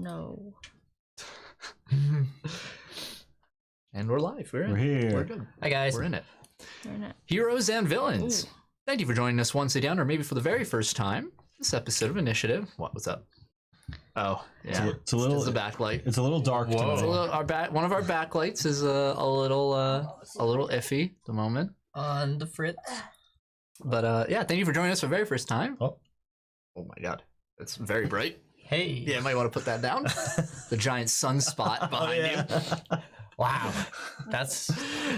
No. And we're live. We're here. We're good. Hi guys. We're in it. We're in it. Heroes and villains. Ooh. Thank you for joining us once again, or maybe for the very first time. This episode of Initiative. What's up? Oh, yeah. It's a little. It's a backlight. It's a little dark Whoa. It's a today. little, one of our backlights is a little iffy at the moment. On the fritz. But yeah, thank you for joining us for the very first time. Oh. Oh my god, it's very bright. Hey. Yeah, you might want to put that down. The giant sunspot behind you. Wow. That's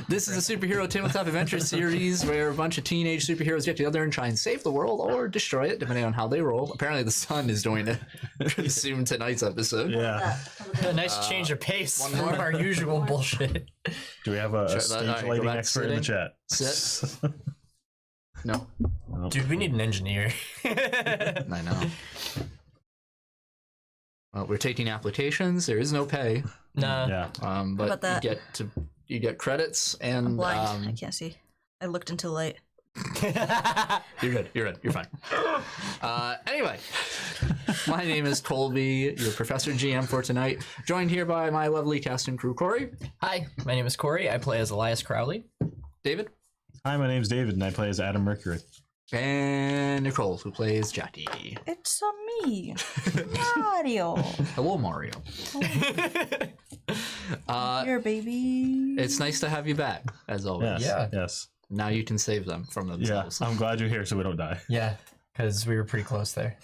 This is a superhero tabletop adventure series where a bunch of teenage superheroes get together and try and save the world or destroy it, depending on how they roll. Apparently, the sun is going to consume tonight's episode. Yeah. a nice change of pace one from more. our usual bullshit. Do we have a Sure, stage alright, go lighting back to expert in the sitting. chat? Sit. No, Dude, we need an engineer. I know. Well, we're taking applications. There is no pay, Nah. Yeah. but about that? you get credits and I'm blind. I can't see. I looked into light. You're good. You're fine. Anyway, my name is Colby, your Professor GM for tonight. Joined here by my lovely cast and crew, Cory, Hi, my name is Cory. I play as Elias Crowley. David, Hi, my name's David, and I play as Adam Mercury. and Nicole, who plays Jackie. It's me, Mario. Hello, Mario. Here, baby. It's nice to have you back, as always. Yes. Yeah. Yes. Now you can save them from Yeah. themselves. I'm glad you're here so we don't die. Yeah, because we were pretty close there.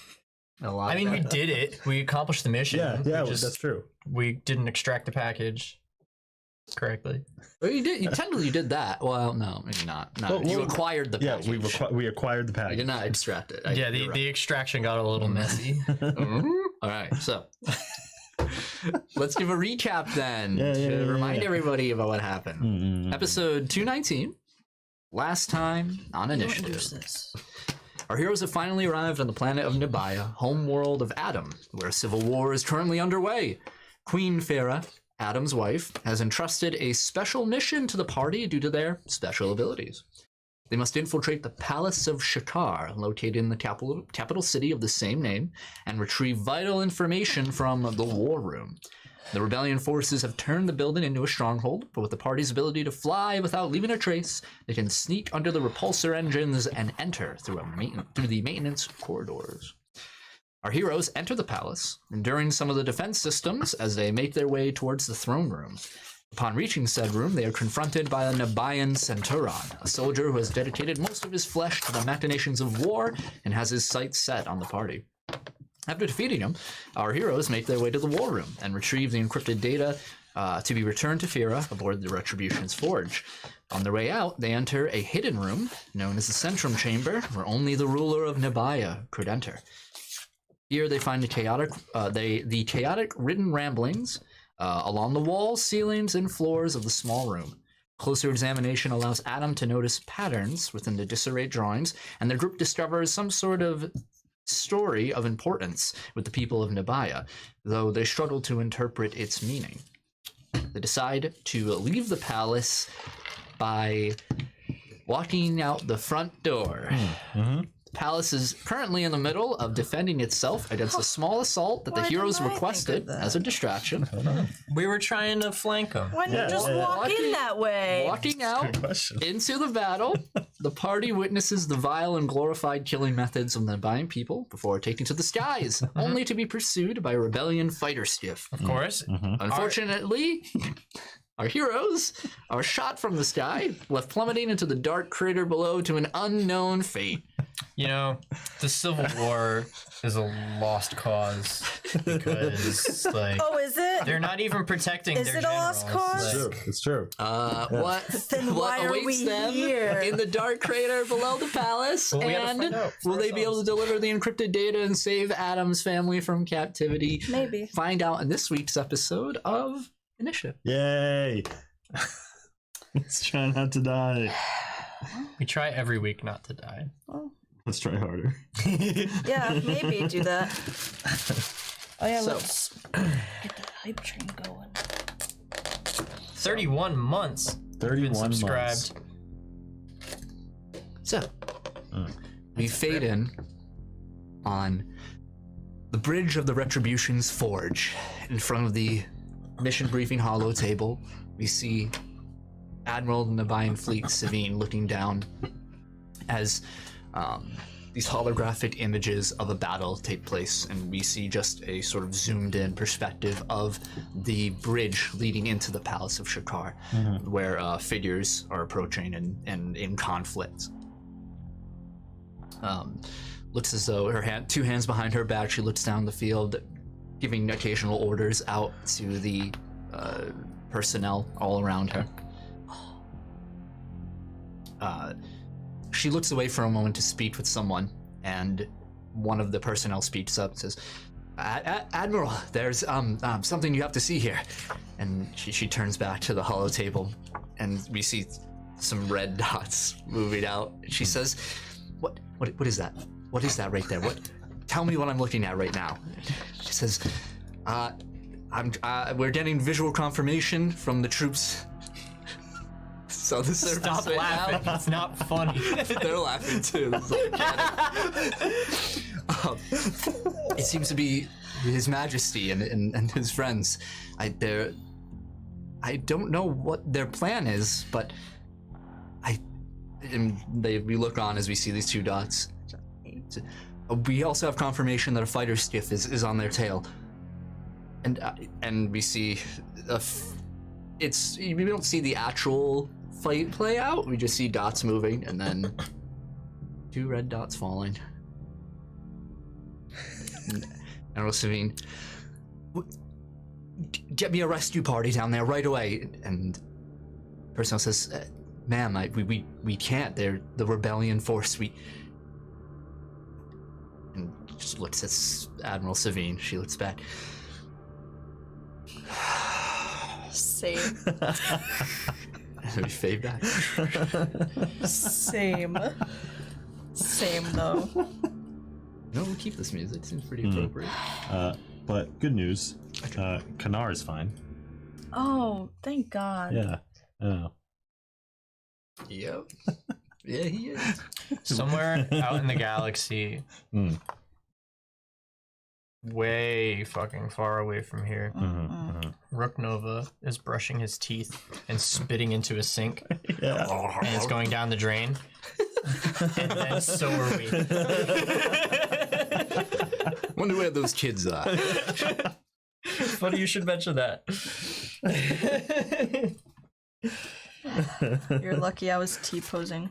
A lot I mean, of we that. did it. We accomplished the mission. That's true. We didn't extract the package correctly. Well, you did. You technically did that. Well, no, maybe not. No, you acquired the Yeah, package. we acquired the You package. did not extract it. Yeah, You're right. the extraction got a little messy. All right, so let's give a recap then Yeah, to yeah, remind yeah. everybody about what happened. Mm-mm. Episode 219, last time on Don't Initiative. use this. Our heroes have finally arrived on the planet of Nibaya, homeworld of Adam, where a civil war is currently underway. Queen Farah, Adam's wife, has entrusted a special mission to the party due to their special abilities. They must infiltrate the Palace of Shakar, located in the capital city of the same name, and retrieve vital information from the War Room. The rebellion forces have turned the building into a stronghold, but with the party's ability to fly without leaving a trace, they can sneak under the repulsor engines and enter through the maintenance corridors. Our heroes enter the palace, enduring some of the defense systems as they make their way towards the throne room. Upon reaching said room, they are confronted by a Nibayan centurion, a soldier who has dedicated most of his flesh to the machinations of war and has his sights set on the party. After defeating him, our heroes make their way to the war room and retrieve the encrypted data to be returned to Farah aboard the Retribution's Forge. On their way out, they enter a hidden room known as the Centrum Chamber, where only the ruler of Nibaya could enter. Here they find the chaotic written ramblings along the walls, ceilings, and floors of the small room. Closer examination allows Adam to notice patterns within the disarrayed drawings, and the group discovers some sort of story of importance with the people of Nibaya, though they struggle to interpret its meaning. They decide to leave the palace by walking out the front door. Mm-hmm. The palace is currently in the middle of defending itself against a small assault that the Why heroes didn't I think requested of that? as a distraction. We were trying to flank them. Why didn't you just yeah. walk in that way? Walking out Good question. into the battle, the party witnesses the vile and glorified killing methods of the Nibayan people before taking to the skies, only to be pursued by a rebellion fighter skiff. Of course. Unfortunately, our heroes are shot from the sky, left plummeting into the dark crater below to an unknown fate. You know, the Civil War is a lost cause because, like, Oh, is it? they're not even protecting Is their it a lost generals. cause? It's true. It's true. Then What why are awaits we them here? in the dark crater below the palace? Well, we gotta and find out for will they be able to ourselves. deliver the encrypted data and save Adam's family from captivity? Maybe. Find out in this week's episode of Initiative. Yay. Let's try not to die. We try every week not to die. Well, Let's try harder. yeah, maybe do that. Oh yeah, So- let's get the hype train going. 31 months. 31 been subscribed. months. So, we fade in on the bridge of the Retribution's Forge. In front of the mission briefing hollow table, we see Admiral Nabayan Fleet Savine looking down as these holographic images of a battle take place, and we see just a sort of zoomed in perspective of the bridge leading into the Palace of Shakar, where figures are approaching and in conflict. Looks as though her two hands behind her back, she looks down the field, giving occasional orders out to the personnel all around her. She looks away for a moment to speak with someone, and one of the personnel speaks up and says, Admiral, there's something you have to see here. And she turns back to the hollow table, and we see some red dots moving out. She says, What is that? What is that right there? Tell me what I'm looking at right now. She says, we're getting visual confirmation from the troops. So the Stop laughing. It's not funny. They're laughing too. It seems to be His Majesty and his friends. I don't know what their plan is, but we look on as we see these two dots. We also have confirmation that a fighter skiff is on their tail, and we see we don't see the actual fight play out. We just see dots moving, and then two red dots falling. And Savine, get me a rescue party down there right away. And personnel says, ma'am, we can't. They're the rebellion force. And just looks at Admiral Savine. She looks back. Same. We fade back. Same though. No, we'll keep this music. Seems pretty appropriate. But good news, Kanar is fine. Oh, thank God. Yeah. Oh. Yep. Yeah, he is. Somewhere out in the galaxy, way fucking far away from here, Rook Nova is brushing his teeth and spitting into a sink. Yeah. And it's going down the drain. And then so are we. Wonder where those kids are. Funny you should mention that. You're lucky I was T-posing.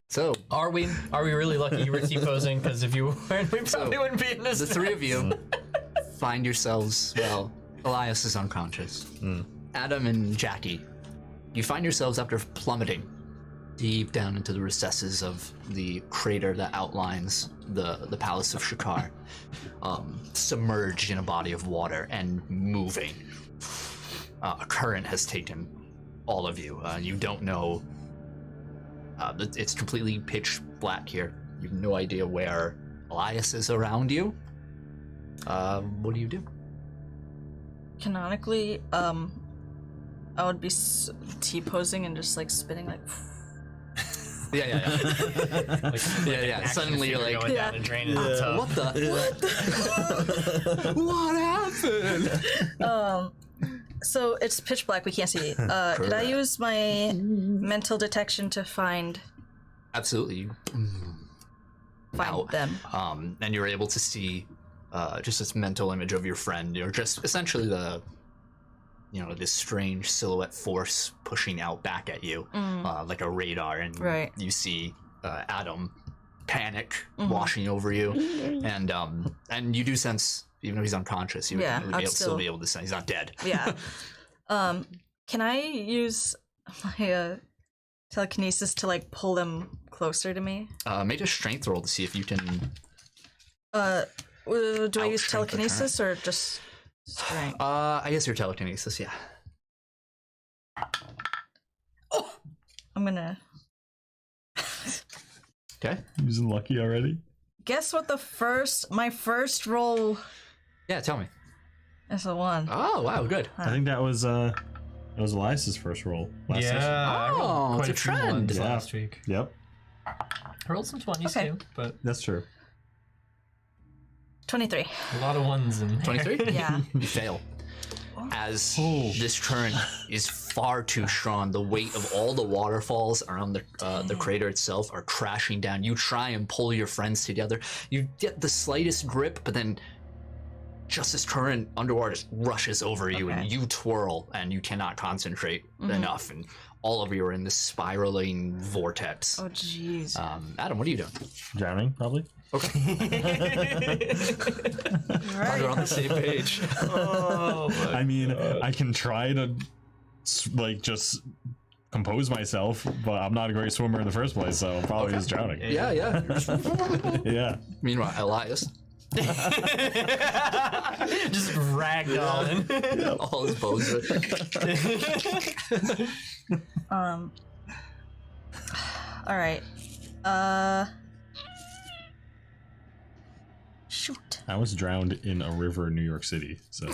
So, Are we really lucky you were T-posing? Because if you weren't, we probably wouldn't be in this. the three of you find yourselves, well, Elias is unconscious. Adam and Jackie, you find yourselves after plummeting deep down into the recesses of the crater that outlines the Palace of Shakar, submerged in a body of water and moving. A current has taken all of you. You don't know. It's completely pitch black here. You have no idea where Elias is around you. What do you do? Canonically, I would be T-posing and just like spitting like. Yeah. Like, Yeah. Suddenly you're like, going down a drain in the tub. what the? What happened? So it's pitch black. We can't see. Could I use my mental detection to find Absolutely. them? And you're able to see just this mental image of your friend. You're just essentially this strange silhouette force pushing out back at you, like a radar, and you see Adam panic washing over you, and you do sense, even though he's unconscious, you would still be able to sense he's not dead. Yeah. Can I use my telekinesis to like pull them closer to me? Make a strength roll to see if you can. Do I use telekinesis or just strength? I guess your telekinesis, yeah. Oh, I'm gonna. Okay. Using lucky already? Guess what my first roll Yeah, tell me. is a 1. Oh, wow, good. I think that was Elias's first roll last session. I rolled Oh, quite it's a a few trend. ones Yeah. last week. Yep, I rolled some 20s Okay. too, but that's true. 23. A lot of ones in there. 23? Yeah. You fail. As this current is far too strong, the weight of all the waterfalls around the crater itself are crashing down. You try and pull your friends together. You get the slightest grip, but then just this current underwater just rushes over you, and you twirl, and you cannot concentrate enough, and all of you are in this spiraling vortex. Oh, jeez. Adam, what are you doing? Drowning, probably. Okay. Right. We're on the same page. I mean, I can try to like just compose myself, but I'm not a great swimmer in the first place, so probably just drowning. Yeah. Yeah. Meanwhile, Elias, Just ragdolling. all his bones. All right. Shoot. I was drowned in a river in New York City, so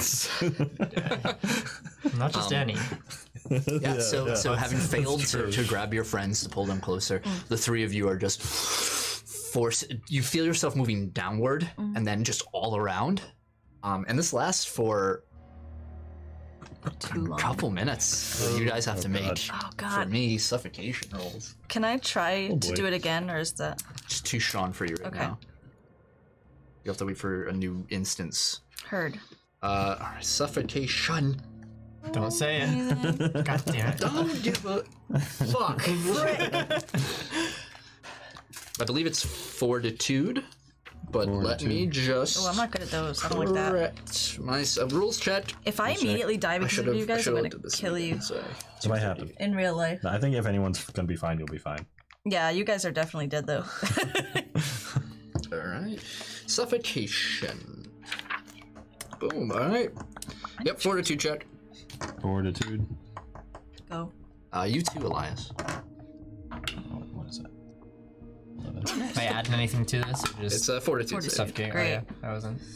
Not just any. Yeah, so having failed true. to grab your friends to pull them closer, the three of you are just you feel yourself moving downward and then just all around. And this lasts for Too a long. couple minutes. You guys have to make, Oh, for God. me, suffocation rolls. Can I try to boy. do it again, or is that It's too strong for you right Okay. now. You have to wait for a new instance. heard? Alright, suffocation. Don't say it. God damn it. Don't give a fuck. I believe it's fortitude, but let me just Oh, I'm not good at those. I don't like that. correct my rules check. If I immediately die because of you guys, I'm gonna kill you it might happen. in real life. I think if anyone's gonna be fine, you'll be fine. Yeah, you guys are definitely dead though. Alright. Suffocation. Boom, alright. Yep, fortitude check. Fortitude. Go. You too, Elias. Oh, what is that? Am I adding anything to this? Or just It's fortitude. save. suffocate? Oh, Great. yeah.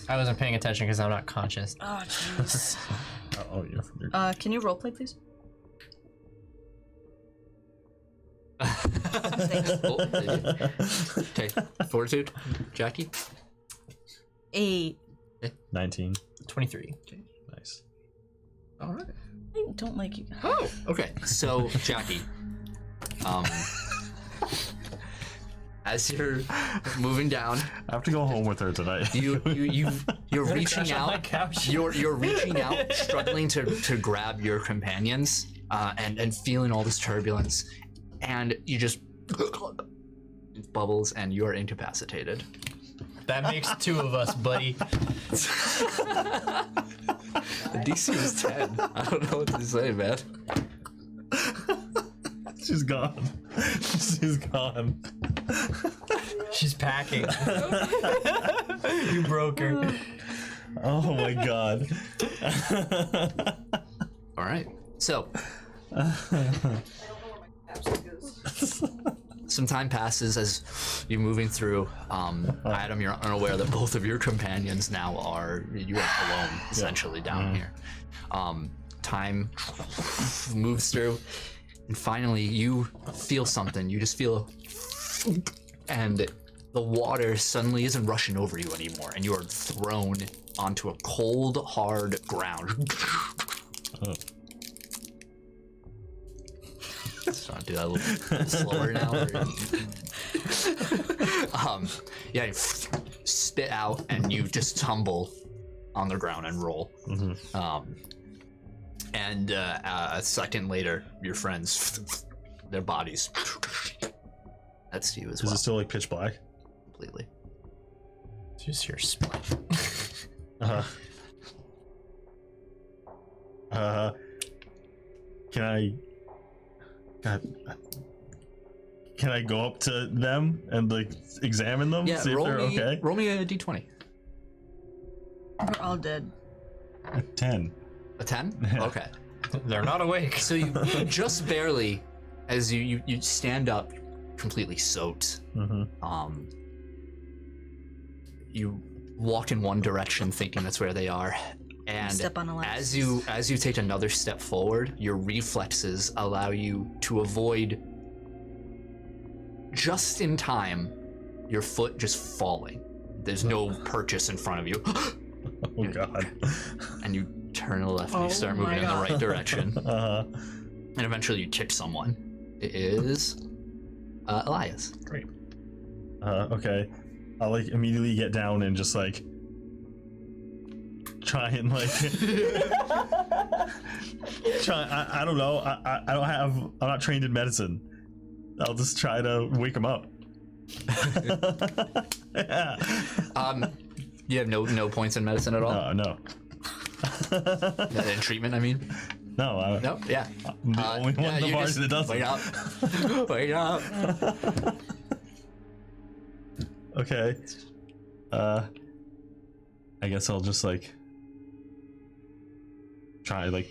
I wasn't paying attention because I'm not conscious. Oh jeez. Oh, you're Can you roleplay, please? Oh, okay, fortitude. Jackie? 8. 19. 23. Nice. Alright. I don't like you. Oh, okay. So, Jackie, as you're moving down, I have to go home with her tonight. you're reaching Crash on my out. couch. You're reaching out, struggling to grab your companions, and feeling all this turbulence, and you just bubbles, and you are incapacitated. That makes 2 of us, buddy. The DC is 10. I don't know what to say, man. She's gone. She's gone. She's packing. You broke her. Oh my god. All right. So, some time passes as you're moving through. Adam, you're unaware that both of your companions now are alone, essentially down here. Time moves through, and finally you feel something. You just feel, and the water suddenly isn't rushing over you anymore, and you are thrown onto a cold, hard ground. Oh. Just trying to do that a little slower now. Yeah, you spit out and you just tumble on the ground and roll. And a second later, your friends, their bodies, that's you as Is well. it still like pitch black? Completely. Just hear splash. Can I? God. Can I go up to them and like examine them? Yeah, See if roll they're me, okay? roll me a d20. We're all dead. 10. A 10? Okay. They're not awake. So you just barely, as you stand up, completely soaked. You walk in one direction, thinking that's where they are, and Step on a ladder. as you take another step forward, your reflexes allow you to avoid, just in time, your foot just falling there's no purchase in front of you. Oh god. And you turn to the left and you start moving in the right direction. And eventually you kick someone. It is Elias. Great. Okay. I'll like immediately get down and just like try and like I don't know. I'm not trained in medicine. I'll just try to wake him up. Yeah. You have no points in medicine at all? No. In treatment, I mean? No. No? Yeah. I'm the only one in the party that doesn't. Wait up. Wait up. Okay. I guess I'll just like try like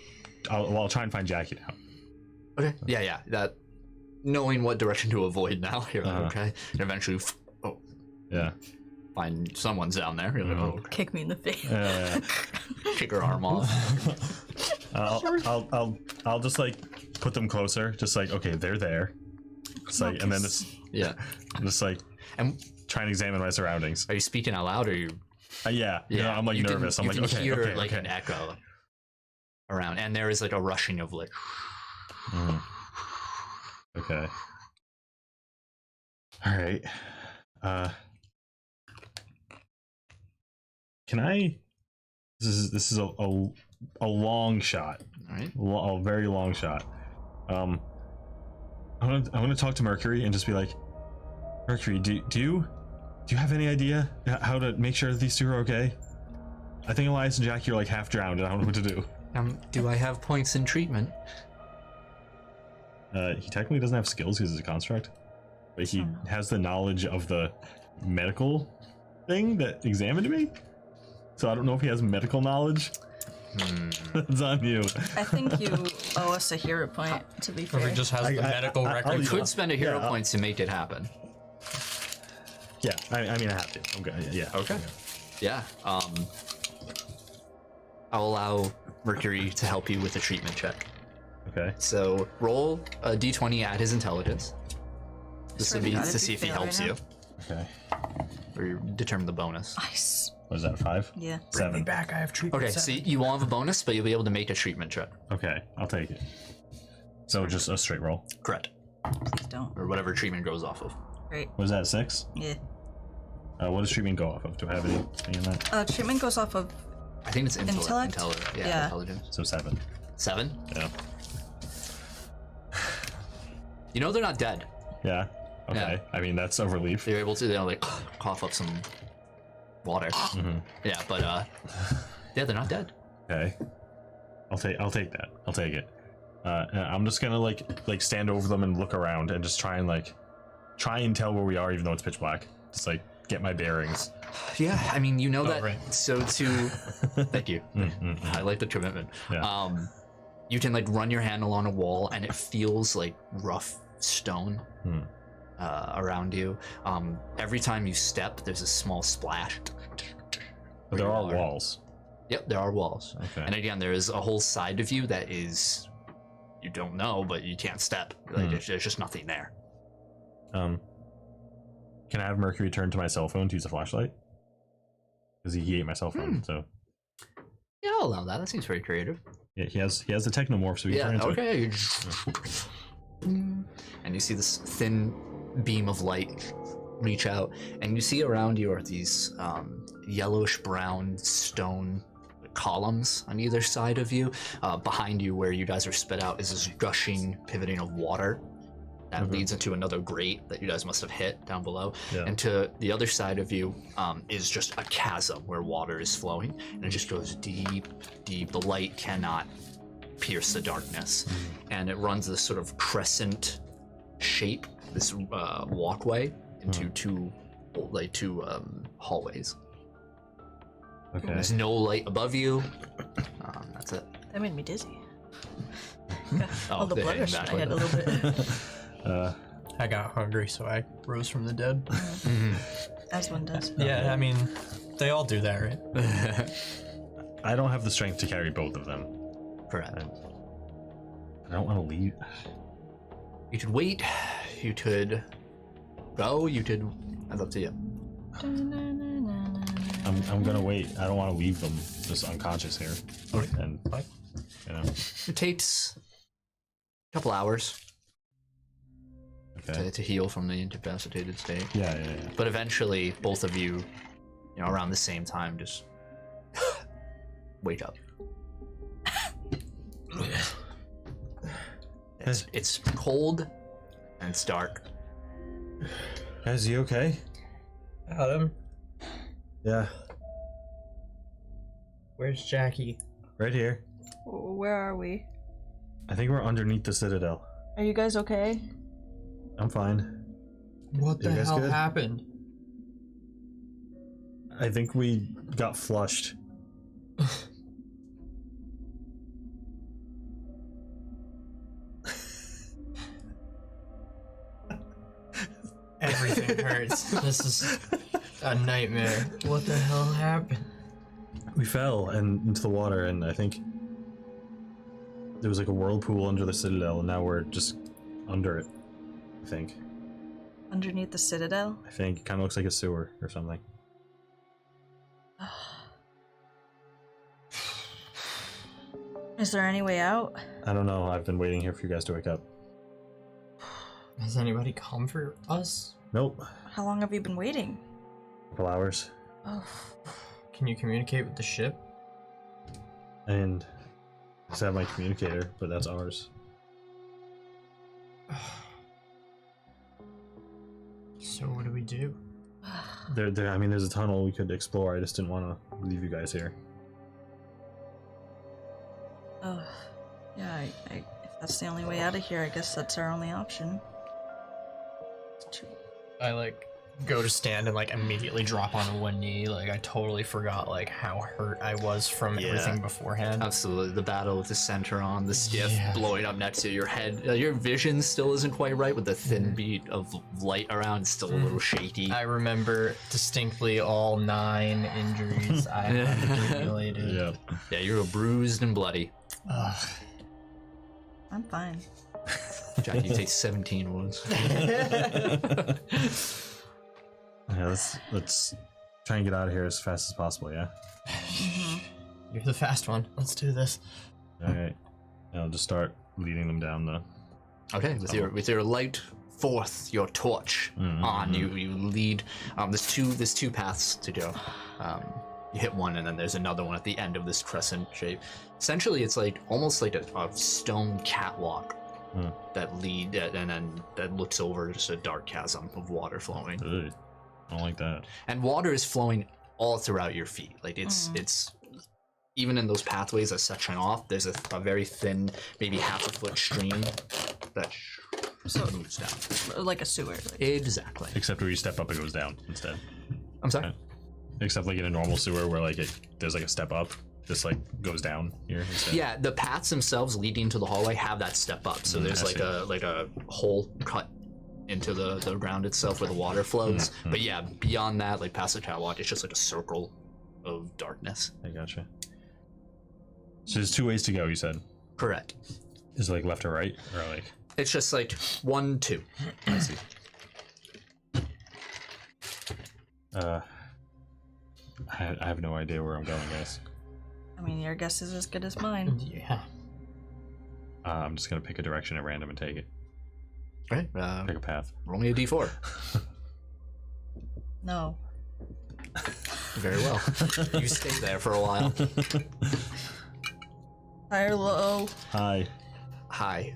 I'll try and find Jackie now. Okay. Yeah. That knowing what direction to avoid now. You're like, okay. And eventually, Yeah. find someone's down there. You're like, oh, Kick me in the face. Yeah. kick her arm off. I'll just like put them closer. Just like, okay, they're there. Just like, and then just like And try and examine my surroundings. are you speaking out loud or are you? Yeah. You know, I'm like nervous. I'm like, okay, hear okay, like okay. an echo around, and there is like a rushing of like. Okay. All right. Can I? This is a long shot. All right. A very long shot. I want to talk to Mercury and just be like, Mercury, do you have any idea how to make sure that these two are okay? I think Elias and Jackie are like half drowned, and I don't know what to do. Do I have points in treatment? He technically doesn't have skills because he's a construct, but he has the knowledge of the medical thing that examined me. So I don't know if he has medical knowledge. That's on you. I think you owe us a hero point, to be fair. Or if he just has the medical record. You could spend a hero point to make it happen. Yeah, I mean I have to. Okay. Yeah. Okay. Yeah. I'll allow Mercury to help you with a treatment check. Okay. So roll a d20 at his intelligence. This would be Gotta to see if he fair helps right you, Okay. or you determine the bonus. Nice. What is that? 5? Yeah. Bring me 7. back. I have treatment. Okay, so you won't have a bonus, but you'll be able to make a treatment check. Okay, I'll take it. So just a straight roll. Correct. Please don't. Or whatever treatment goes off of. Great. Was that 6? Yeah. What does treatment go off of? Do I have anything in that? Treatment goes off of. I think it's Intellect? Yeah, intelligence. So 7. 7? Yeah. You know they're not dead. Yeah. Okay. Yeah. I mean that's a relief. They're able to, like cough up some water. Yeah, but yeah, they're not dead. Okay. I'll take that. I'll take it. And I'm just gonna like stand over them and look around and just try and tell where we are, even though it's pitch black. Just like get my bearings. Yeah, I mean, you know that. Right. So thank you. I like the commitment. Yeah. You can like run your hand along a wall and it feels like rough stone around you. Every time you step, there's a small splash. But there are walls. Yep, there are walls. Okay. And again, there is a whole side of you that is, you don't know, but you can't step. Like there's just nothing there. Can I have Mercury turn to my cell phone to use a flashlight? Because he ate my cell phone, so Yeah, I'll allow that. That seems very creative. yeah, he has the technomorph, so he can turn into it. Okay. And you see this thin beam of light reach out, and you see around you are these yellowish brown stone columns on either side of you. Behind you, where you guys are spit out, is this gushing pivoting of water that leads into another grate that you guys must have hit down below. Yeah. And to the other side of you is just a chasm where water is flowing, and it just goes deep, deep. The light cannot pierce the darkness, and it runs this sort of crescent shape, this walkway into two hallways. Okay. There's no light above you. That's it. That made me dizzy. Oh, All the blood rush I had a little bit. I got hungry, so I rose from the dead. As one does. Yeah, I mean, they all do that, right? I don't have the strength to carry both of them. Correct. I don't want to leave. You could wait. You could go. You could. That's up to you. I'm gonna wait. I don't want to leave them just unconscious here. Okay. And you know. It takes a couple hours Okay. to heal from the incapacitated state. Yeah. But eventually, both of you, around the same time, just wake up. It's cold and it's dark. Guys, you okay? Adam, Yeah. where's Jackie? Right here. Where are we? I think we're underneath the citadel. Are you guys okay? I'm fine. What the You guys hell good? happened? I think we got flushed. Everything hurts. This is a nightmare. What the hell happened? We fell into the water, and I think there was like a whirlpool under the citadel, and now we're just under it. I think. Underneath the citadel? I think it kind of looks like a sewer or something. Is there any way out? I don't know. I've been waiting here for you guys to wake up. Has anybody come for us? Nope. How long have you been waiting? Couple hours. Oh, Can you communicate with the ship? And I just have my communicator, but that's ours. So what do we do? There. I mean, there's a tunnel we could explore. I just didn't want to leave you guys here. oh. Yeah, if that's the only way out of here, I guess that's our only option. I go to stand and immediately drop on one knee. I totally forgot how hurt I was from everything beforehand. Absolutely. The battle with the center on, the skiff Yeah. blowing up next to your head. Your vision still isn't quite right with the thin beat of light around. It's still a little shaky. I remember distinctly all 9 injuries I had accumulated. Yeah. Yeah, you're bruised and bloody. Ugh. I'm fine. Jack, you take 17 wounds. Yeah. Let's try and get out of here as fast as possible. Yeah. You're the fast one. Let's do this. All right. I'll just start leading them down the. Okay, with your light forth, your torch on, you lead. There's two paths to go. You hit one, and then there's another one at the end of this crescent shape. Essentially, it's almost like a stone catwalk that and then that looks over just a dark chasm of water flowing. Ugh, I don't like that. And water is flowing all throughout your feet. It's even in those pathways that section off. There's a very thin, maybe half a foot stream that moves down. Like a sewer. Exactly. Except where you step up, it goes down instead. I'm sorry. Except in a normal sewer where there's a step up, just goes down here instead. Yeah, the paths themselves leading to the hallway have that step up. So there's a hole cut into the ground itself where the water flows. But yeah, beyond that, past the catwalk, it's just a circle of darkness. I gotcha. So there's 2 ways to go, you said? Correct. Is it left or right? Or It's just 1, 2. I see. I have no idea where I'm going, guys. I mean, your guess is as good as mine. Yeah. I'm just gonna pick a direction at random and take it. All right. Pick a path. Roll me a d4. No. Very well. You stay there for a while. High or low? Hi. Hi.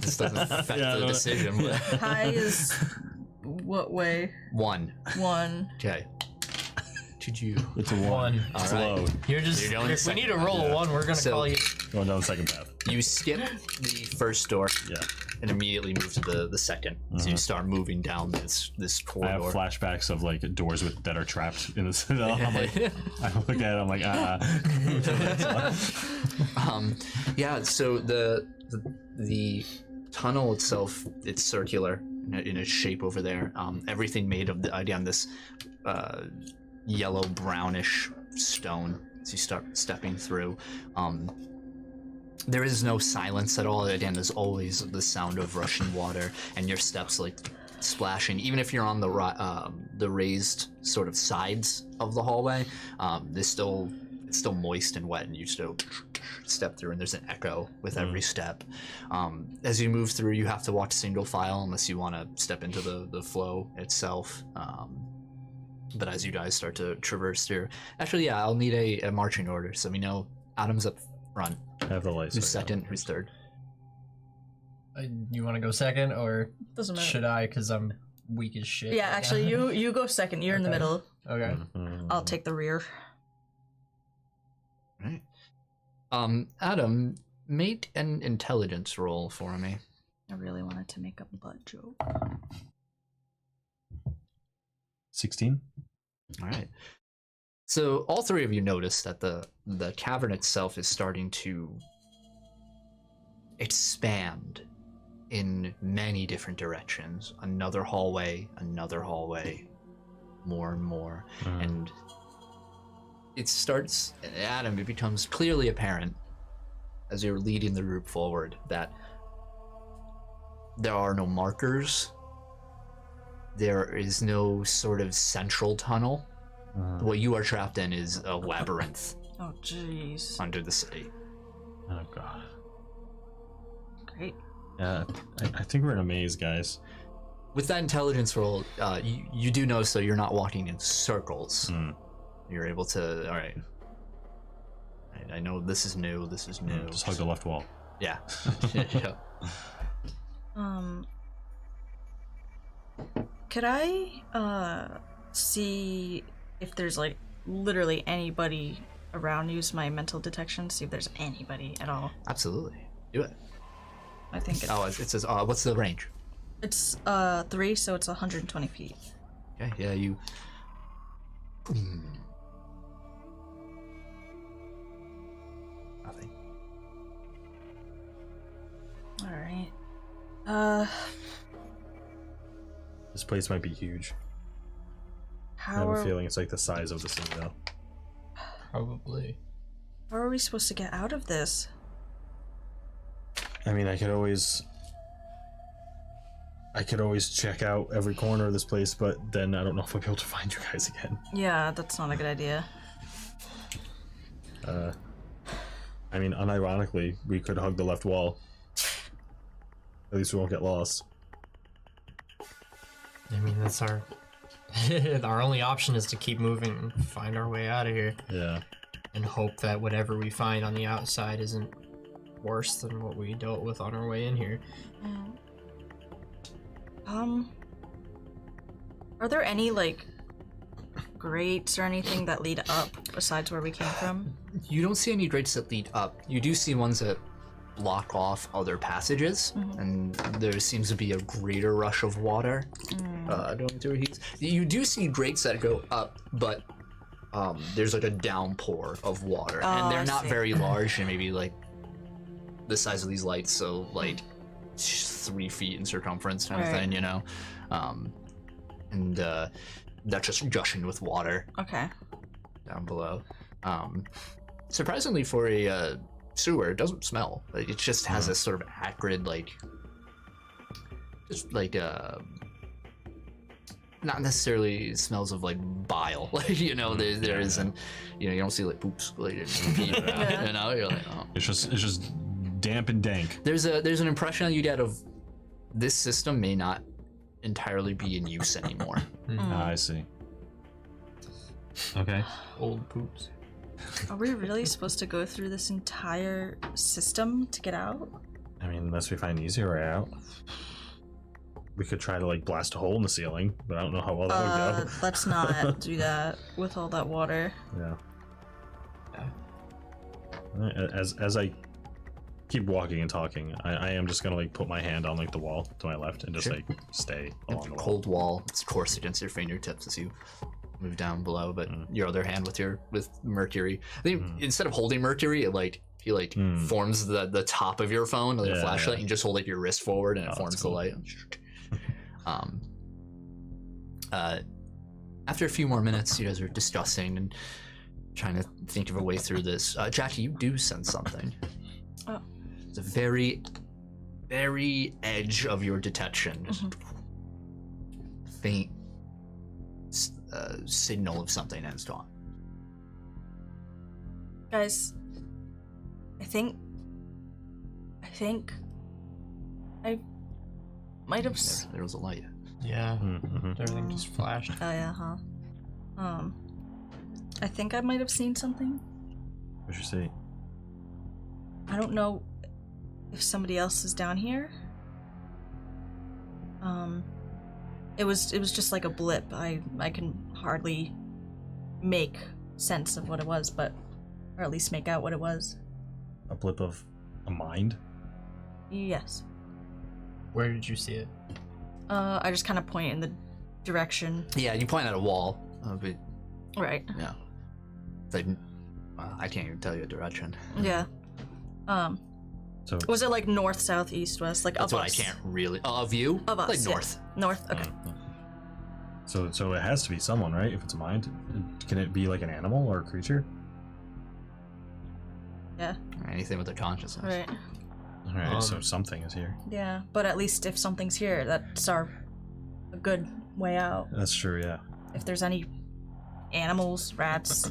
This doesn't affect the decision. But High is what way? 1. 1. Okay. Did you? It's a 1. One. It's All right. low. You're just. You're going if we second. need to roll a 1, we're gonna So- call you. Going down the second path. You skip the first door Yeah. and immediately move to the second. So you start moving down this I corridor. have flashbacks of doors that are trapped in the citadel. I'm I look at it, Yeah, so the tunnel itself, it's circular in its shape over there. Everything made of this yellow brownish stone as you start stepping through. There is no silence at all. Again, there's always the sound of rushing water, and your steps splashing. Even if you're on the raised sort of sides of the hallway, it's still moist and wet, and you still step through, and there's an echo with every step. As you move through, you have to walk single file unless you want to step into the flow itself. But as you guys start to traverse through, actually, yeah, I'll need a marching order, so we know Adam's up front. I have the lights. Who's second? Who's third? You want to go second, or Doesn't matter. should I? Because I'm weak as shit. Yeah, actually, you go second. You're in the Okay. middle. Okay. I'll take the rear. Right. Adam, make an intelligence roll for me. I really wanted to make a butt joke. 16. All right. So all three of you notice that the cavern itself is starting to expand in many different directions. Another hallway, more and more. And it starts, Adam, it becomes clearly apparent as you're leading the group forward that there are no markers. There is no sort of central tunnel. What you are trapped in is a labyrinth Oh, jeez. under the city. Oh god. Great. Yeah, I think we're in a maze, guys. With that intelligence roll, you do notice that you're not walking in circles. You're able to, all right. I know this is new, Just hug the left wall. Yeah. Yeah. Could I see if there's like literally anybody around? Use my mental detection, see if there's anybody at all. Absolutely. Do it. I think Oh, it says, what's the range? it's 3, so it's 120 feet. Okay, yeah, you... Nothing. All right. This place might be huge. I have How a are, feeling it's like the size of the Citadel. Probably. how are we supposed to get out of this? I mean, I could always check out every corner of this place, but then I don't know if I'll be able to find you guys again. Yeah, that's not a good idea. I mean, unironically, we could hug the left wall. At least we won't get lost. I mean, that's our our only option is to keep moving and find our way out of here, Yeah. and hope that whatever we find on the outside isn't worse than what we dealt with on our way in here. Are there any like grates or anything that lead up besides where we came from? You don't see any grates that lead up. You do see ones that block off other passages, and there seems to be a greater rush of water going through these. You do see grates that go up, but there's like a downpour of water, and they're I not see. very large, and maybe like the size of these lights, so like 3 feet in circumference kind of Right. thing, you know? And that's just gushing with water Okay. down below. Surprisingly, for a sewer, it doesn't smell. Like, it just has this sort of acrid, like, just like not necessarily smells of like bile. Like, you know, there isn't, you know, you don't see like poops like in pee, you know, you're like, oh. It's just damp and dank. There's an impression you get of this system may not entirely be in use anymore. I see. Okay. Old poops. Are we really supposed to go through this entire system to get out? I mean, unless we find an easier way out. We could try to like blast a hole in the ceiling, but I don't know how well that would go. Let's not do that with all that water. Yeah. As I keep walking and talking, I am just gonna like put my hand on like the wall to my left and just like stay along the wall. Cold wall, it's coarse against your fingertips as you move down below, but your other hand with Mercury. I think instead of holding Mercury, he forms the top of your phone like a flashlight, and you just hold like your wrist forward and it forms the light. After a few more minutes, you guys are discussing and trying to think of a way through this. Jackie, you do sense something. Oh. It's a very, very edge of your detection. Just faint signal of something has gone. Guys, I think I might have. There was a light. Yeah. Everything just flashed. Oh yeah, huh? I think I might have seen something. What'd you see? I don't know if somebody else is down here. It was just like a blip. I can hardly make sense of what it was, or at least make out what it was. A blip of a mind? Yes. Where did you see it? I just kind of point in the direction. Yeah, you point at a wall. But Right. yeah, it's like I can't even tell you a direction. Yeah. So Was it like north, south, east, west? Like That's of what us? I can't really. Of you? Of us. Like yeah. north. North. Okay. So it has to be someone, right? If it's a mind, can it be like an animal or a creature? Yeah. Or anything with a consciousness. Right. All right, so something is here. Yeah, but at least if something's here, that's a good way out. That's true, yeah. If there's any animals, rats,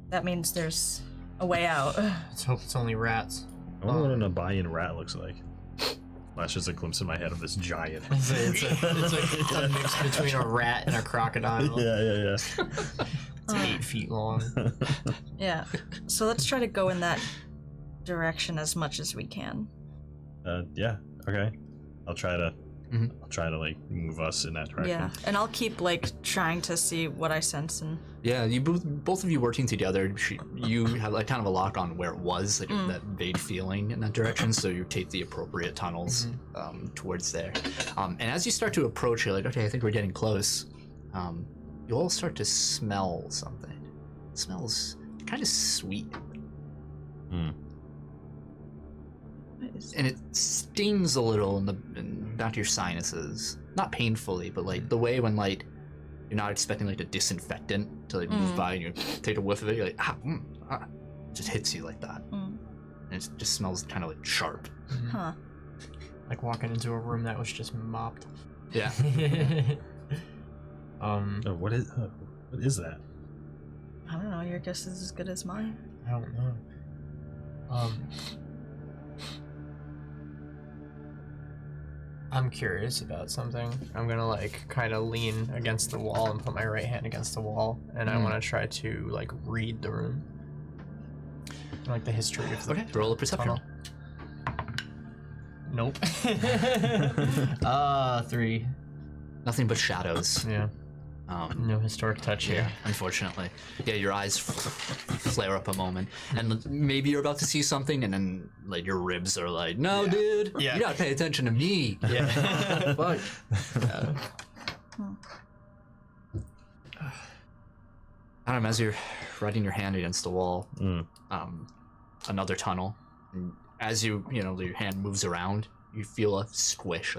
that means there's a way out. Let's hope it's only rats. I wonder what an Abayan rat looks like. Flashes a glimpse in my head of this giant. It's a mix between a rat and a crocodile. Yeah. It's 8 feet long. Yeah. So let's try to go in that direction as much as we can. Yeah. Okay. I'll try to like move us in that direction. Yeah, and I'll keep like trying to see what I sense and. Yeah, you both of you working together. You have like kind of a lock on where it was, like that vague feeling in that direction. So you take the appropriate tunnels towards there. And as you start to approach, you're like, okay, I think we're getting close. You all start to smell something. It smells kind of sweet. And it stings a little in the back of your sinuses. Not painfully, but like the way when like you're not expecting like a disinfectant to like move by and you take a whiff of it, you're like, it just hits you like that. And it just smells kind of like sharp. Huh. Like walking into a room that was just mopped. Yeah. What is that? I don't know. Your guess is as good as mine. I don't know. I'm curious about something. I'm gonna like kind of lean against the wall and put my right hand against the wall, and I want to try to like read the room, like the history of the roll a perception. Nope. 3. Nothing but shadows. Yeah. No historic touch here. Unfortunately. Yeah, your eyes flare up a moment, and maybe you're about to see something, and then like your ribs are like, "No, dude, you gotta pay attention to me." Yeah. Fuck. Adam, as you're writing your hand against the wall, another tunnel, and as your hand moves around, you feel a squish.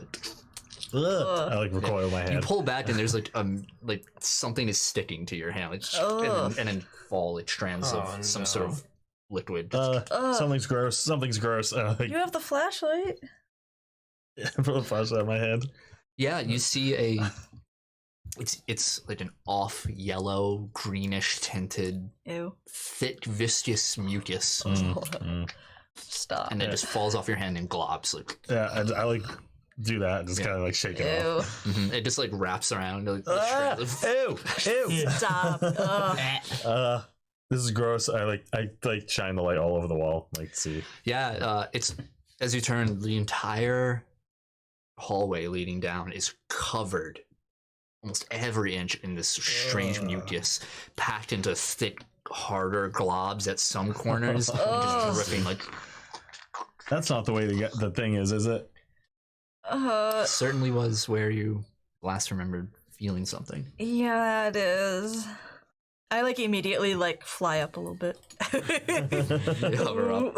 I like recoil my hand. You pull back and there's like something is sticking to your hand, and then fall like strands of some sort of liquid. Something's gross. You have the flashlight. Put the flashlight on my head. Yeah, you see it's like an off yellow, greenish tinted, thick, viscous mucus. Stop. And it just falls off your hand and globs like. Yeah, I like do that and just kind of like shake it off. It just like wraps around. Like, Ew! Stop. This is gross. I shine the light all over the wall, like see. Yeah, it's as you turn, the entire hallway leading down is covered almost every inch in this strange mucus, packed into thick, harder globs at some corners, and just dripping like. That's not the way to get the thing is it? Certainly was where you last remembered feeling something. Yeah, it is. I like immediately like fly up a little bit. Hover up.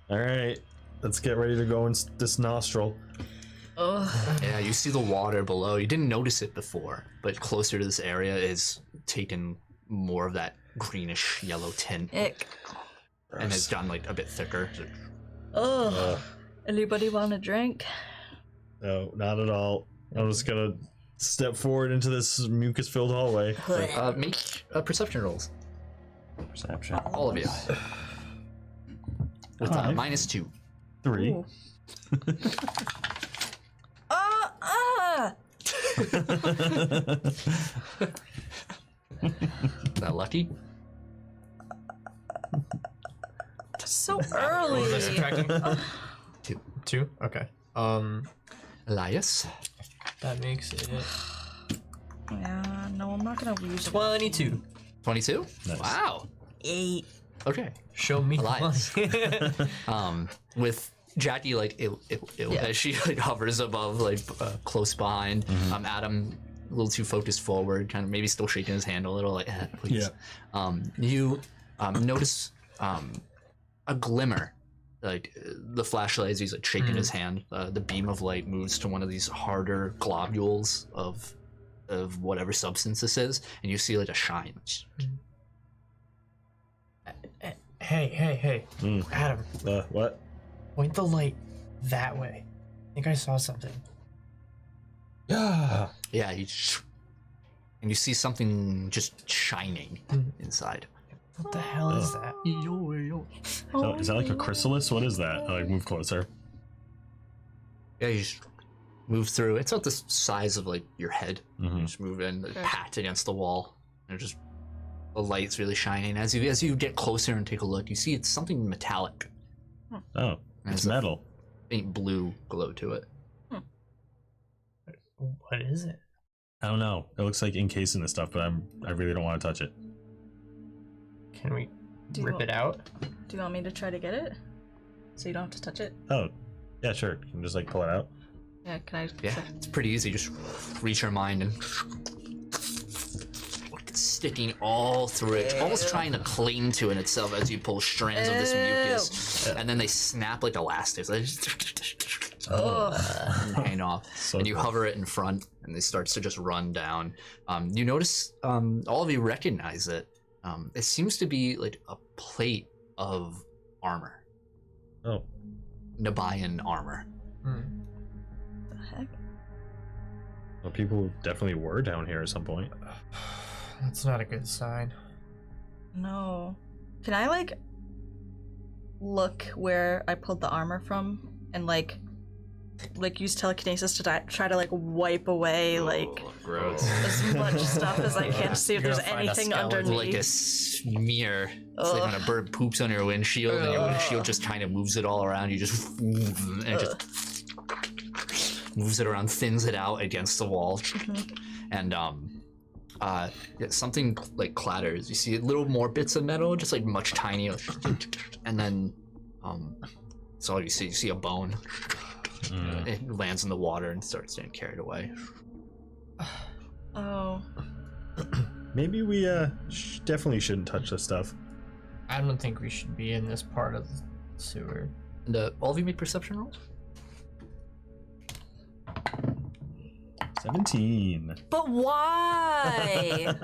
All right, let's get ready to go in this nostril. Yeah, you see the water below. You didn't notice it before, but closer to this area is taken more of that greenish yellow tint. Ick. And it's gotten like a bit thicker. Anybody want a drink? No, not at all. I'm just gonna step forward into this mucus-filled hallway. Make perception rolls, Perception. all of you, with Five. -2. 3. Ooh. Is that lucky? So What was I early. subtracting? 2. 2? Okay. Elias, That makes it Yeah, no, I'm not gonna use 22. 22. Nice. Wow. 8. Okay. Show me Elias. money. With Jackie like as she like hovers above, like close behind. Adam a little too focused forward, kind of maybe still shaking his hand a little, like please. Yeah. You notice a glimmer, like the flashlight as he's like shaking his hand. The beam of light moves to one of these harder globules of whatever substance this is, and you see like a shine. Hey. Adam, What? point the light that way. I think I saw something. Yeah. Yeah, and you see something just shining inside. What the hell is that? So, is that like a chrysalis? What is that? I like move closer. Yeah, you just move through. It's about the size of like your head. You just move in, like, pat against the wall, and just the light's really shining. As you get closer and take a look, you see it's something metallic. Oh, it's metal. Faint blue glow to it. What is it? I don't know. It looks like encased in this stuff, but I really don't want to touch it. Can we Do you rip want- it out? Do you want me to try to get it? So you don't have to touch it? Oh, yeah, sure. You can just like pull it out. Yeah, can I? Yeah, it's pretty easy. Just reach your mind and it's sticking all through it, almost trying to cling to it itself as you pull strands of this mucus, and then they snap like elastics. They just hang off, So and you cool. hover it in front, and it starts to just run down. You notice, all of you recognize it. It seems to be like a plate of armor, Oh, Nabayan armor. The heck? well, people definitely were down here at some point. That's not a good sign. No. Can I like look where I pulled the armor from and like use telekinesis to try to like wipe away like Gross. as much stuff as I can to see if You're there's gonna find a anything skeleton. underneath. Like a smear. It's like when a bird poops on your windshield, and your windshield just kind of moves it all around. You just and it just moves it around, thins it out against the wall, and something like clatters. You see little more bits of metal, just like much tinier, and then that's all you see. You see a bone. It lands in the water and starts getting carried away. Oh. Maybe we definitely shouldn't touch this stuff. I don't think we should be in this part of the sewer. And all of you make perception rolls. 17. But why?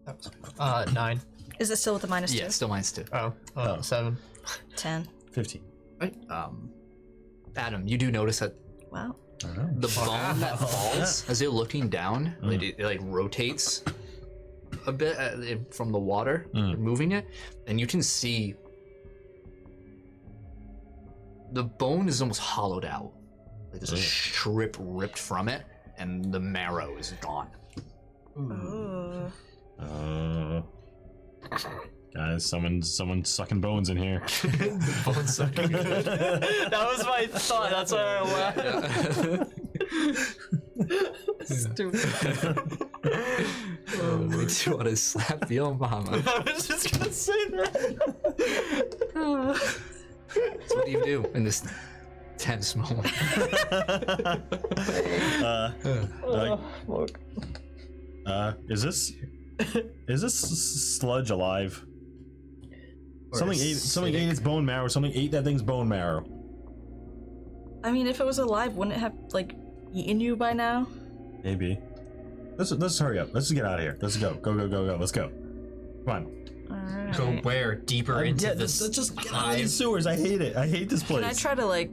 That was 9. Is it still with the -2? Yeah, still -2. Oh, 7. 10. 15. Right. Adam, you do notice that Wow. I don't know. the bone that falls as you're looking down, it like rotates a bit from the water, moving it, and you can see the bone is almost hollowed out. Like there's a strip ripped from it, and the marrow is gone. Oh. Guys, someone's sucking bones in here. Bone sucking. That was my thought. That's why I laughed. Stupid. Makes you want to slap your mama. I was just gonna say that. So what do you do in this tense moment? Is this sludge alive? Something ate its bone marrow. Something ate that thing's bone marrow. I mean, if it was alive, wouldn't it have like eaten you by now? Maybe. Let's hurry up. Let's just get out of here. Let's go. Go. Let's go. Come on. Alright. Go where? Deeper into Let's this just get out of these sewers. I hate it. I hate this place. Can I try to like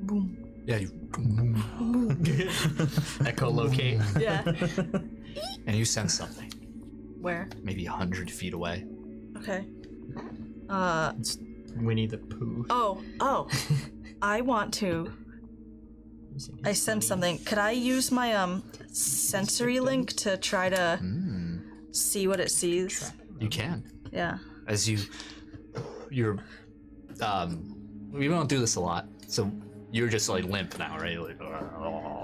boom? Yeah, you Echolocate. Yeah. And you sense something, Where? maybe 100 feet away. Okay. It's Winnie the Pooh. Oh. I want to. I sense something. Could I use my sensory link to try to see what it sees? You can. Yeah. As you're we don't do this a lot, so you're just like limp now, right? Like,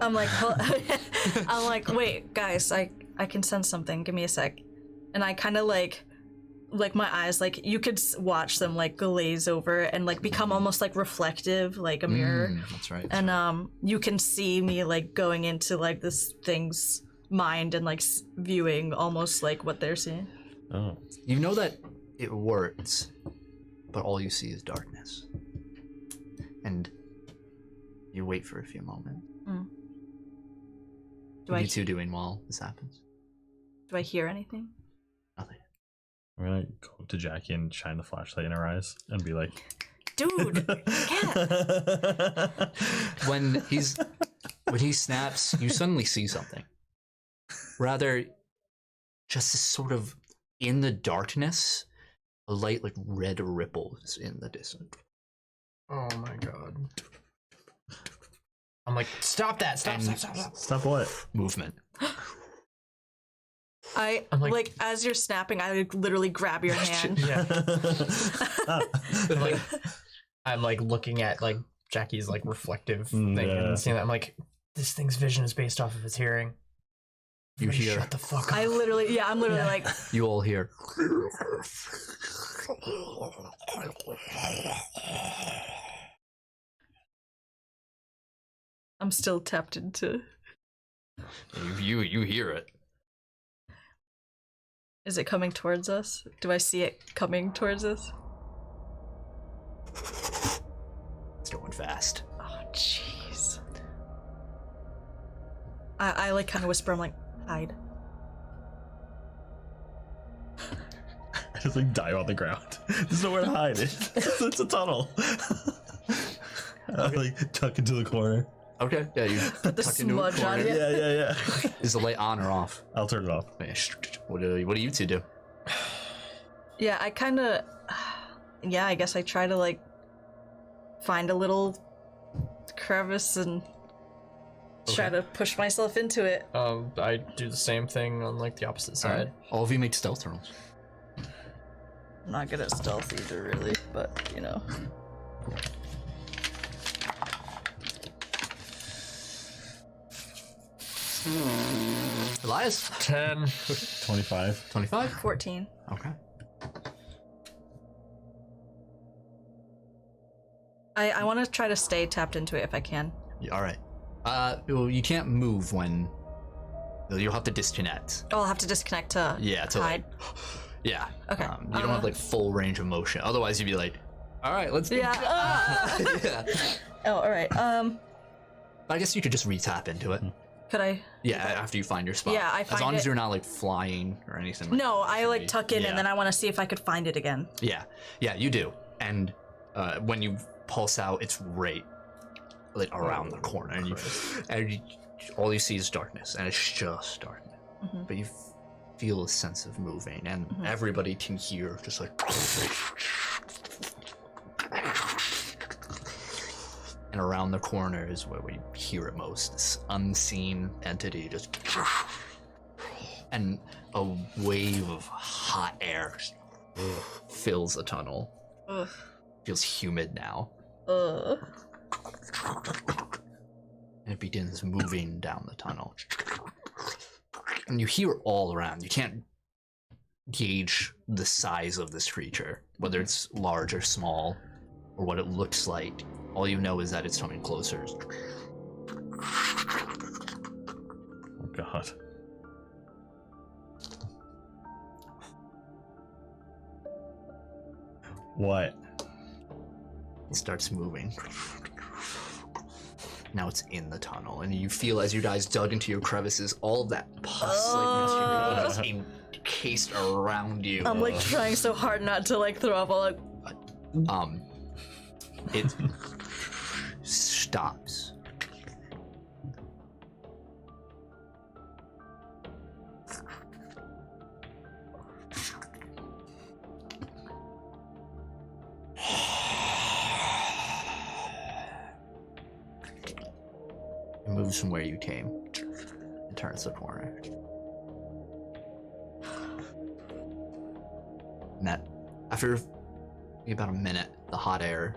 I'm like, wait, guys, I can sense something. Give me a sec. And I kind of like my eyes, like you could watch them like glaze over and like become almost like reflective, like a mirror. That's right. And you can see me like going into like this thing's mind and like viewing almost like what they're seeing. Oh. You know that it works, but all you see is darkness. And you wait for a few moments. What are you two doing while this happens? Do I hear anything? Nothing. I'm gonna go up to Jackie and shine the flashlight in her eyes and be like, Dude, yeah. When he snaps, you suddenly see something. Rather, just this sort of in the darkness, a light like red ripples in the distance. Oh my god. I'm like, stop that! Stop! stop what? Movement. I'm like, as you're snapping, I like, literally grab your hand. Yeah. I'm like looking at like Jackie's like reflective thing and seeing that. I'm like, this thing's vision is based off of its hearing. You hear? Shut the fuck up. I'm literally like. You all hear. I'm still tapped into. You hear it. Is it coming towards us? Do I see it coming towards us? It's going fast. Oh, jeez. I like kind of whisper. I'm like, hide. I just like dive on the ground. There's nowhere to hide. It's a tunnel. I like tuck into the corner. Okay, yeah, you The tuck into a smudge on corner. you. Yeah. Is the light on or off? I'll turn it off. What do you two do? Yeah, I kind of. Yeah, I guess I try to like find a little crevice and try to push myself into it. I do the same thing on like the opposite side. All of you make stealth rolls. I'm not good at stealth either, really, but you know. Elias? 10. 25. 25? 14. Okay. I want to try to stay tapped into it if I can. Yeah, all right. Well, you can't move when. You'll have to disconnect. Oh, I'll have to disconnect to To hide. Yeah. Okay. You don't have like full range of motion. Otherwise, you'd be like, all right, let's. Yeah. Yeah. Oh, all right. I guess you could just re-tap into it. Could I? Yeah, after you find your spot. Yeah, I as find long as it- you're not like flying or anything. Like No, that. I like tuck in Yeah. and then I want to see if I could find it again. Yeah, you do. And when you pulse out, it's right like around the corner, and all you see is darkness, and it's just darkness. Mm-hmm. But you feel a sense of moving, and everybody can hear just like. And around the corner is where we hear it most. This unseen entity just. And a wave of hot air just fills the tunnel. Ugh. Feels humid now. Ugh. And it begins moving down the tunnel. And you hear all around. You can't gauge the size of this creature, whether it's large or small, or what it looks like. All you know is that it's coming closer. Oh god. What? It starts moving. Now it's in the tunnel, and you feel as you guys dug into your crevices, all of that pus-like material is encased around you. I'm like trying so hard not to like throw up. All like, It stops, moves from where you came and turns the corner. And that, after maybe about a minute, the hot air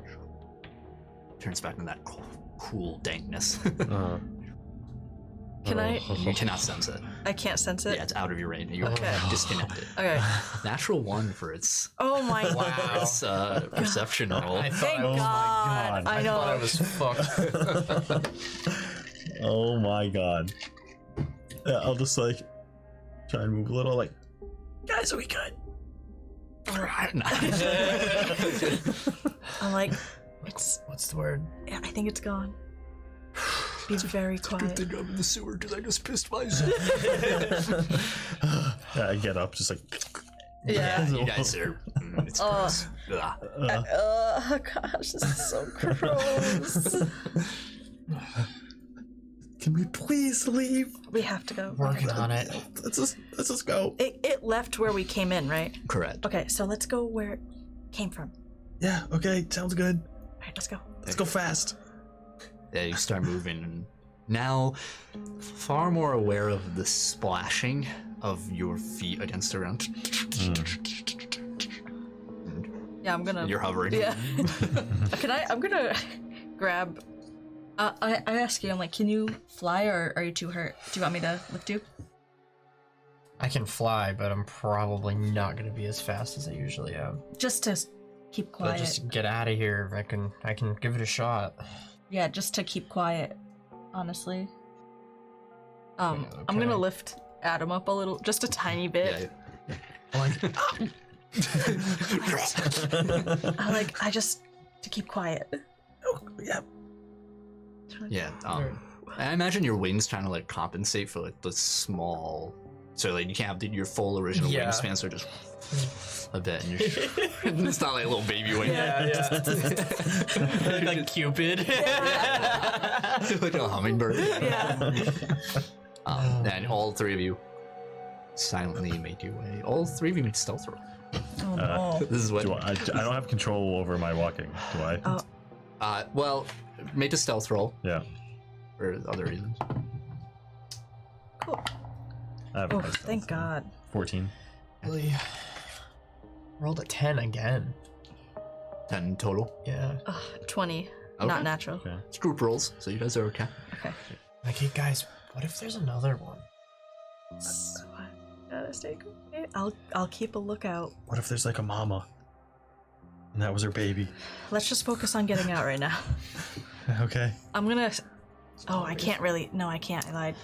turns back into that cool dankness. Can I? You cannot sense it. I can't sense it. Yeah, it's out of your range. You're disconnected. Okay. Natural 1 for its Oh my its perception roll. Thank Oh my God. God. I know. thought I was fucked. Oh my god. Yeah, I'll just like try and move a little. Like, guys, are we good? I'm like, it's. What's the word? I think it's gone. Be very quiet. I'm in the sewer because I just pissed myself. Yeah, I get up, just like. Yeah. You guys are. It's gross. Ugh. Oh gosh, this is so gross. Can we please leave? We have to go. Working on it. Let's just go. It left where we came in, right? Correct. Okay, so let's go where it came from. Yeah. Okay. Sounds good. All right, let's go. Let's go fast. Yeah, you start moving, and now far more aware of the splashing of your feet against the ground. Yeah, I'm gonna. You're hovering. Yeah. I'm gonna grab. I ask you, I'm like, can you fly or are you too hurt? Do you want me to lift you? I can fly, but I'm probably not gonna be as fast as I usually am. Just to keep But quiet. just get out of here. I can give it a shot. Yeah, just to keep quiet, honestly. I'm Okay. gonna lift Adam up a little, just a tiny bit. Yeah. I just to keep quiet. Oh, yeah. Yeah. I imagine your wings trying to like compensate for like the small, so like you can't have your full original Yeah. wingspan, so just a bit, and you're it's not like a little baby wing. Yeah. Like Cupid. Like a hummingbird. Yeah. And all three of you silently make your way. All three of you make stealth roll. Oh no. This is what. I don't have control over my walking, do I? Oh. Well, make a stealth roll Yeah. for other reasons. Cool. I have Oh, a nice thank stealth. God. 14. Really? Rolled a 10 again. 10 total. Yeah. 20. Okay. Not natural. Okay. It's group rolls, so you guys are okay. Okay. Like, hey guys, what if there's another one? So I gotta stay quiet. I'll keep a lookout. What if there's like a mama? And that was her baby. Let's just focus on getting out right now. Okay. I'm gonna. Oh, I can't really. No, I can't. I lied.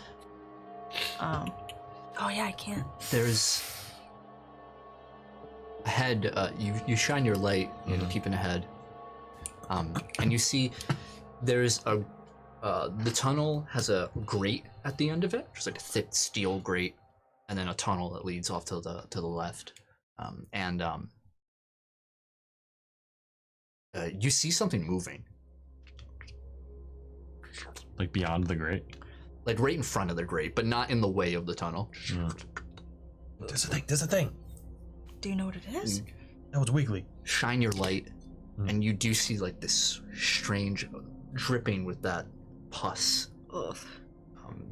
Oh yeah, I can't. There's ahead. You shine your light, peeping ahead, and you see there's a. The tunnel has a grate at the end of it, just like a thick steel grate, and then a tunnel that leads off to the left, you see something moving, Like beyond the grate. like right in front of the grate, but not in the way of the tunnel. There's a thing. There's a thing. Do you know what it is? That was wiggly. Shine your light, and you do see like this strange dripping with that pus. Ugh.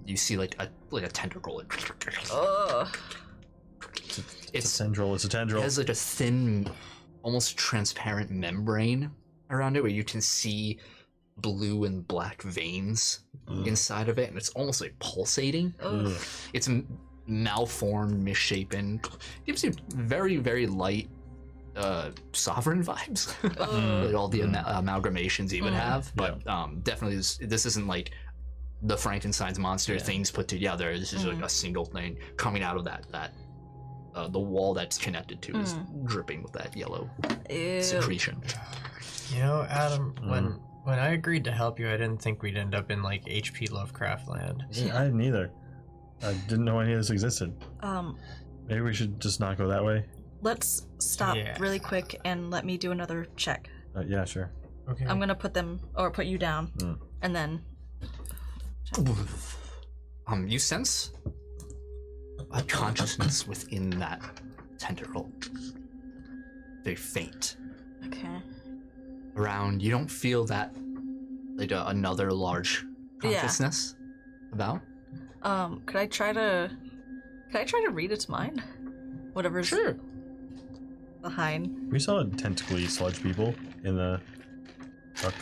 You see like a tentacle. Ugh. It's a tendril. It's a tendril. It has like a thin, almost transparent membrane around it where you can see blue and black veins inside of it, and it's almost like pulsating. Ugh. It's malformed, misshapen. Gives you very, very light sovereign vibes. Like all the amalgamations you would have, but definitely this isn't like the Frankenstein's monster things put together. This is like a single thing coming out of that the wall that's connected to is dripping with that yellow Ew. secretion. You know, Adam, when I agreed to help you, I didn't think we'd end up in like HP Lovecraft land. Yeah, I didn't either. I didn't know any of this existed. Um, Maybe we should just not go that way. let's stop Yeah. really quick and let me do another check. Yeah, sure. Okay. I'm gonna put you down, and then. You sense a consciousness within that tentacle. Very faint. Okay. Around, you don't feel that like another large consciousness. About? Could I try to read its mind? Whatever's Sure. behind. We saw tentacly sludge people in the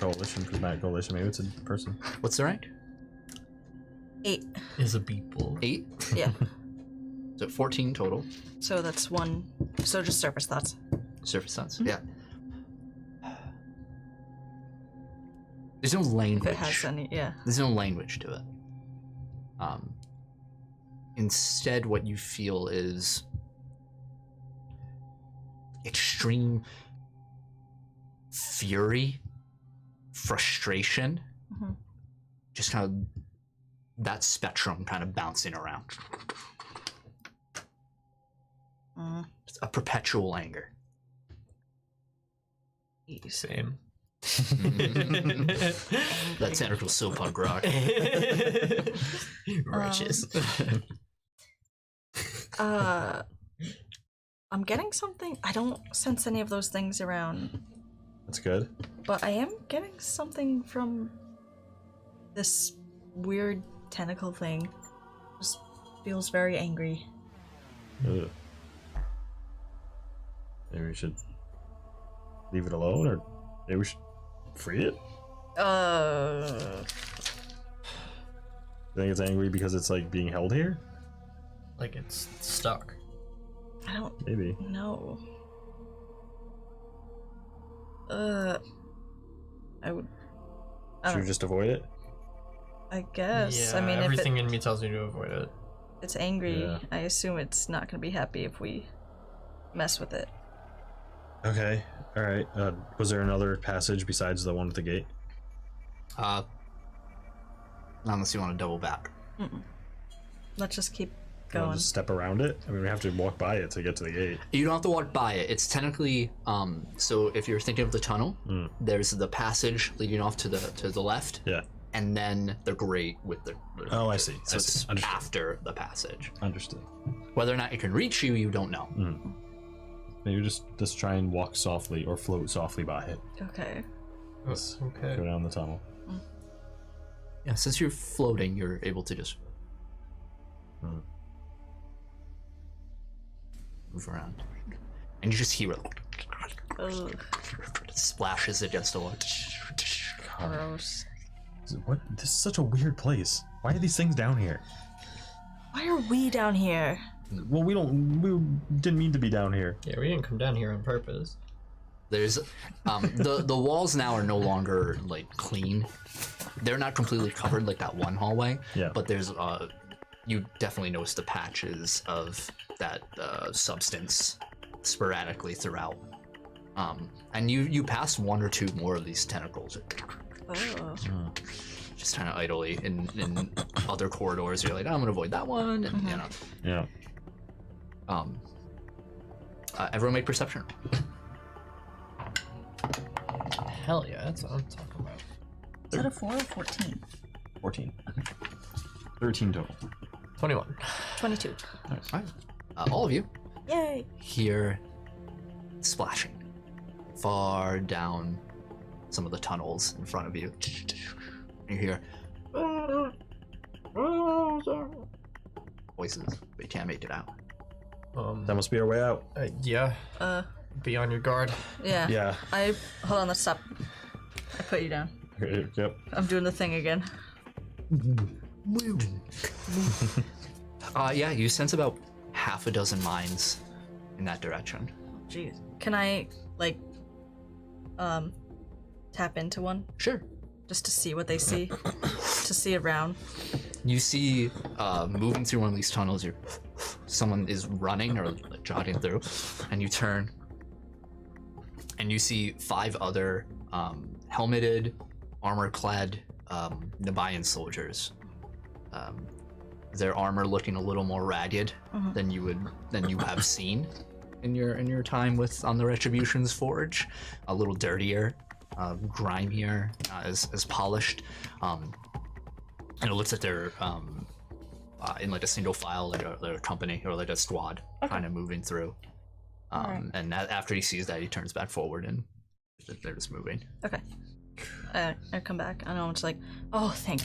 coalition, prismatic coalition. Maybe it's a person. What's the rank? 8. Is a people. 8? Yeah. So 14 total. So that's 1. So just surface thoughts. Surface sense, yeah. There's no language. If it has any, yeah. There's no language to it. Instead, what you feel is extreme fury, frustration, just kind of that spectrum kind of bouncing around. It's a perpetual anger. Same. That tentacle so punk rock. Righteous. I'm getting something. I don't sense any of those things around, That's good. but I am getting something from this weird tentacle thing. Just feels very angry. Ugh. Maybe we should leave it alone, or maybe we should free it? Uh, I think it's angry because it's like being held here? Like it's stuck. I don't Maybe. know. I would. I Should we don't. just avoid it? I guess. Yeah, I mean, if everything in me tells me to avoid it. it's angry, Yeah. I assume it's not gonna be happy if we mess with it. Okay. Alright. Was there another passage besides the one with the gate? Unless you want to double back. Let's just keep You wanna going. just step around it? I mean, we have to walk by it to get to the gate. You don't have to walk by it. It's technically so if you're thinking of the tunnel, there's the passage leading off to the left, Yeah. and then the grate with the Oh, I see. so I see. it's Understood. after the passage. Understood. Whether or not it can reach you, you don't know. Maybe just try and walk softly or float softly by it. Okay. Let's Okay. go down the tunnel. Yeah, since you're floating, you're able to just move around, and you just hear it Ugh, splashes against the wall. gross. What? This is such a weird place. Why are these things down here? Why are we down here? Well, we didn't mean to be down here. Yeah, we didn't come down here on purpose. There's the walls now are no longer like clean. They're not completely covered like that one hallway. Yeah. But there's you definitely notice the patches of that substance sporadically throughout. And you pass one or two more of these tentacles. Oh. Just kind of idly in other corridors. You're like, I'm gonna avoid that one, and you know. Yeah. Everyone make perception. Hell yeah, that's what I'm talking about. Is that a 4 or 14? 14. 13 total. 21. 22. Alright. All of you Yay! hear splashing far down some of the tunnels in front of you. You hear voices, but you can't make it out. That must be our way out. Yeah, be on your guard. Yeah. Yeah. Hold on, let's stop. I put you down. Yep. I'm doing the thing again. Yeah, you sense about half a dozen mines in that direction. Jeez. Can I, like, tap into one? Sure. Just to see what they see? To see around? You see, moving through one of these tunnels, someone is running or like, jogging through, and you turn, and you see 5 other helmeted, armor-clad Nabayan soldiers. Their armor looking a little more ragged than you have seen in your time on the Retribution's Forge. A little dirtier, grimier, as polished. And it looks like they're in like a single file, like a company or like a squad, kind of moving through. And after he sees that, he turns back forward and they're just moving. Okay. I come back and I'm just like, oh, thank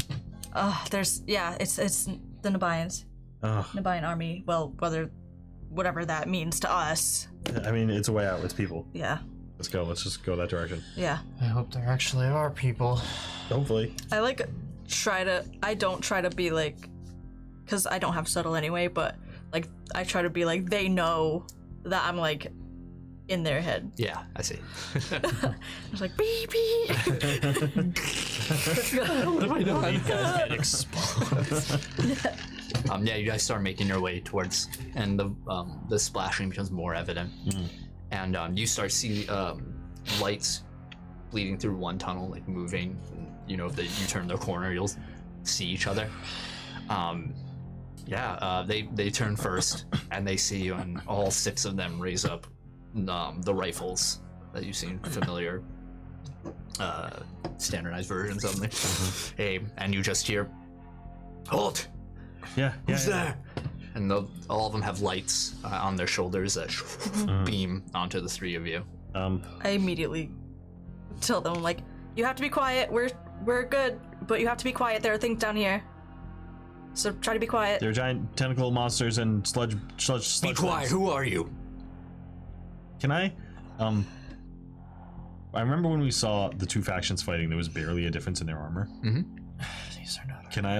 It's the Nabayans. Nabayan army. Well, whatever that means to us. I mean, it's a way out. It's people. Yeah. Let's go. Let's just go that direction. Yeah. I hope there actually are people. Hopefully. I don't try to be like, because I don't have subtle anyway, but like I try to be like they know that I'm like in their head. Yeah, I see. I was like beep beep. What have I done? You guys get exposed. Yeah, you guys start making your way towards, and the splashing becomes more evident, and you start to see lights bleeding through one tunnel, like moving. And, if you turn the corner, you'll see each other. They turn first, and they see you, and all 6 of them raise up the rifles that you've seen familiar, standardized versions of them. Hey, and you just hear, "Halt! Yeah. Who's there?" And all of them have lights on their shoulders that beam onto the 3 of you. I immediately tell them like, you have to be quiet. We're good, but you have to be quiet. There are things down here. So try to be quiet. There are giant tentacle monsters and sludge. Be quiet. things. Who are you? Can I? I remember when we saw the 2 factions fighting, there was barely a difference in their armor. These are not. Can I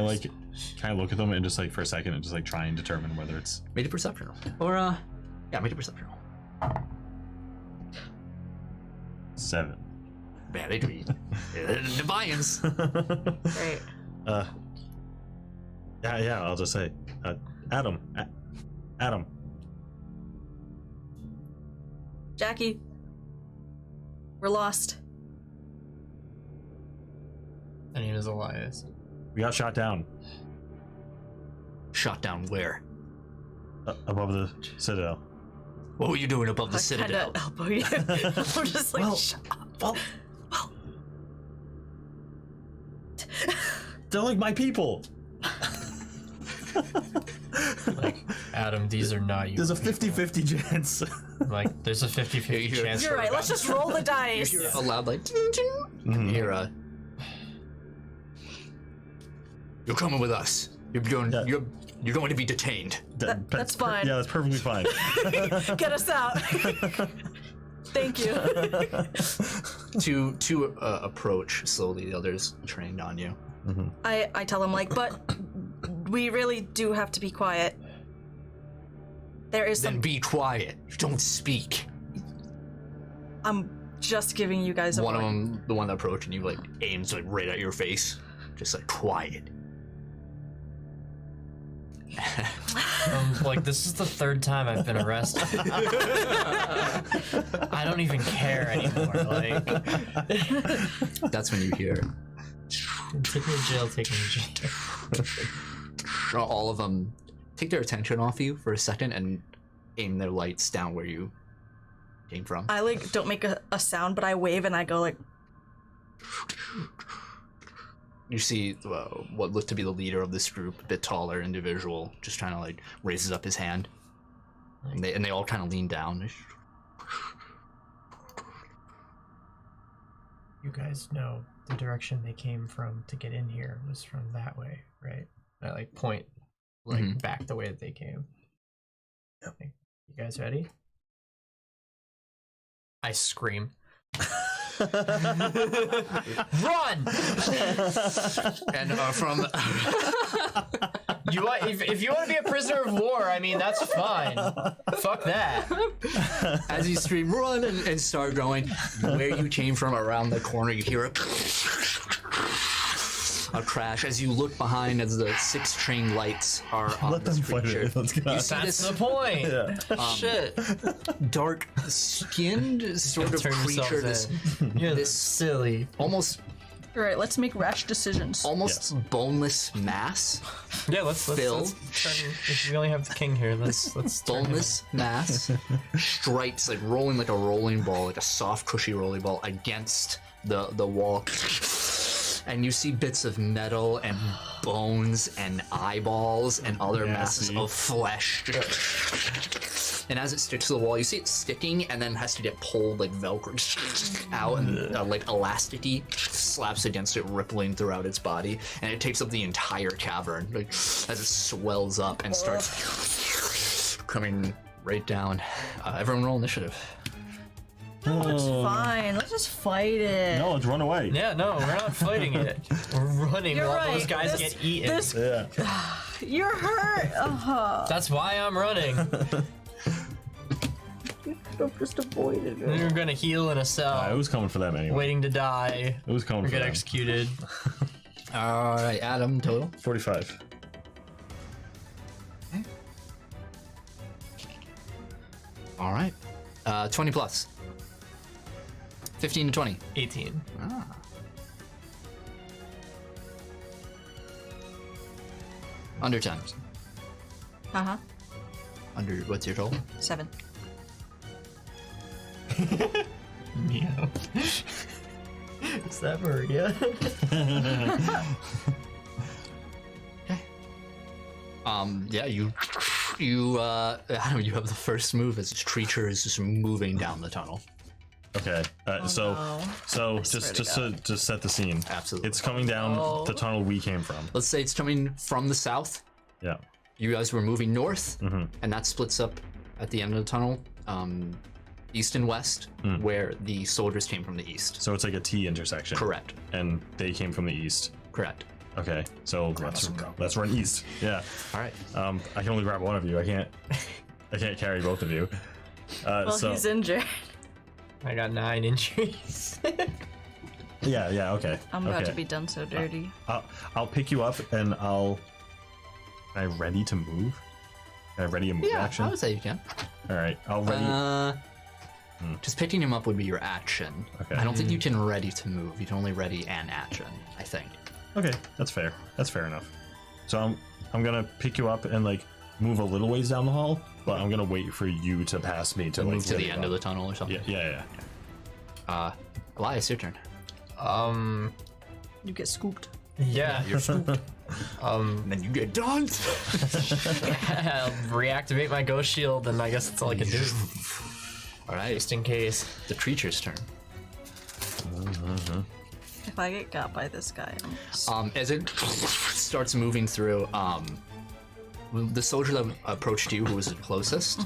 look at them and just like for a second and just like try and determine whether it's Make a perception roll. Or make a perception roll. 7? Man, they agree. Defiance. Great. Yeah. I'll just say, Adam. Jackie, we're lost. My name is Elias. We got shot down Shot down where? above the citadel. What were you doing above the I citadel? kinda elbow you. I'm just like, shut up. They're like my people. Like, Adam, these are not you. There's a 50-50 chance. Like, there's a 50-50 chance. You're right. Let's just roll the dice. You hear a loud like, ting, ting. And you hear you're coming with us. You're going to be detained. That's fine. Yeah, that's perfectly fine. Get us out. Thank you. To approach slowly, the others trained on you. I tell him like, but we really do have to be quiet. There is Then some. be quiet. Don't speak. I'm just giving you guys a One of warning. them, the one that approached, and you like aims like right at your face, just like quiet. Like, this is the 3rd time I've been arrested. I don't even care anymore. Like, That's when you hear take me to jail, take me to jail. all of them take their attention off you for a second and aim their lights down where you came from. I like don't make a sound, but I wave and I go like. You see what looked to be the leader of this group, a bit taller individual, just kind of like raises up his hand, and they all kind of lean down. You guys know the direction they came from to get in here was from that way, right? I like point back the way that they came. Yep. You guys ready? I scream. Run! And from You want, if you want to be a prisoner of war, I mean, that's fine. Fuck that. as you scream, run, and start going, where you came from around the corner, you hear a crash as you look behind as the 6 train lights are on Let this them fight creature. it. Let's go. You see That's this the point. Yeah. shit dark skinned sort of Turn yourselves creature, this in. You're this silly. almost All right, let's make rash decisions. boneless mass. Yeah, let's Phil. turn, if we only have the king here, let's turn him Boneless mass strikes like rolling like a rolling ball, like a soft cushy rolling ball against the wall. And you see bits of metal and bones and eyeballs and other masses of flesh And as it sticks to the wall, you see it sticking and then has to get pulled like Velcro out and like elasticy slaps against it, rippling throughout its body. And it takes up the entire cavern like, as it swells up and starts coming right down. Everyone roll initiative. No, it's fine. Let's just fight it. No, let's run away. Yeah, no, we're not fighting it. We're running You're while right. those guys This- get eaten. this- Yeah. You're hurt. That's why I'm running. I've just avoided it. We're gonna heal in a cell, I was coming for them anyway. waiting to die It was coming or for get them. executed. All right, Adam, total. 45. All right. 20 plus. 15 to 20. 18. Under 10. Uh-huh. Under, what's your total? 7. Meow. Is that Maria? Yeah, you Adam, you have the first move as this creature is just moving down the tunnel. Okay. no. So just to set the scene. Absolutely. It's coming down the tunnel we came from. Let's say it's coming from the south. Yeah. You guys were moving north, and that splits up at the end of the tunnel, east and west, where the soldiers came from the east. So it's like a T intersection. Correct. And they came from the east. Correct. Okay. So let's run east. Yeah. All right. I can only grab one of you. I can't carry both of you. Well, so he's injured. I got 9 injuries. yeah. Okay. I'm about to be done so dirty. I'll pick you up and Can I ready to move? Can I ready a move Yeah, action? I would say you can. All right. I'll ready. Just picking him up would be your action. Okay. I don't think you can ready to move. You can only ready an action, I think. Okay, that's fair. That's fair enough. So I'm gonna pick you up and like move a little ways down the hall, but I'm gonna wait for you to pass me to like Move to the ready end up. of the tunnel or something. Yeah. Elias, your turn. You get scooped. Yeah. You're scooped. And then you get done. I'll reactivate my ghost shield, and I guess that's all I can do. All right, Just in case. the creature's turn. If I get got by this guy, As it starts moving through, the soldier that approached you, who was the closest,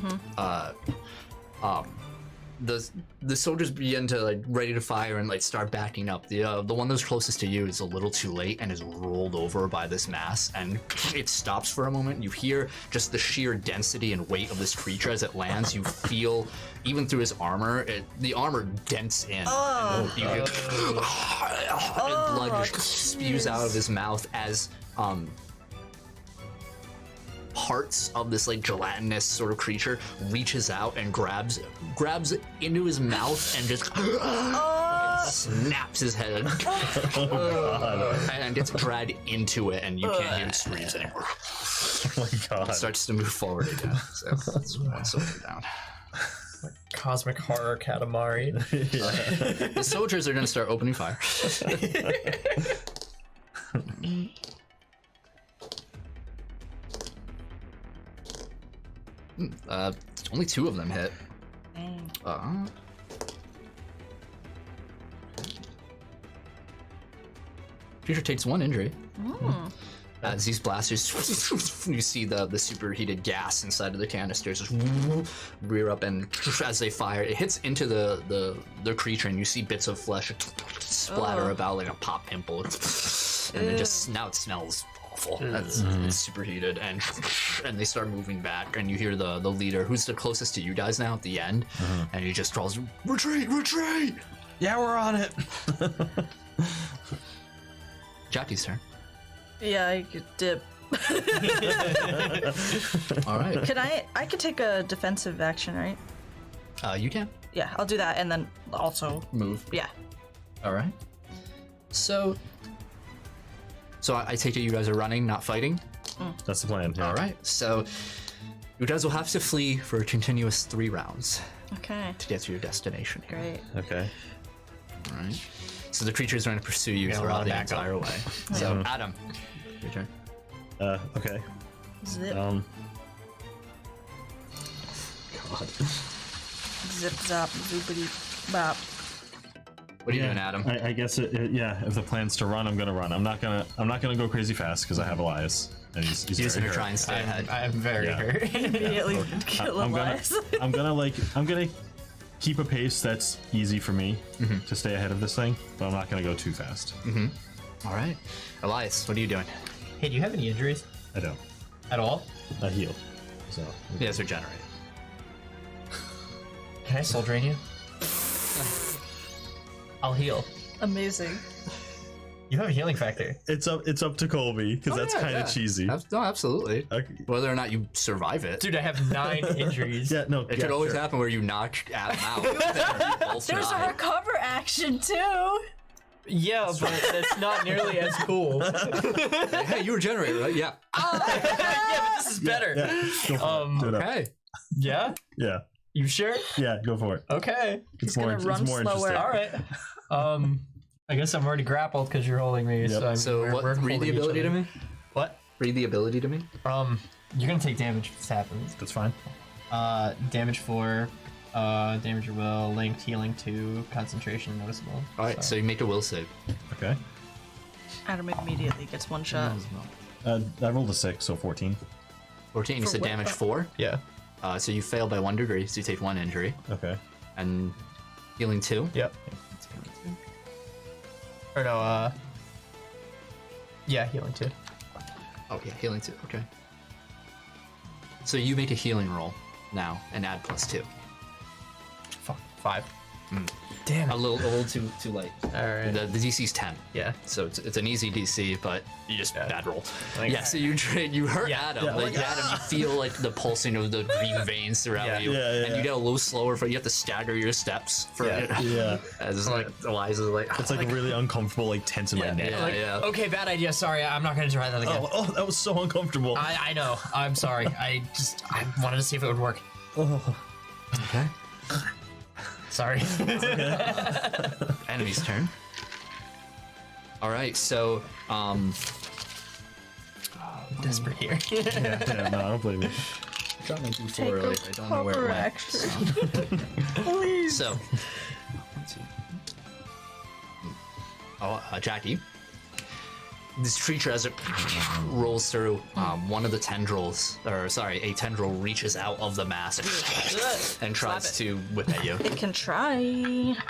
the soldiers begin to like ready to fire and like start backing up. The one that's closest to you is a little too late and is rolled over by this mass, and it stops for a moment. You hear just the sheer density and weight of this creature as it lands. You feel even through his armor, the armor dents in. And you hear, and blood just spews out of his mouth as parts of this like gelatinous sort of creature reaches out and grabs into his mouth and just snaps his head and gets dragged into it, and you can't hear his screams anymore. Oh my god. It starts to move forward again. So that's one soldier down. Cosmic horror Katamari. The soldiers are going to start opening fire. Only 2 of them hit. Creature takes 1 injury. As these blasters, you see the superheated gas inside of the canisters just rear up, and as they fire, it hits into the creature, and you see bits of flesh splatter about like a pop pimple, and then now it smells awful. It's superheated, and they start moving back, and you hear the leader, who's the closest to you guys now at the end, and he just calls, "Retreat, retreat!" Yeah, we're on it. Jackie's turn. yeah, I could dip. All right. I could take a defensive action, right? You can Yeah, I'll do that, and then also, move. yeah. All right. So I take it you guys are running, not fighting. That's the plan. Yeah. All right. So you guys will have to flee for a continuous 3 rounds Okay, to get to your destination. great. Okay. All right. So the creatures are going to pursue you Yeah, throughout run the back entire way. So Adam, your turn. Okay. Zip. God. Zip zop zoopity bop. What are you doing, Adam? I guess yeah. If the plan's to run, I'm gonna run. I'm not gonna go crazy fast because I have Elias, and he's He's very gonna try hurt. and stay ahead. I'm very Yeah. hurt. Immediately kill I'm Elias. I'm gonna keep a pace that's easy for me to stay ahead of this thing, but I'm not gonna go too fast. All right, Elias, what are you doing? Hey, do you have any injuries I don't. at all? I heal. So He has regenerate. Can I soul drain you? I'll heal. Amazing. You have a healing factor. it's up to Colby because that's kind of cheesy. No, absolutely. Okay. Whether or not you survive it. Dude, I have 9 injuries. Yeah, no. It could always happen where you knock Adam out. There's a recover action too. Yeah, but that's not nearly as cool. Hey, you regenerate, right? Yeah. Yeah, but this is better. Yeah, go for it. Do it up. Okay. Yeah? Yeah, You sure? yeah, go for it. Okay. It's gonna more run interesting. slower. All right. I guess I'm already grappled because you're holding me. Yep. So, So we're what? Read holding the each ability other. to me. What? Read the ability to me. You're gonna take damage if this happens. That's fine. Damage 4, damage your will, linked, healing 2, concentration noticeable. All right. So you make a will save. Okay. Adam immediately gets one shot. I rolled a 6, so 14. 14. You For said what? damage 4. Yeah. So you fail by 1 degree. So you take 1 injury Okay. and healing 2. Yep. Or no, yeah, healing 2. Oh yeah, healing 2. Okay. So you make a healing roll now and add +2. Fuck, 5. Damn A it. little too light. Alright. The DC's 10. Yeah. So it's an easy DC, but you just bad roll. Like- Yeah, so you hurt Yeah. Adam. Yeah, Like like, Adam, you feel like the pulsing of the green veins throughout Yeah. you, Yeah, yeah, and you yeah. get a little slower. You have to stagger your steps for Yeah. it. Yeah. As like Eliza's like, It's like really uncomfortable, like tense in my neck. yeah, Like, yeah. okay, bad idea. Sorry, I'm not gonna try that again. Oh, that was so uncomfortable. I know. I'm sorry. I wanted to see if it would work. Okay. Sorry. Enemy's turn. All right, so Desperate here. Yeah, no, I don't blame you. I dropped my D4 Take earlier. a I don't know where it cover went. action. Please. So, let's see. Jackie. This creature, as it rolls through, one of the tendrils, or sorry, a tendril reaches out of the mass and tries Slap to whip at you. It can try.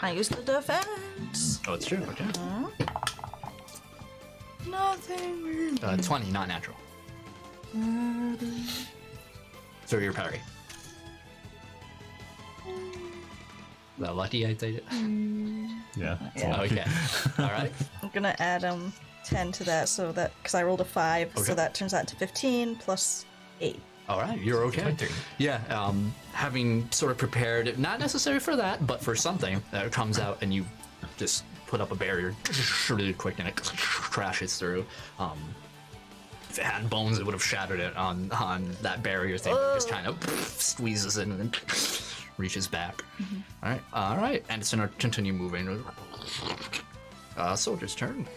I use the defense. Oh, it's true. Okay. Nothing. 20, not natural. Through your parry. That lucky I did it. Yeah. it's Yeah. all- Okay. All right. I'm gonna add 10 to that, so that because I rolled a 5, Okay. so that turns out to 15 plus 8. All right. You're okay. 23. Yeah. Having sort of prepared, not necessary for that, but for something that comes out and you just put up a barrier really quick and it crashes through. If it had bones, it would have shattered it on that barrier thing. It just kind of squeezes it and then reaches back. All right, and it's gonna continue moving. Soldier's turn.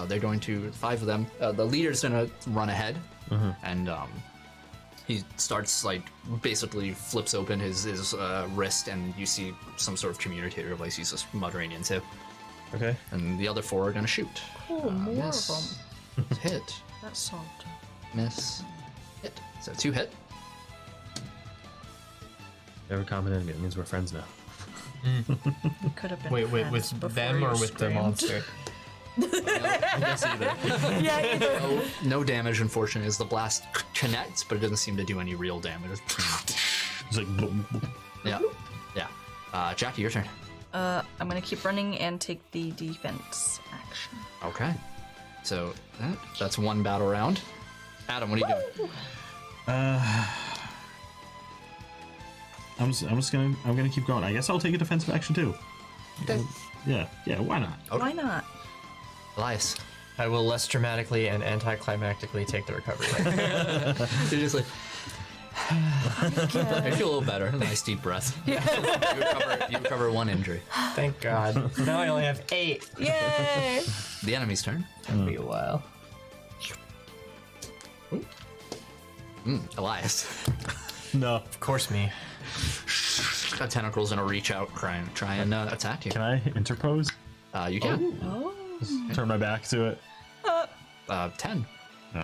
They're going to 5 of them. The leader's gonna run ahead, and he starts like basically flips open his wrist, and you see some sort of communicator device he's just muttering into. Okay. And the other 4 are gonna shoot. Oh, more miss. of them. Hit. That's salty. Miss. Hit. So 2 hit. Never common enemy. It means we're friends now. Could have been. Wait, friends with before them you or with the screamed. monster? I guess either. Yeah, either. No damage, unfortunately, as the blast connects, but it doesn't seem to do any real damage. It's like boom, boom. Yeah. Yeah. Jackie, your turn. I'm gonna keep running and take the defense action. Okay. So that's 1 battle round. Adam, what are you doing? I'm gonna keep going. I guess I'll take a defensive action too. Okay. Yeah, why not? Okay. Why not? Elias. I will less dramatically and anticlimactically take the recovery. You're just like, I feel a little better. Nice deep breath. You recover 1 injury. Thank God. Now I only have 8. Yay! The enemy's turn. It'll be a while. Elias. No. Of course, me. tentacles gonna reach out, try and attack you. Can I interpose? You can. Oh. Turn my back to it. 10.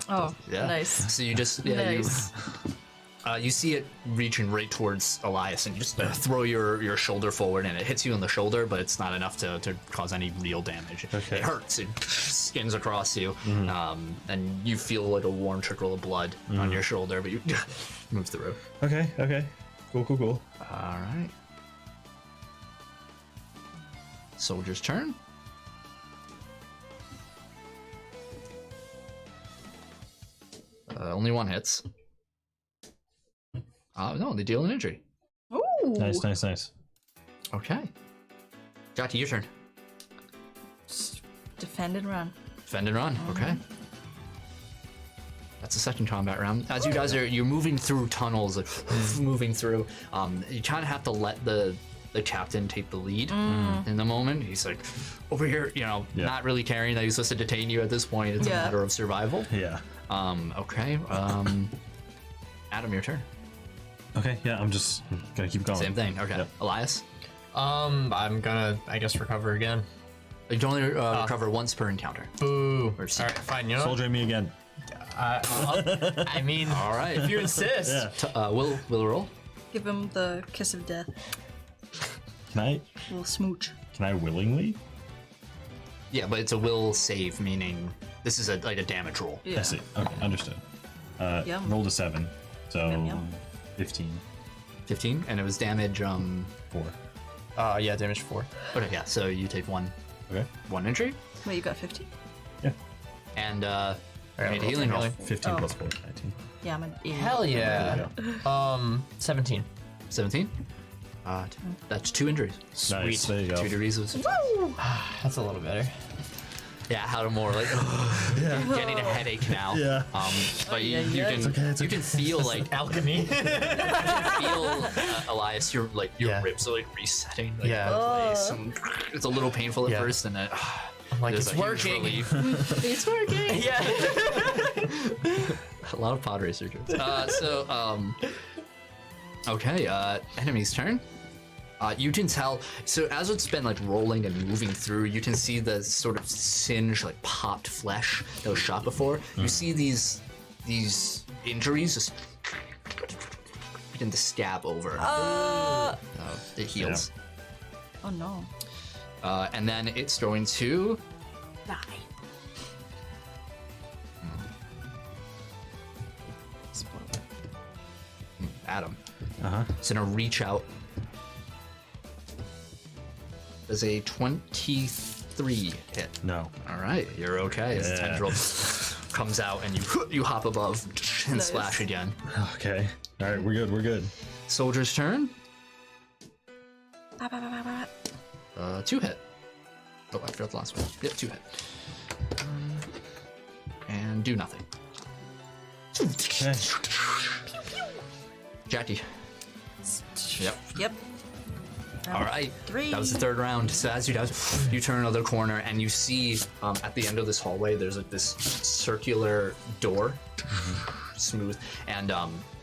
Oh, Yeah. nice. So you just Nice. you see it reaching right towards Elias, and you just throw your shoulder forward, and it hits you in the shoulder, but it's not enough to cause any real damage. Okay. It hurts. It skins across you, and you feel like a warm trickle of blood on your shoulder, but you move through. Okay. Cool. All right. Soldier's turn. Only one hits. No, they deal an injury. Ooh. Nice. Okay. Jackie, your turn. Defend and run. Defend and run. Okay. That's the second combat round. As you guys you're moving through tunnels, like moving through. You kind of have to let the captain take the lead in the moment. He's like over here, not really caring that he's supposed to detain you at this point. It's a matter of survival. Yeah. Okay. Adam, your turn. Okay. Yeah. I'm just gonna keep going. Same thing. Okay. Yep. Elias, I'm gonna, I guess, recover again. you can only recover once per encounter. Boo. Or All right, fine. You know, Soldier me again. I mean, All right. if you insist. Yeah. Will roll. Give him the kiss of death. Can Little smooch. I willingly? Yeah, but it's a will save, meaning this is like a damage roll. Yeah. I see. Okay, understood. Yum. Rolled a 7, so Yum. 15. 15, and it was damage. 4. Yeah, damage 4. Okay, yeah. So you take one Okay. injury, Wait, you got 50? Yeah. and Alright, made a roll healing roll. 15 Oh. plus 4, 19. Yeah, I'm an idiot. Hell yeah. 17. 17. That's 2 injuries. Sweet. Nice. There you go. 2 degrees of. That's a little better. Yeah, how more like getting a headache now. Yeah. But you yeah. can It's you can feel like Alchemy. feel Elias, your Yeah. ribs are like resetting. Like, Yeah. in place, and it's a little painful at Yeah. first, and then I'm like, there's it's a huge working. relief. It's working! Yeah. A lot of pod researchers. Okay, enemy's turn. You can tell, so as it's been like rolling and moving through, you can see the sort of singe, like popped flesh that was shot before. You see these injuries just begin to scab over. It heals. Oh no. And then it's going to Die. Adam. Uh-huh. It's gonna reach out. Does a 23 hit? No. All right, you're okay. As the Yeah. tendril comes out and you hop above and Nice. splash again. Okay. All right, we're good. Soldier's turn. Bah, bah, bah, bah, bah. 2 hit. Oh, I forgot the last one. Yep, 2 hit. And do nothing. Okay. Jackie. Yep. Yep. All right. 3. That was the third round. So as you turn another corner and you see at the end of this hallway, there's like this circular door, smooth, and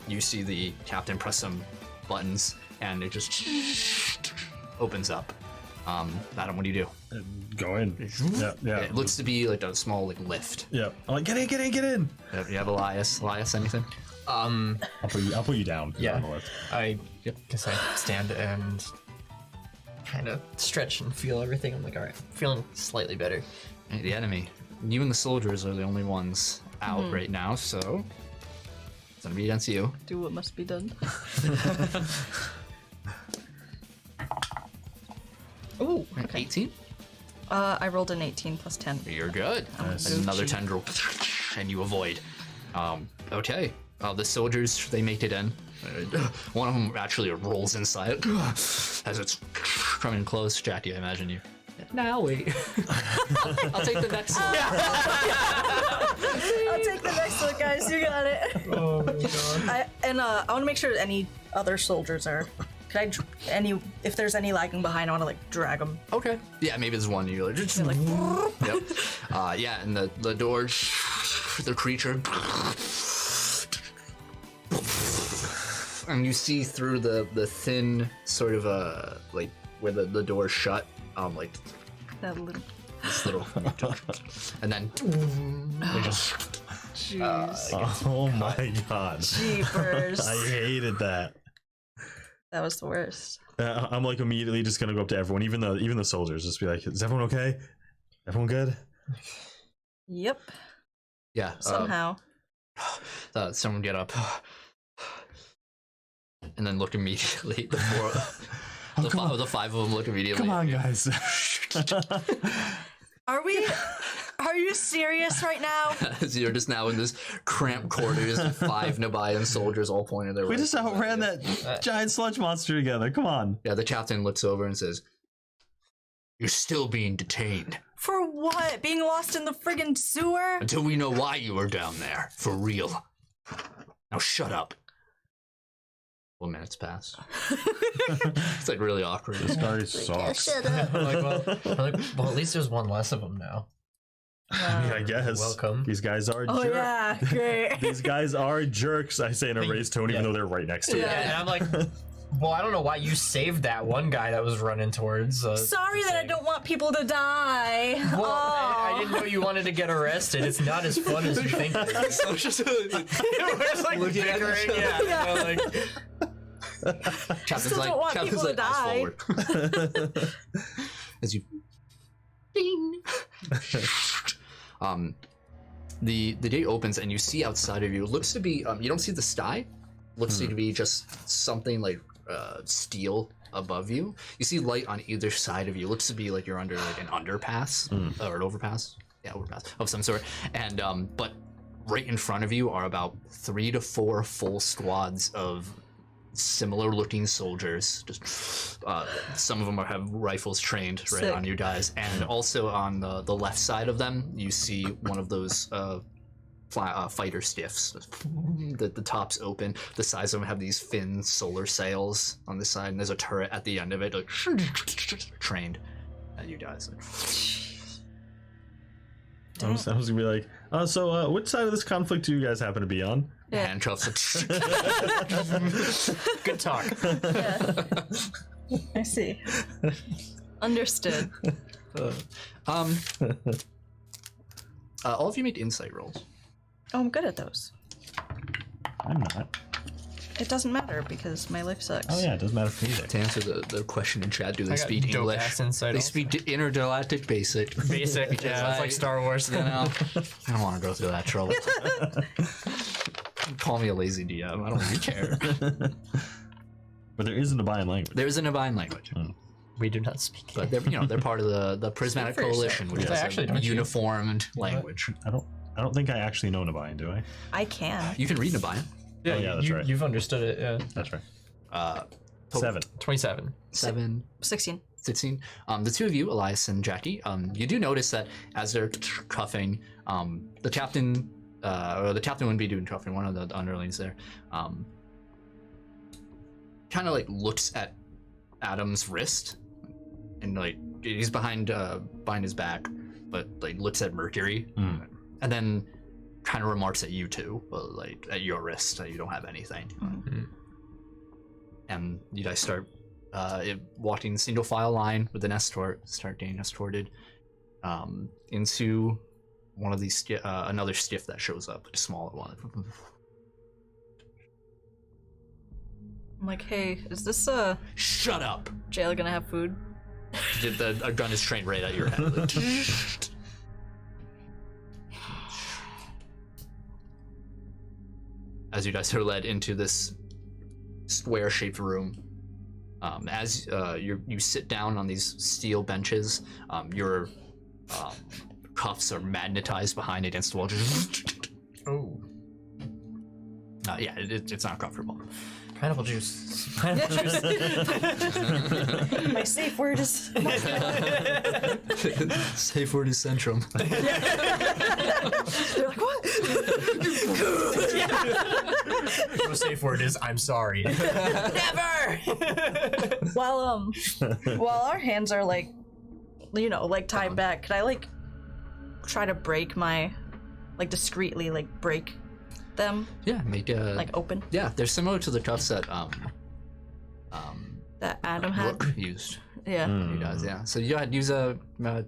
you see the captain press some buttons and it just opens up. Adam, what do you do? Go in. Yeah. It looks to be like a small like lift. Yeah. I'm like, get in. You have Elias. Elias, anything? I'll put you down. Yeah. On the left. I guess I stand and kind of stretch and feel everything. I'm like, all right, feeling slightly better. The enemy. You and the soldiers are the only ones out right now, so it's gonna be against you. Do what must be done. Ooh, okay. 18. I rolled an 18 plus 10. You're good. Nice. And another tendril, and you avoid. Okay. The soldiers, they make it in. One of them actually rolls inside as it's coming close. Jackie, I imagine you. Now wait. I'll take the next one. I'll take the next one, guys. You got it. Oh my god. I want to make sure that any other soldiers are. If there's any lagging behind, I want to like drag them. Okay. Yeah, maybe there's one you just. Like, Yep. Yeah, and the door, and you see through the thin sort of like where the door's shut, like That little. this little, and then they just Jeez. Oh my god. Jeepers. I hated that. That was the worst. I'm like immediately just gonna go up to everyone, even the soldiers, just be like, "Is everyone okay? Everyone good?" Yep. yeah. Somehow. Someone get up, and then look immediately. The four, the five of them look immediately. Come on, guys. Are you serious right now? So you're just now in this cramped quarters with 5 Nabayan soldiers all pointing their We just rifles at outran you. that giant sludge monster together. Come on. Yeah, the captain looks over and says, "You're still being detained For what? Being lost in the friggin' sewer? until we know why you were down there. For real. Now shut up." 4 minutes pass. It's like really awkward. This guy sucks. Well, at least there's one less of them now. I mean, I guess. Welcome. These guys are Oh jerks. yeah, great. These guys are jerks. I say in a raised tone, even though they're right next to Yeah, it. and I'm like, well, I don't know why you saved that one guy that was running towards. Sorry that I don't want people to die. Well, Aw. I didn't know you wanted to get arrested. It's not as fun as you think. So it's just We're just like looking at bickering. each other. Yeah. You know, like, Captain's Still don't want Captain's people to eyes forward. As you ding. The day opens and you see outside of you. It looks to be you don't see the sky. Looks to be just something like steel above you. You see light on either side of you. Looks to be like you're under like an underpass or an overpass. Yeah, overpass of some sort. And but right in front of you are about 3 to 4 full squads of similar looking soldiers. Just some of them have rifles trained right Sick. on you guys, and also on the left side of them you see one of those fighter stiffs. The top's open. The sides of them have these fin solar sails on the side, and there's a turret at the end of it, like, trained at you guys. I was gonna be like, so which side of this conflict do you guys happen to be on? Yeah. Handcuffs. good talk. Yeah. I see. Understood. All of you make insight rolls. Oh, I'm good at those. I'm not. It doesn't matter because my life sucks. Oh yeah, it doesn't matter for me either. To answer the question in chat, do they I got speak dope English? ass insight They also. speak intergalactic basic. Basic. Yeah, it's like Star Wars. You know, I don't want to go through that trouble. Call me a lazy DM. I don't really care. But there isn't a Nabayan language. There's a Nabayan language, We do not speak. but they're part of the Prismatic Speak for Coalition, which yourself. is Actually, a don't you? uniformed language. I don't think I actually know Nabayan, do I? I can. You can read Nabayan. Oh, yeah, that's right. You've understood it. Yeah. That's right. 7. 27. 7. 16. 16. The two of you, Elias and Jackie, you do notice that as they're cuffing, the captain wouldn't be doing cuffing, one of the underlings there, kind of like looks at Adam's wrist, and like he's behind his back, but like looks at Mercury, and then kind of remarks at you two, but like at your wrist, that you don't have anything. And you guys start walking single file line with an escort, start getting escorted into one of these another stiff that shows up, a smaller one. I'm like, hey, is this Shut up! jail gonna have food? A gun is trained right at your head. As you guys are led into this square-shaped room, as you sit down on these steel benches, your cuffs are magnetized behind against the wall. Oh. Yeah, it's not comfortable. Pineapple juice. Pineapple juice. My safe word is. Safe word is Centrum. They're like, what? The safe word is I'm sorry. Never. While our hands are like, like tied back, could I like try to break my, like discreetly like break them? Yeah, make Like open? yeah, they're similar to the cuffs that That Adam had? Rook used. Yeah. He does, yeah. So you use a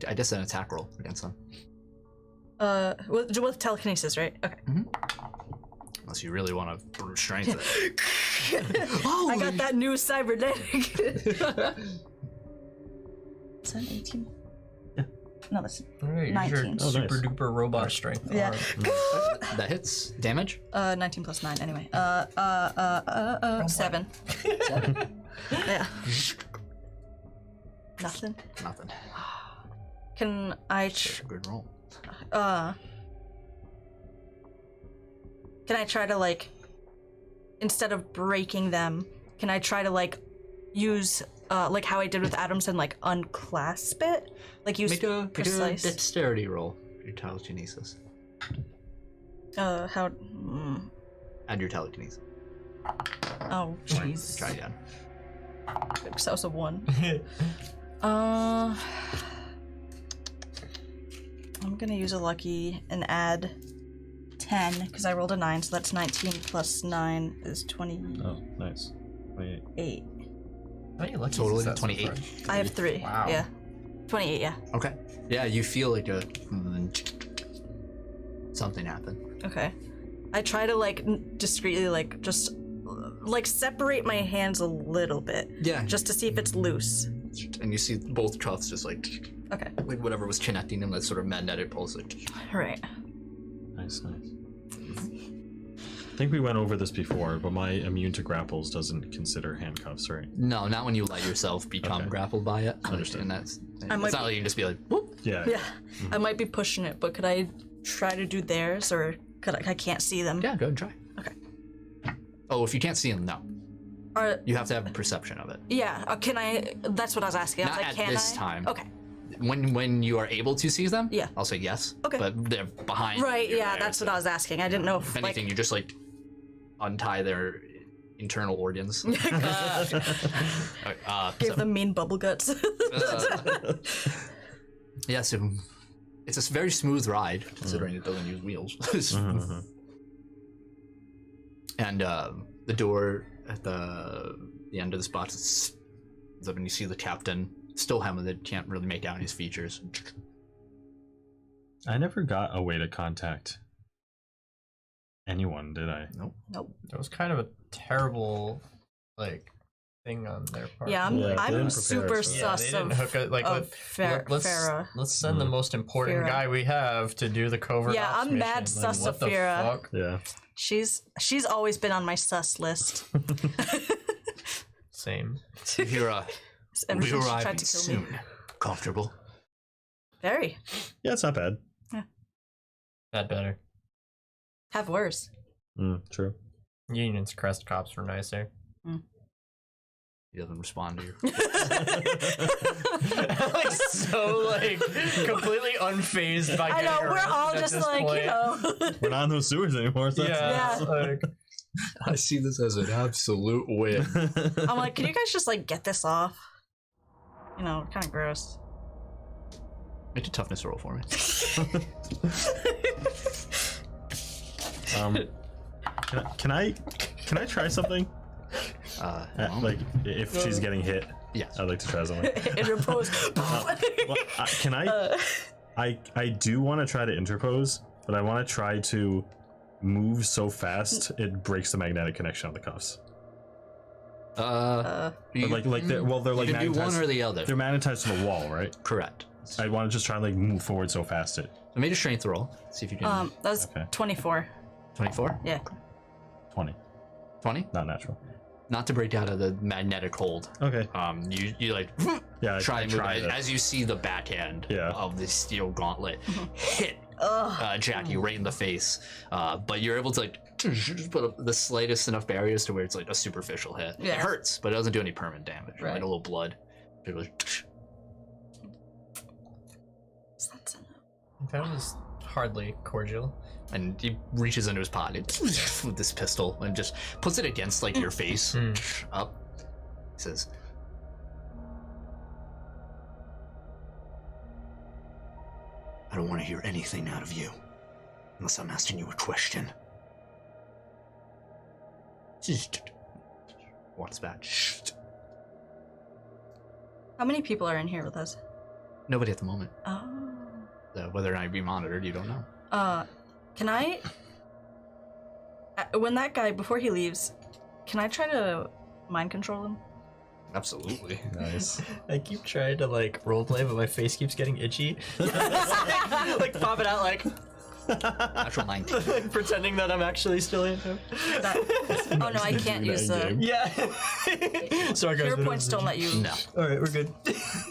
I guess an attack roll against them. With telekinesis, right? Okay. Unless you really want to strength it. I got that new cybernetic. Is that 18? Yeah. No, that's Alright, 19. your super duper robot strength. yeah. That hits. Damage? 19 plus 9 anyway. 7. Yeah. Nothing. Nothing. Can I Good roll. can I try to like, instead of breaking them, can I try to like use like how I did with Adams and like unclasp it? Like use Make a precise. dexterity roll for your telekinesis. How? Add your telekinesis. Oh, jeez. Try again. Because that was a 1. I'm gonna use a lucky and add 10 because I rolled a 9, so that's 19 plus 9 is 28. Oh, nice. 28. How many lucky Total is is that so 28. far? I have 3. Wow. Yeah. 28. Yeah. Okay. Yeah, you feel like something happened. Okay. I try to like discreetly like just like separate my hands a little bit. Yeah. Just to see if it's loose. And you see both cuffs just like Okay. whatever was connecting them, that sort of magnetic pulse. Like, Right. Nice. I think we went over this before, but my immune to grapples doesn't consider handcuffs, right? no, not when you let yourself become Okay. grappled by it. Understood. And that's I might it's not like you can just be like, whoop. Yeah. Yeah. I might be pushing it, but could I try to do theirs, or could I can't see them? Yeah, go and try. Okay. Oh, if you can't see them, no. You have to have a perception of it. Yeah. Can I? That's what I was asking. I was Not like, at can this I? time. Okay. When you are able to see them, Yeah. I'll say yes. Okay. But they're behind. Right. you're Yeah. there, That's so what I was asking. I didn't know if If anything, you just like untie their internal organs. Give So, them mean bubble guts. yeah, so it's a very smooth ride considering it doesn't use wheels. And the door at the end of the spot is up, and you see the captain still helmeted, can't really make out his features. I never got a way to contact anyone, did I? Nope. That was kind of a terrible, like, thing on their part. Yeah. Yeah, they didn't I'm prepare super us for that. Yeah, sus they didn't of hook it. Like, of let's Farah. send the most important Farah. guy we have to do the covert. Yeah, ops I'm mad mission. sus Like, of what the Farah. fuck? Yeah. She's always been on my sus list. Same. You're Ever we since she tried arriving to kill soon. me. Comfortable. Very. Yeah, it's not bad. That better. Have worse. True. Union's crest cops were nicer. He doesn't respond to you. Like so, like completely unfazed by. I know, getting we're arrested all at just this like, point. you know. We're not in those sewers anymore. So Yeah. Yeah. Like, I see this as an absolute win. I'm like, can you guys just like get this off? You know, kind of gross. Make a toughness roll for me. Can I try something? Like if she's getting hit, Yes. I'd like to try something. Interpose. Well, can I do want to try to interpose, but I want to try to move so fast it breaks the magnetic connection on the cuffs. You, But like they're like you can do magnetized. one or the other. They're magnetized to the wall, right? Correct. I want to just try and like move forward so fast it. I made a strength roll. See if you can. That was Okay. 24. 24? Yeah. 20, 20? not natural. Not to break out of the magnetic hold. Okay. You like Yeah. try I and move tried it. as you see the backhand Yeah. of the steel gauntlet hit Ugh. Jackie right in the face. But you're able to like just put up the slightest enough barriers to where it's like a superficial hit. Yeah. It hurts, but it doesn't do any permanent damage. Right. Like a little blood. It goes, that was hardly cordial. and he reaches into his pocket with this pistol and just puts it against like your face. Up. He says, I don't want to hear anything out of you unless I'm asking you a question. Walks back. How many people are in here with us? Nobody at the moment. Oh. Whether or not you'd be monitored, you don't know. Can I... when that guy, before he leaves, can I try to mind control him? Absolutely. Nice. I keep trying to like roleplay, but my face keeps getting itchy. Like pop it out, like Natural 19. like pretending that I'm actually still in him. Oh no, I can't use the... Yeah. Sorry guys. Hero but it points was don't let itchy. you... No. All right, we're good.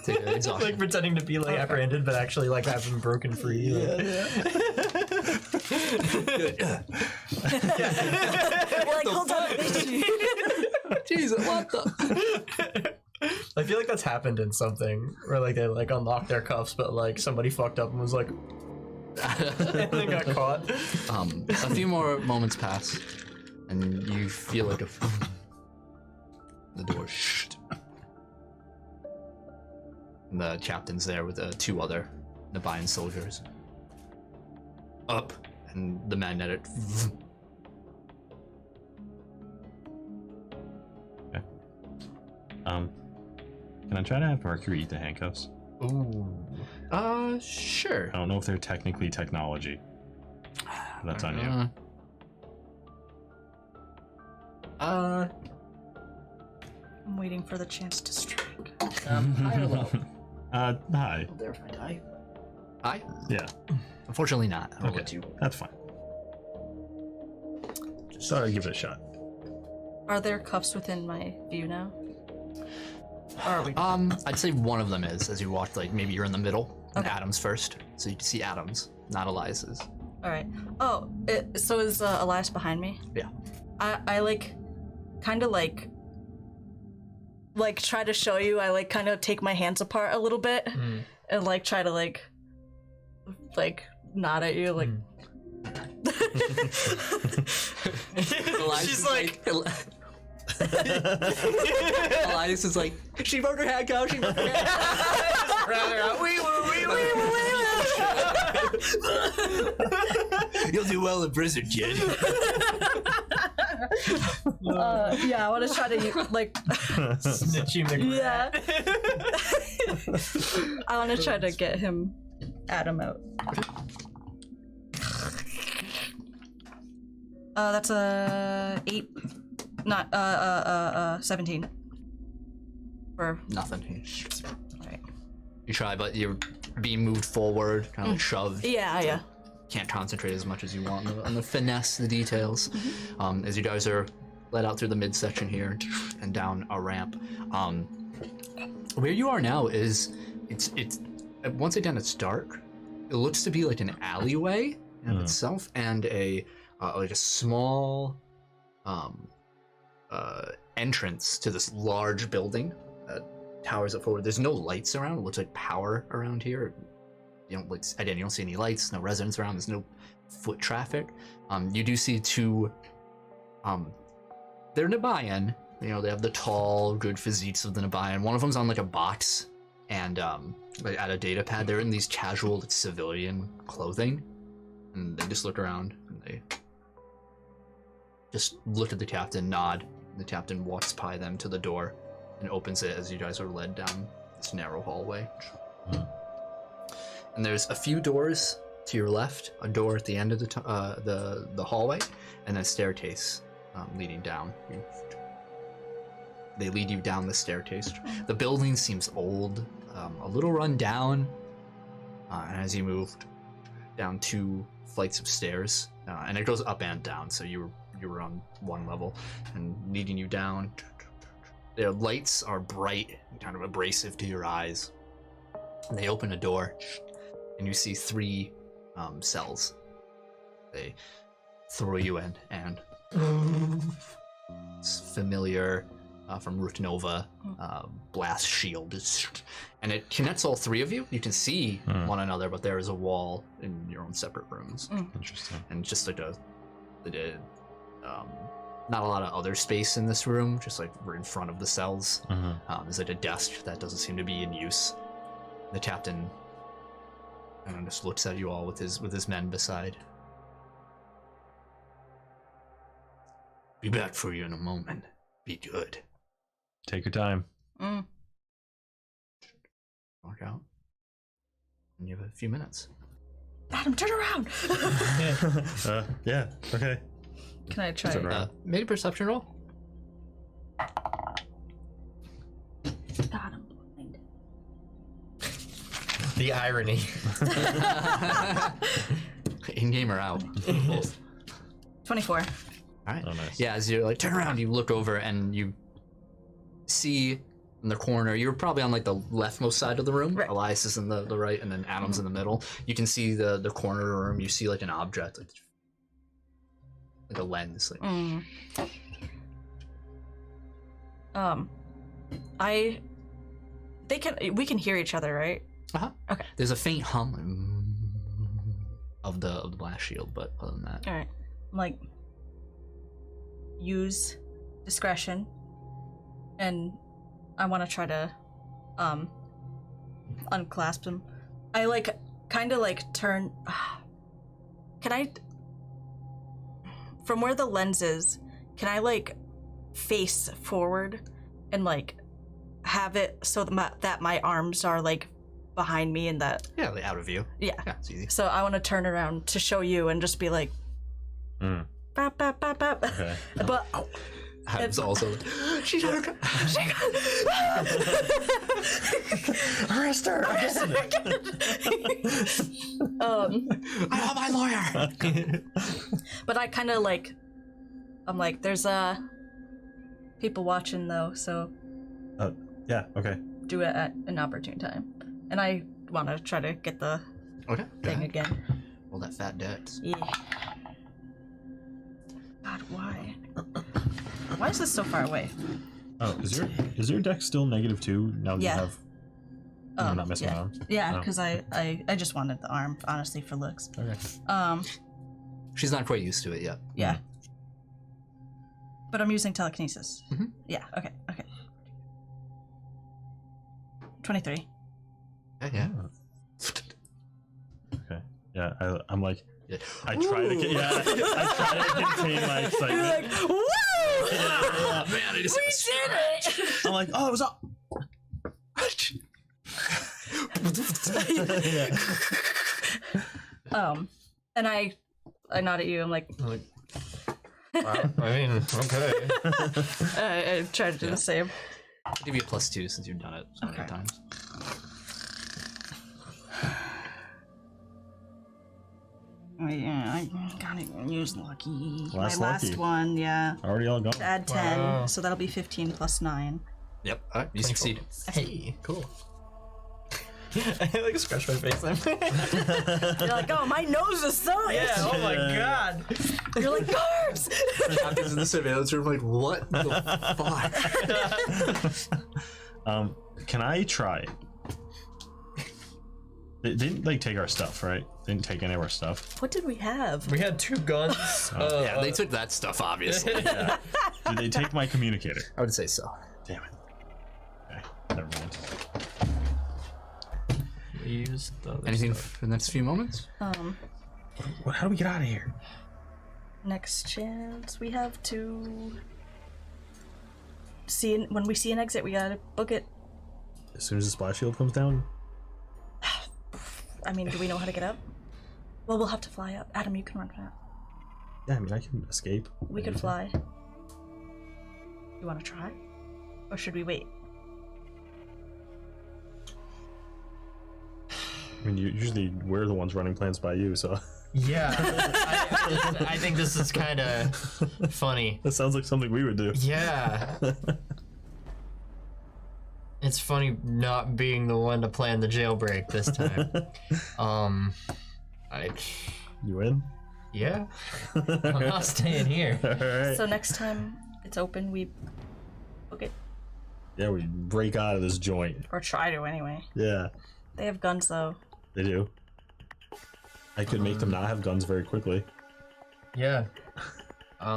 Take an exhaustion. Like pretending to be like apprehended, but actually like have been broken free. Like. Good. We're like, hold on. Jesus, what the? I feel like that's happened in something where like they like unlocked their cuffs, but like somebody fucked up and was like, and then got caught. A few more moments pass, and you feel like the door shut. And the captain's there with two other Nabayan soldiers. Up, and the men at it. Okay. Can I try to have Mercury eat the handcuffs? Ooh. Sure. I don't know if they're technically technology. That's on you. I'm waiting for the chance to strike. High or low? Hi. There if I die. High? Yeah, Unfortunately not. I'll Okay. let you. that's fine. Just thought I'd give it a shot. Are there cuffs within my view now? Or are we... I'd say one of them is, as you walk, like maybe you're in the middle, and Okay. Adam's first. So you can see Adam's, not Elias's. Alright. Oh, so is Elias behind me? Yeah. I like, kind of like try to show you, I like kind of take my hands apart a little bit and like try to like nod at you like She's like Elias is like, she broke her handcuff, she broke her handcuff. You'll do well in prison, kid. yeah, I want to try to like Snitching the yeah. I want to try to get Adam out. That's a 8, not 17. For Nothing. alright. You try, but you're being moved forward, kind of like shoved. Yeah. Can't concentrate as much as you want on the finesse, the details. As you guys are led out through the midsection here and down a ramp. Where you are now is it's once again it's dark. It looks to be like an alleyway in itself, and a like a small entrance to this large building that towers up forward. There's no lights around. It looks like power around here. You don't you don't see any lights, no residents around. There's no foot traffic. You do see two. They're Nabayan. You know, they have the tall, good physiques of the Nabayan. One of them's on like a box, and like at a data pad. They're in these casual like, civilian clothing, and they just look around and they just look at the captain, nod. The captain walks by them to the door and opens it as you guys are led down this narrow hallway. And there's a few doors to your left, a door at the end of the hallway, and a staircase leading down. They lead you down the staircase. The building seems old, a little run down, and as you move down 2 flights of stairs, and it goes up and down, so you were on one level, and leading you down. Their lights are bright and kind of abrasive to your eyes. And they open a door, and you see 3 cells. They throw you in, and it's familiar from Root Nova blast shield, and it connects all 3 of you. You can see one another, but there is a wall in your own separate rooms. Interesting. And just like not a lot of other space in this room, just like we're in front of the cells. There's like a desk that doesn't seem to be in use. The captain just looks at you all with his men beside. Be back for you in a moment. Be good. Take your time. Mm. Walk out. And you have a few minutes. Adam, turn around. Yeah, okay. Can I try? Turn around. Made a perception roll. God, I'm blind. The irony. In game or out. 24. All right. Oh, nice. Yeah, as you're like turn around, you look over and you see in the corner. You're probably on like the leftmost side of the room. Right. Elias is in the right, and then Adam's in the middle. You can see the corner of the room. You see like an object, like a lens. Like, we can hear each other, right? uh-huh. Okay. There's a faint hum of the blast shield, but other than that, All right. I'm like, use discretion, and I want to try to unclasp him. I like kind of like turn. Can I, from where the lens is, can I like face forward and like have it so that my arms are like behind me and that yeah, like out of view. yeah. Yeah, it's easy. So I want to turn around to show you and just be like, bap, bap, bap, bap. Okay. But Adam's also. She got her. Arrest her! I have my lawyer. but I kind of like, I'm like, there's people watching though, so Yeah, okay. do it at an opportune time. And I want to try to get the Okay. thing again. Roll that fat dex. Yeah. God, why? Why is this so far away? Oh, is your deck still -2 now that Yeah. you have you're not messing yeah. around? Yeah, Oh. because I just wanted the arm, honestly, for looks. Okay. She's not quite used to it yet. Yeah. But I'm using telekinesis. Mhm. Yeah, okay. 23. Yeah. Okay. Yeah, I'm like, Yeah. I try to contain my You're excitement. like, woo! Oh, man, I just We did it! I'm like, oh, it was up. And I nod at you. I'm like, Like, wow, I mean, okay. I try to do the same. I'll give you a +2 since you've done it so many Okay. times. Oh, yeah, I gotta use lucky. Last My lucky. last one, yeah. Already all gone. Add 10, Wow. so that'll be 15 plus 9. Yep. All right. You succeed. Hey, cool. I like scratch my face. You're like, oh, my nose is so Yeah, oh my god. You're like, guards! Captain's in the surveillance room, like, what the fuck? Can I try? They didn't like take our stuff, right? They didn't take any of our stuff. What did we have? We had 2 guns. Yeah, they took that stuff, obviously. Did they take my communicator? I would say so. Damn it. Okay, never mind. We used the other Anything stuff. for the next few moments? How do we get out of here? Next chance, we have to see when we see an exit, we gotta book it. As soon as the splash shield comes down? I mean, do we know how to get up? Well, we'll have to fly up. Adam, you can run fast. Yeah, I mean, I can escape. We could fly. You want to try? Or should we wait? I mean, usually we're the ones running plans by you, so Yeah, I think this is kind of funny. that sounds like something we would do. Yeah. It's funny not being the one to plan the jailbreak this time. You in? Yeah. I'm not staying here. Alright. So next time it's open, we book it. Yeah, we break out of this joint. Or try to, anyway. Yeah, They have guns, though. they do. I could make them not have guns very quickly. Yeah.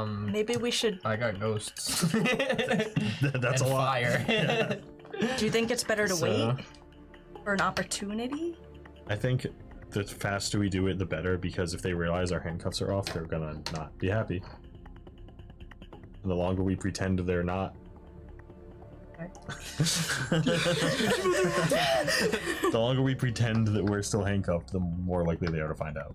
Maybe we should... I got ghosts. That's and a lot. fire. Do you think it's better to So- wait for an opportunity? I think the faster we do it, the better, because if they realize our handcuffs are off, they're gonna not be happy. And the longer we pretend they're not. The longer we pretend that we're still handcuffed, the more likely they are to find out.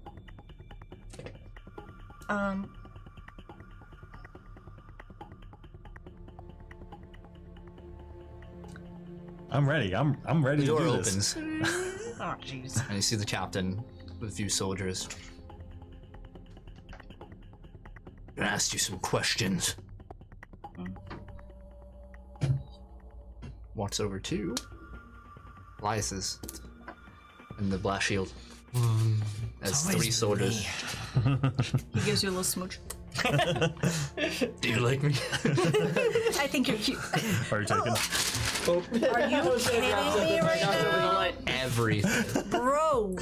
I'm ready. I'm ready The to door do opens, this. Oh, jeez. and you see the captain with a few soldiers. I'm gonna ask you some questions. Walks over to Elias's and the blast shield. As three soldiers. He gives you a little smooch. Do you like me? I think you're cute. Are you taking? Are you kidding me right now? Everything. Bro.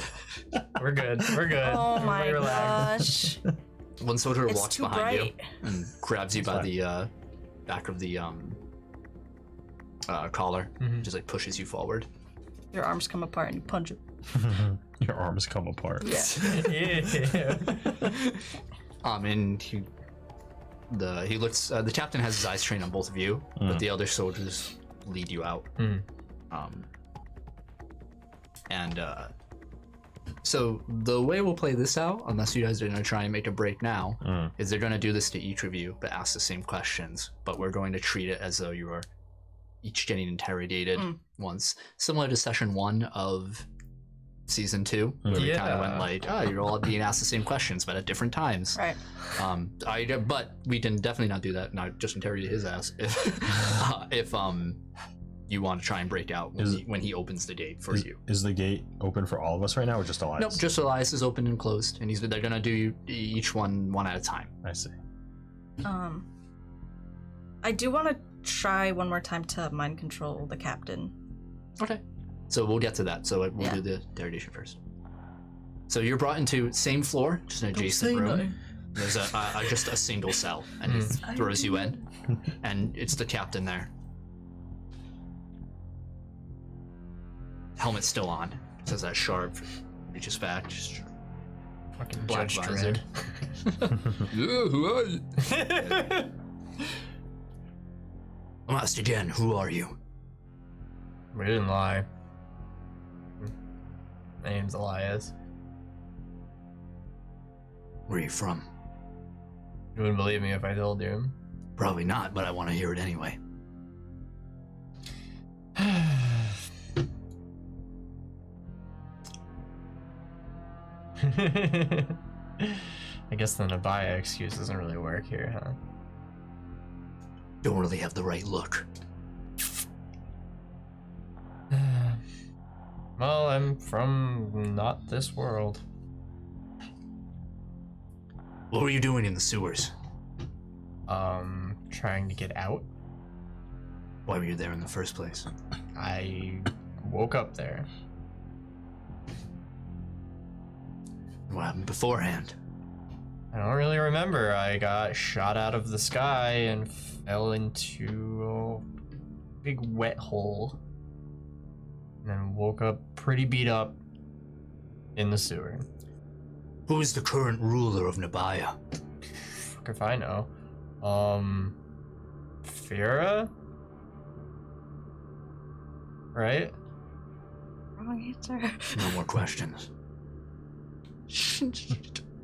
We're good. We're good. Oh my Everybody relax. gosh. One soldier It's walks too behind bright. you and grabs you by fine. the back of the collar, just like pushes you forward. Your arms come apart and you punch it. Your arms come apart. Yeah. Yeah. And he looks. The captain has his eyes trained on both of you, but the other soldiers lead you out. So the way we'll play this out, unless you guys are gonna try and make a break now, is they're gonna do this to each of you, but ask the same questions. But we're going to treat it as though you are each getting interrogated once, similar to session 1 of season 2, where we kind of went like, you're all being asked the same questions, but at different times. Right. But we can definitely not do that. Not just interrogate his ass if you want to try and break out when he opens the gate for you. Is the gate open for all of us right now, or just Elias? Nope, just Elias is open and closed, and they're gonna do each one at a time. I see. I do want to try one more time to mind control the captain. Okay. So we'll get to that. So we'll do the interrogation first. So you're brought into same floor, just an adjacent room. There's just a single cell, and he throws you in, and it's the captain there. Helmet's still on. Says that sharp. Reaches back. Just Fucking black Judge visor. Dredd. Yeah, who are you? I'm asked again, who are you? We didn't lie. My name's Elias. Where are you from? You wouldn't believe me if I told you. Probably not, but I want to hear it anyway. I guess the Nabaya excuse doesn't really work here, huh? Don't really have the right look. Well, I'm from not this world. What were you doing in the sewers? Trying to get out. Why were you there in the first place? I woke up there. What happened beforehand? I don't really remember. I got shot out of the sky and fell into a big wet hole. And then woke up pretty beat up in the sewer. Who is the current ruler of Nabaya? Fuck if I know. Fira? Right? Wrong answer. No more questions.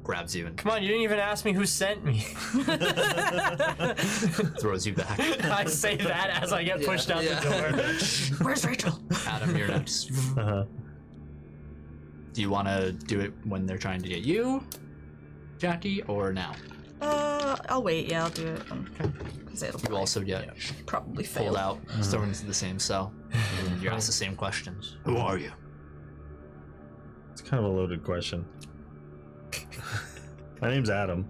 Grabs you and Come on, you didn't even ask me who sent me. throws you back. I say that as I get pushed out the door. Where's Rachel? Adam, you're next. Uh-huh. Do you want to do it when they're trying to get you, Jackie, or now? I'll wait. Yeah, I'll do it. Because it'll You probably, also get probably fail. pulled out, thrown into the same cell. You're asked the same questions. Who are you? It's kind of a loaded question. My name's Adam.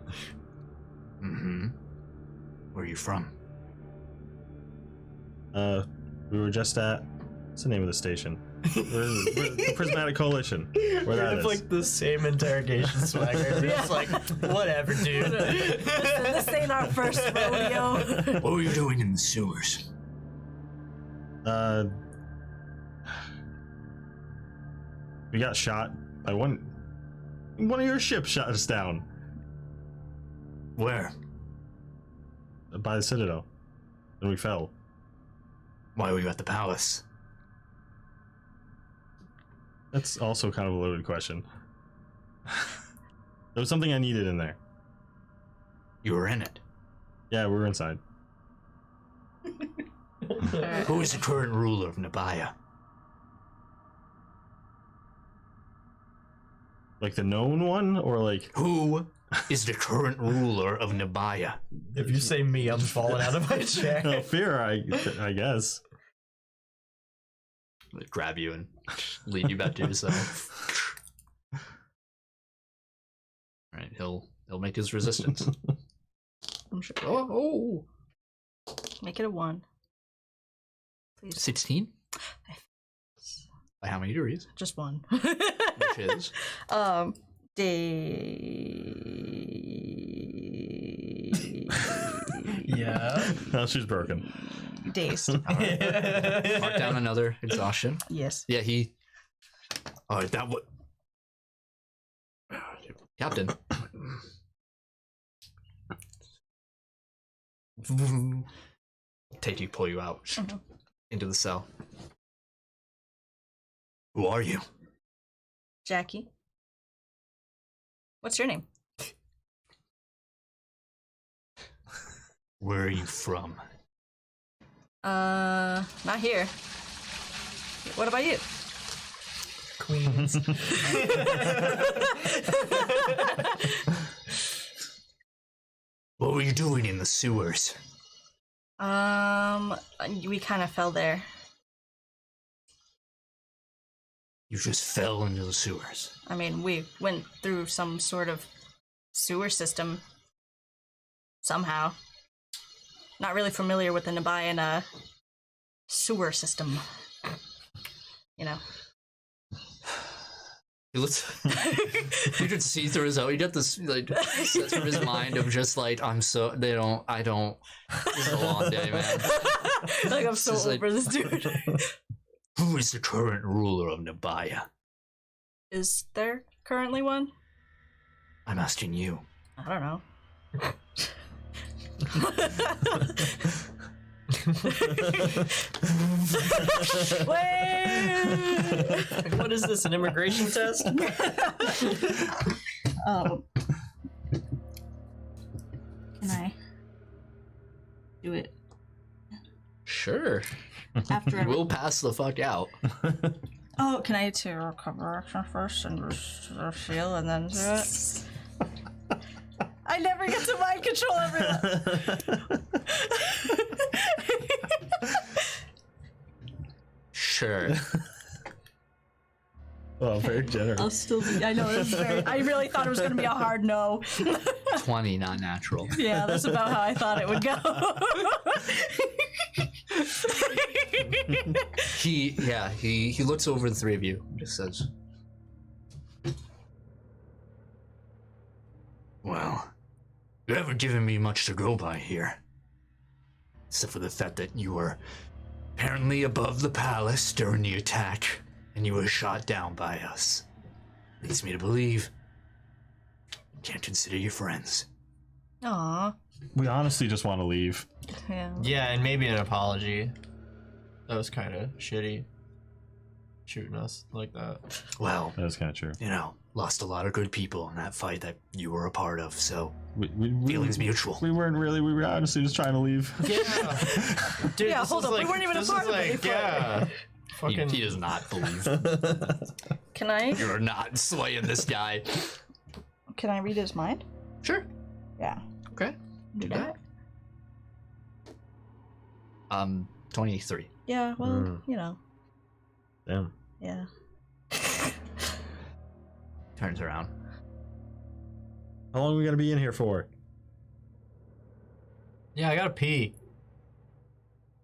Mm-hmm. Where are you from? We were just at. What's the name of the station? We're the Prismatic Coalition. Where that have is. like the same interrogation swagger. It's like, whatever, dude. This ain't our first rodeo. What were you doing in the sewers? We got shot by one of your ships shot us down. Where? by the Citadel. And we fell. Why were you at the palace? That's also kind of a loaded question. There was something I needed in there. You were in it. Yeah, we were inside. Who is the current ruler of Nabaya? Like the known one, or like... Who is the current ruler of Nabaya? If you say me, I'm falling out of my chair. No, fear, I guess. Like, grab you and lead you back to yourself. Alright, he'll make his resistance. I'm sure. Oh! Make it a 1. Please. 16? By how many degrees? Just 1. Which is? Yeah. Oh, she's broken. Dazed. Mark down another exhaustion. Yes. Yeah, he... Oh, that would... Captain. Take you, pull you out into the cell. Who are you? Jackie. What's your name? Where are you from? Not here. What about you? Queens. What were you doing in the sewers? We kind of fell there. You just fell into the sewers. I mean, we went through some sort of sewer system. Somehow. Not really familiar with the Nabayan, sewer system. You know. You can see through his own. You get this like sense from his mind of just like I don't. It's a long day, man. Like I'm so This is over this dude. Who is the current ruler of Nabaya? Is there currently one? I'm asking you. I don't know. Wait! What is this, an immigration test? Can I do it Sure. after? We'll pass the fuck out. Oh, can I do recover action first and heal and then do it? I never get to mind control everyone. Sure. Oh, very generous. I'll still be. I know this is very. I really thought it was gonna be a hard no. 20, not natural. Yeah, that's about how I thought it would go. He looks over the three of you and just says, well, you haven't given me much to go by here. Except for the fact that you were apparently above the palace during the attack, and you were shot down by us. Leads me to believe you can't consider you friends. Aww. We honestly just want to leave. Yeah. Yeah, and maybe an apology. That was kind of shitty. Shooting us like that. Well, That is kind of true. you know, lost a lot of good people in that fight that you were a part of, so We feelings mutual. We weren't really. We were honestly just trying to leave. Yeah. Dude, Yeah, this hold is up, we like, weren't even a this part is of it like, before. yeah. He Fucking. does not believe. Can I? You're not swaying this guy. Can I read his mind? Sure. Yeah. Okay. Do that. that. 23. Yeah. Well, you know. Damn. Yeah. Turns around. How long are we gonna be in here for? Yeah, I gotta pee.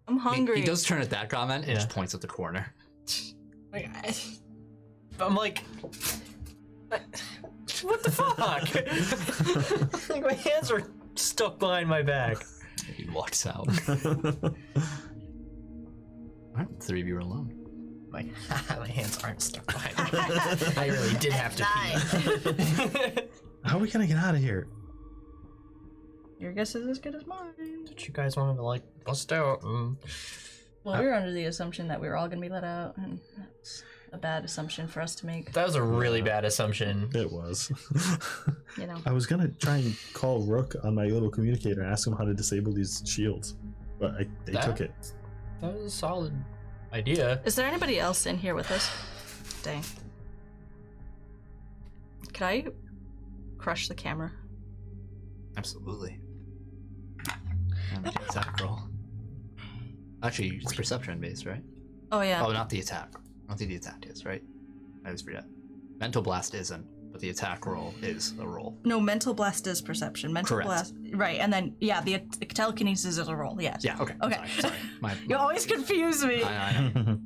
I'm hungry. He does turn at that comment and Yeah. just points at the corner. Like, I'm like, what the fuck? Like my hands are stuck behind my back. He walks out. Alright, three of you are alone. Like, my hands aren't stuck behind me. I really did have to pee. How are we gonna get out of here? Your guess is as good as mine. But you guys wanted to like bust out. Well, we were under the assumption that we were all gonna be let out, and that's a bad assumption for us to make. That was a really bad assumption. It was. You know. I was gonna try and call Rook on my little communicator and ask him how to disable these shields, but they took it. That was a solid idea. Is there anybody else in here with us? Dang. Can I crush the camera? Absolutely. And the attack roll. Actually, it's perception based, right? Oh yeah. Oh, not the attack. I don't think the attack is, right? I always forget. Mental blast isn't, but the attack roll is a roll. No, mental blast is perception. Mental Correct. blast, right? And then yeah, the telekinesis is a roll. Yes. Yeah. Okay. Okay. Sorry. You always confuse me. I know.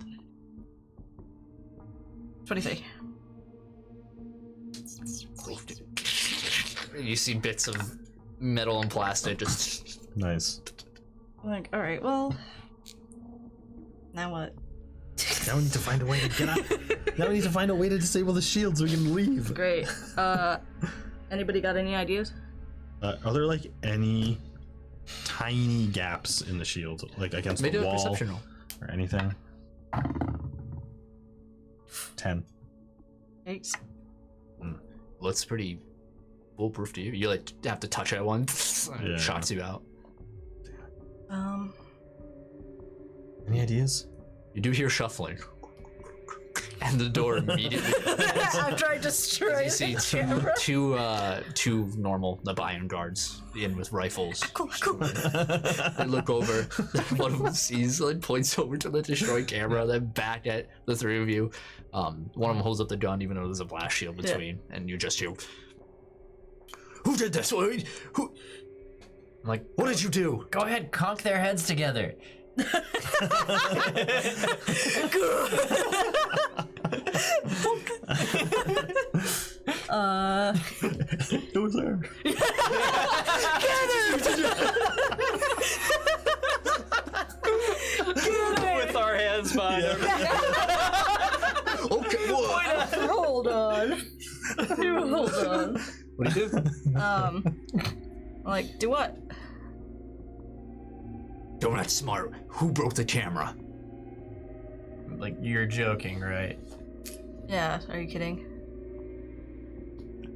23. You see bits of metal and plastic just. Nice. Like, all right, well, now what? Now we need to find a way to get out. Now we need to find a way to disable the shields so we can leave. Great. Anybody got any ideas? Are there like any tiny gaps in the shield, like against Make the a wall perception roll. or anything? 10. 8. Looks pretty foolproof to you. You like have to touch it once, and it Yeah. shocks you out. Any ideas? You do hear shuffling, and the door immediately. After I destroy You see two normal Nabayan guards in with rifles. Cool. They look over. One of them sees, like, points over to the destroyed camera, then back at the three of you. One of them holds up the gun, even though there's a blast shield between, and you just hear, "Who did this? Who? I'm like, What did you do?" go ahead, conk their heads together. It was there. With our hands behind our Okay. Whoa. Hold on. Hold on. What do you do? Like, do what? Don't act smart. Who broke the camera? Like, you're joking, right? Yeah, are you kidding?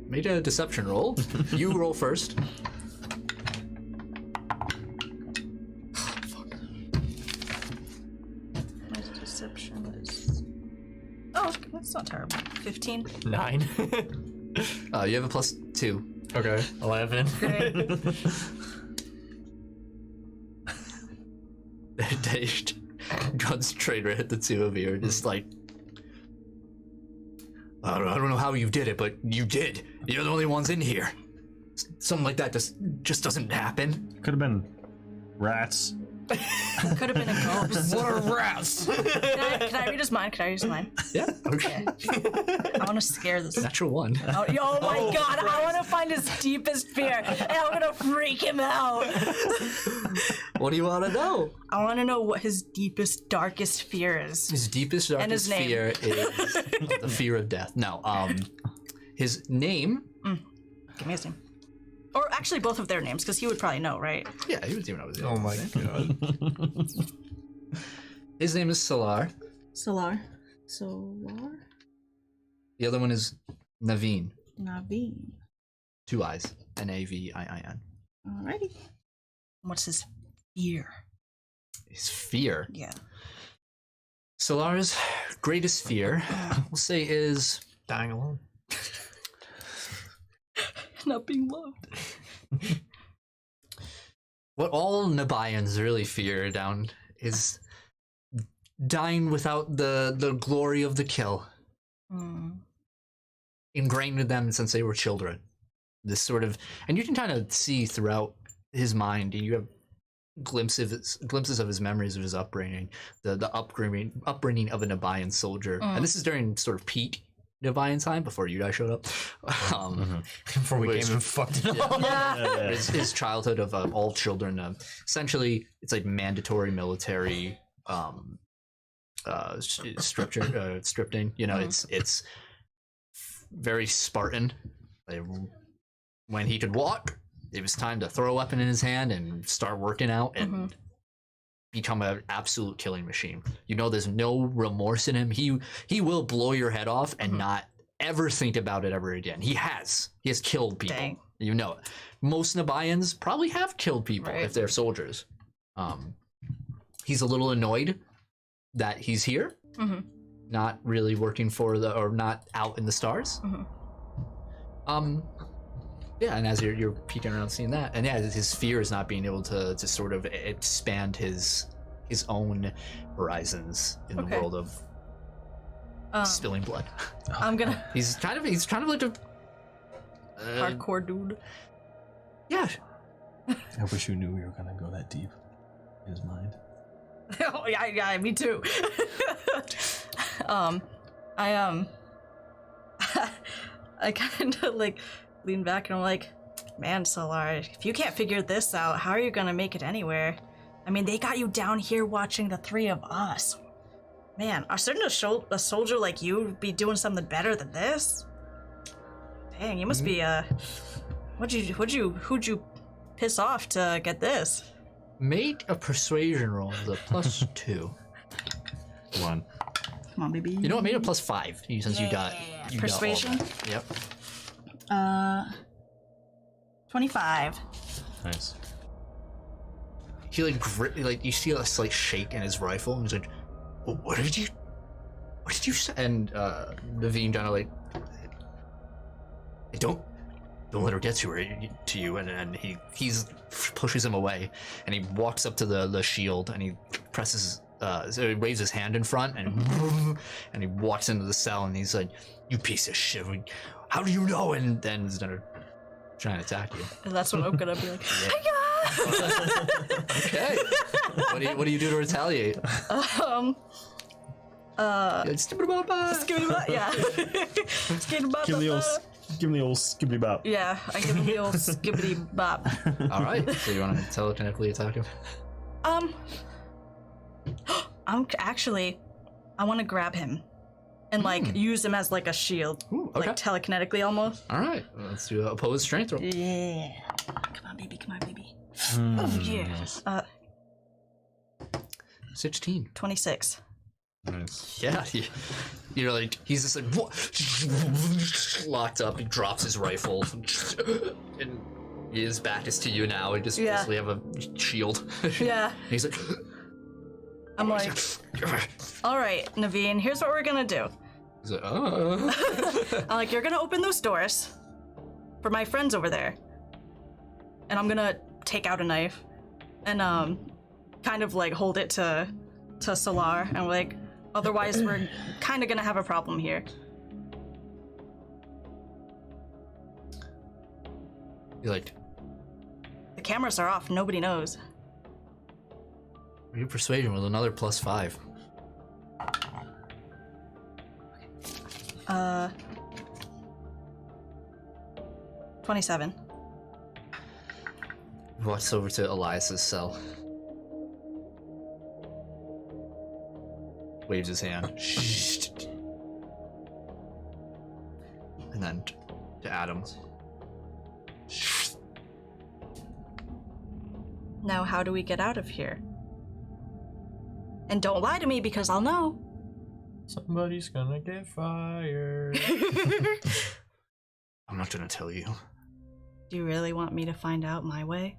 Made a deception roll. You roll first. My deception is... Oh, that's not terrible. 15. 9. You have a +2. Okay. 11. Great. They guns straight right at the two of you. Just like, I don't know how you did it, but you did. You're the only ones in here. Something like that just doesn't happen. Could have been rats. Could have been a ghost. What a rats! Can I read his mind? Can I read his mind? Yeah. Okay. I want to scare this. Natural 1. Oh my god, I want to find his deepest fear, and I'm gonna freak him out. What do you want to know? I want to know what his deepest, darkest fear is. His deepest, And his darkest name. fear is the fear of death. No. His name. Give me his name. Or actually, both of their names, because he would probably know, right? Yeah, he was even know his name. Oh my god. His name is Solar. Solar. The other one is Naveen. Naveen. 2 eyes. Naviin. Alrighty. What's his fear? His fear. Yeah. Solar's greatest fear, we'll say, is Dying alone. Not being loved. what all Nabayans really fear down is dying without the glory of the kill. Ingrained in them since they were children. This sort of, and you can kind of see throughout his mind. You have glimpses of his memories of his upbringing, the upbringing of a Nabayan soldier, and this is during sort of peak Nabayan time before you guys showed up. Before we came and fucked it up. His childhood of all children, essentially, it's like mandatory military scripting. You know, it's very Spartan. Like, when he could walk, it was time to throw a weapon in his hand and start working out and become an absolute killing machine. You know, there's no remorse in him. He will blow your head off and not ever think about it ever again. He has killed people. Dang. You know it. Most Nabayans probably have killed people Right. if they're soldiers. He's a little annoyed that he's here, not really working for or not out in the stars. Yeah, and as you're peeking around seeing that, and yeah, his fear is not being able to sort of expand his own horizons in the world of spilling blood. I'm gonna He's kind of like a hardcore dude. yeah. I wish you knew we were gonna go that deep in his mind. Oh yeah, me too. I kind of like lean back and I'm like, man, Solar, if you can't figure this out, how are you gonna make it anywhere? I mean, they got you down here watching the three of us. Man, shouldn't a soldier like you be doing something better than this? Dang, you must be who'd you piss off to get this? Make a persuasion roll with a +2. 1. Come on, baby. You know what? Made a +5 since you got Persuasion? Yep. 25. Nice. He like you see a slight shake in his rifle, and he's like, "What did you say?" And Naveen kind of like, "Don't let her get to you." And he pushes him away, and he walks up to the shield, and he presses. So he waves his hand in front, and he walks into the cell, and he's like, "You piece of shit! How do you know?" And then he's gonna try and attack you. And that's what I'm gonna be like. Okay. What do you do to retaliate? Stupid baba. Yeah. Give him the old skibbity bop. Yeah, I give him the old skibbity bop. All right. So you want to telekinetically attack him? I want to grab him and like use him as like a shield, Ooh, okay. like telekinetically almost. All right. Let's do an opposed strength roll. Yeah. Come on, baby. Oh yeah. 16. 26. Nice. Yeah. You're like, he's just like, what? Locked up. He drops his rifle, and his back is to you now. He just basically have a shield. Yeah. And he's like, I'm like, all right, Naveen. Here's what we're gonna do. he's like, I'm like, you're gonna open those doors for my friends over there, and I'm gonna take out a knife and kind of like hold it to Solar, and like, otherwise we're kind of gonna have a problem here. He's like, The cameras are off. Nobody knows. you persuasion with another +5. 27. He walks over to Elias's cell. Waves his hand. And then to Adams. Now, how do we get out of here? And don't lie to me because I'll know. Somebody's gonna get fired. I'm not gonna tell you. Do you really want me to find out my way?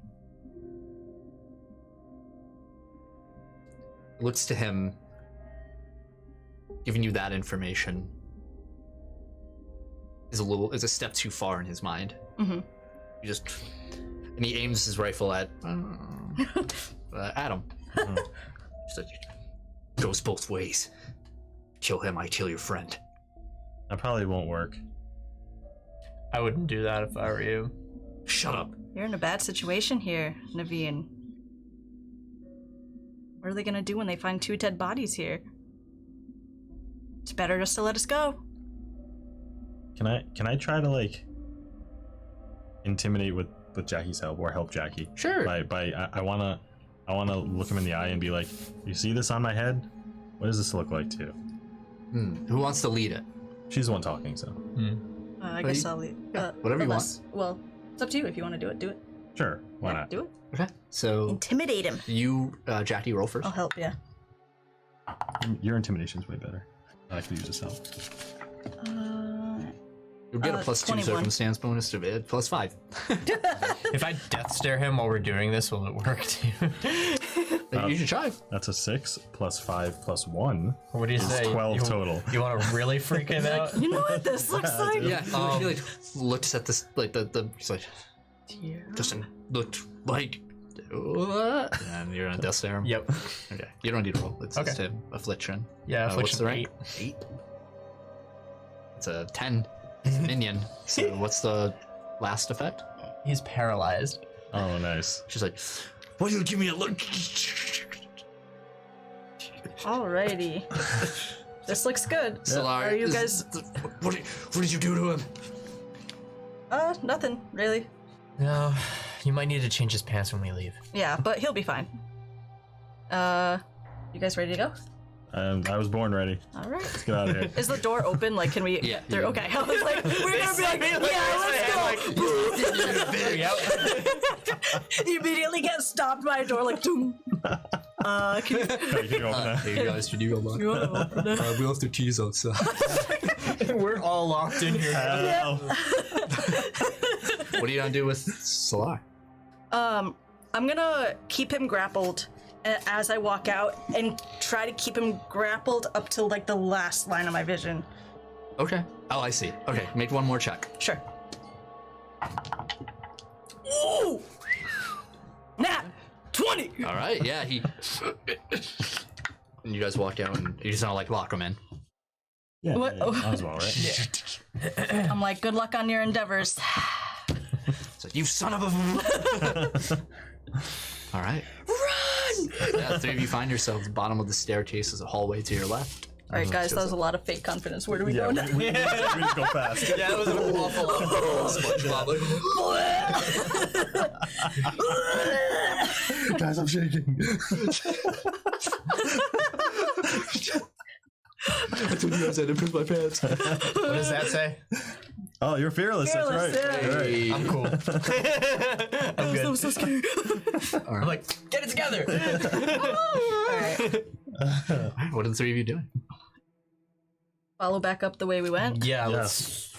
Looks to him, giving you that information is a step too far in his mind. Mm-hmm. And he aims his rifle at Adam. Just like, goes both ways. Kill him, I kill your friend. That probably won't work. I wouldn't do that if I were you. Shut up. You're in a bad situation here, Naveen. What are they gonna do when they find 2 dead bodies here? It's better just to let us go. Can I try to like intimidate with Jackie's help or help Jackie? Sure. I wanna look him in the eye and be like, you see this on my head? What does this look like to you? Who wants to lead it? She's the one talking, so. I guess I'll leave. whatever you well, it's up to you if you want to do it. Do it. Sure, why Yeah, not? do it. Okay. So Intimidate him. you, Jackie, roll first. I'll help, yeah. Your intimidation's way better. I could use this help. You'll get a plus 2 21. circumstance bonus to it, plus 5. If I death stare him while we're doing this, will it work too? You should try. That's a 6 plus 5 plus 1. What do you say? 12 you, total. You want to really freak him out? You know what this looks like? Yeah, he like looks at this like he's like Justin looked like what? And you're gonna death stare him. Yep. Okay. You don't need to roll. It's just Okay. affliction. Yeah, What's affliction the rank? 8. It's a 10. It's a minion. So what's the last effect? He's paralyzed. Oh, nice. She's like, why do you give me a look? Alrighty. This looks good. Solar, Are you guys... What did you do to him? Nothing, really. No, you might need to change his pants when we leave. Yeah, but he'll be fine. You guys ready to go? I was born ready. Alright. Let's get out of here. Is the door open? Like, can we Yeah, get through? yeah. Okay, I was like, we're gonna be like, yeah, let's go. You immediately get stopped by a door, like, doom. Can you... Hey, can you open that? Hey guys, can you unlock? You wanna open it? We left the keys outside. We're all locked in here. Hell. What are you gonna do with Solar? I'm gonna keep him grappled as I walk out and try to keep him grappled up to like the last line of my vision. Okay. Oh, I see. Okay, make one more check. Sure. Ooh! Nat! 20! All right. Yeah, he. And you guys walk out, and you sound like lock him in. Yeah, What? yeah, might as well, right? I'm like, good luck on your endeavors. It's like, you son of a. All right. Run! Yeah, 3 of you find yourselves at the bottom of the staircase as a hallway to your left. Alright, guys, that was a lot of fake confidence. Where do we Yeah, go we, now? we, we just go fast. Yeah, it was an awful lot. Guys, I'm shaking. I told you guys I had to piss my pants. What does that say? Oh, you're fearless. Fearless, That's right. yeah. You're right. I'm cool. I'm good. I'm so scared. I'm like, get it together. Alright. What are the 3 of you doing? Follow back up the way we went. Yeah, Yes.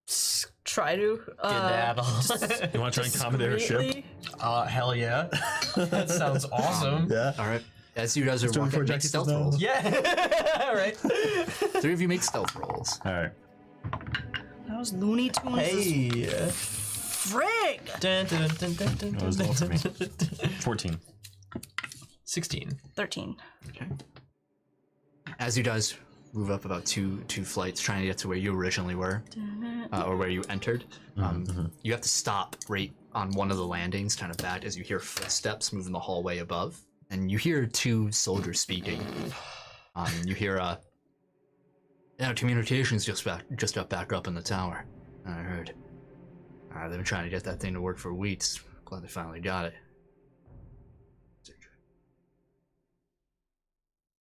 let's Try to. skedaddle. You want to try and commandeer a ship? discreetly- Hell yeah. That sounds awesome. Yeah. All right. As you guys are doing walking, make projections stealth now. rolls. Yeah. All right. 3 of you make stealth rolls. All right. That was Looney Tunes. Hey. Frig! Dun, dun, dun, dun, dun, That was dun, low for me. dun. 14. 16. 13. Okay. As you guys move up about two flights, trying to get to where you originally were, or where you entered, you have to stop right on one of the landings, kind of back, as you hear footsteps moving the hallway above, and you hear 2 soldiers speaking. You hear yeah, communications just got back up in the tower. I heard. They've been trying to get that thing to work for weeks. Glad they finally got it.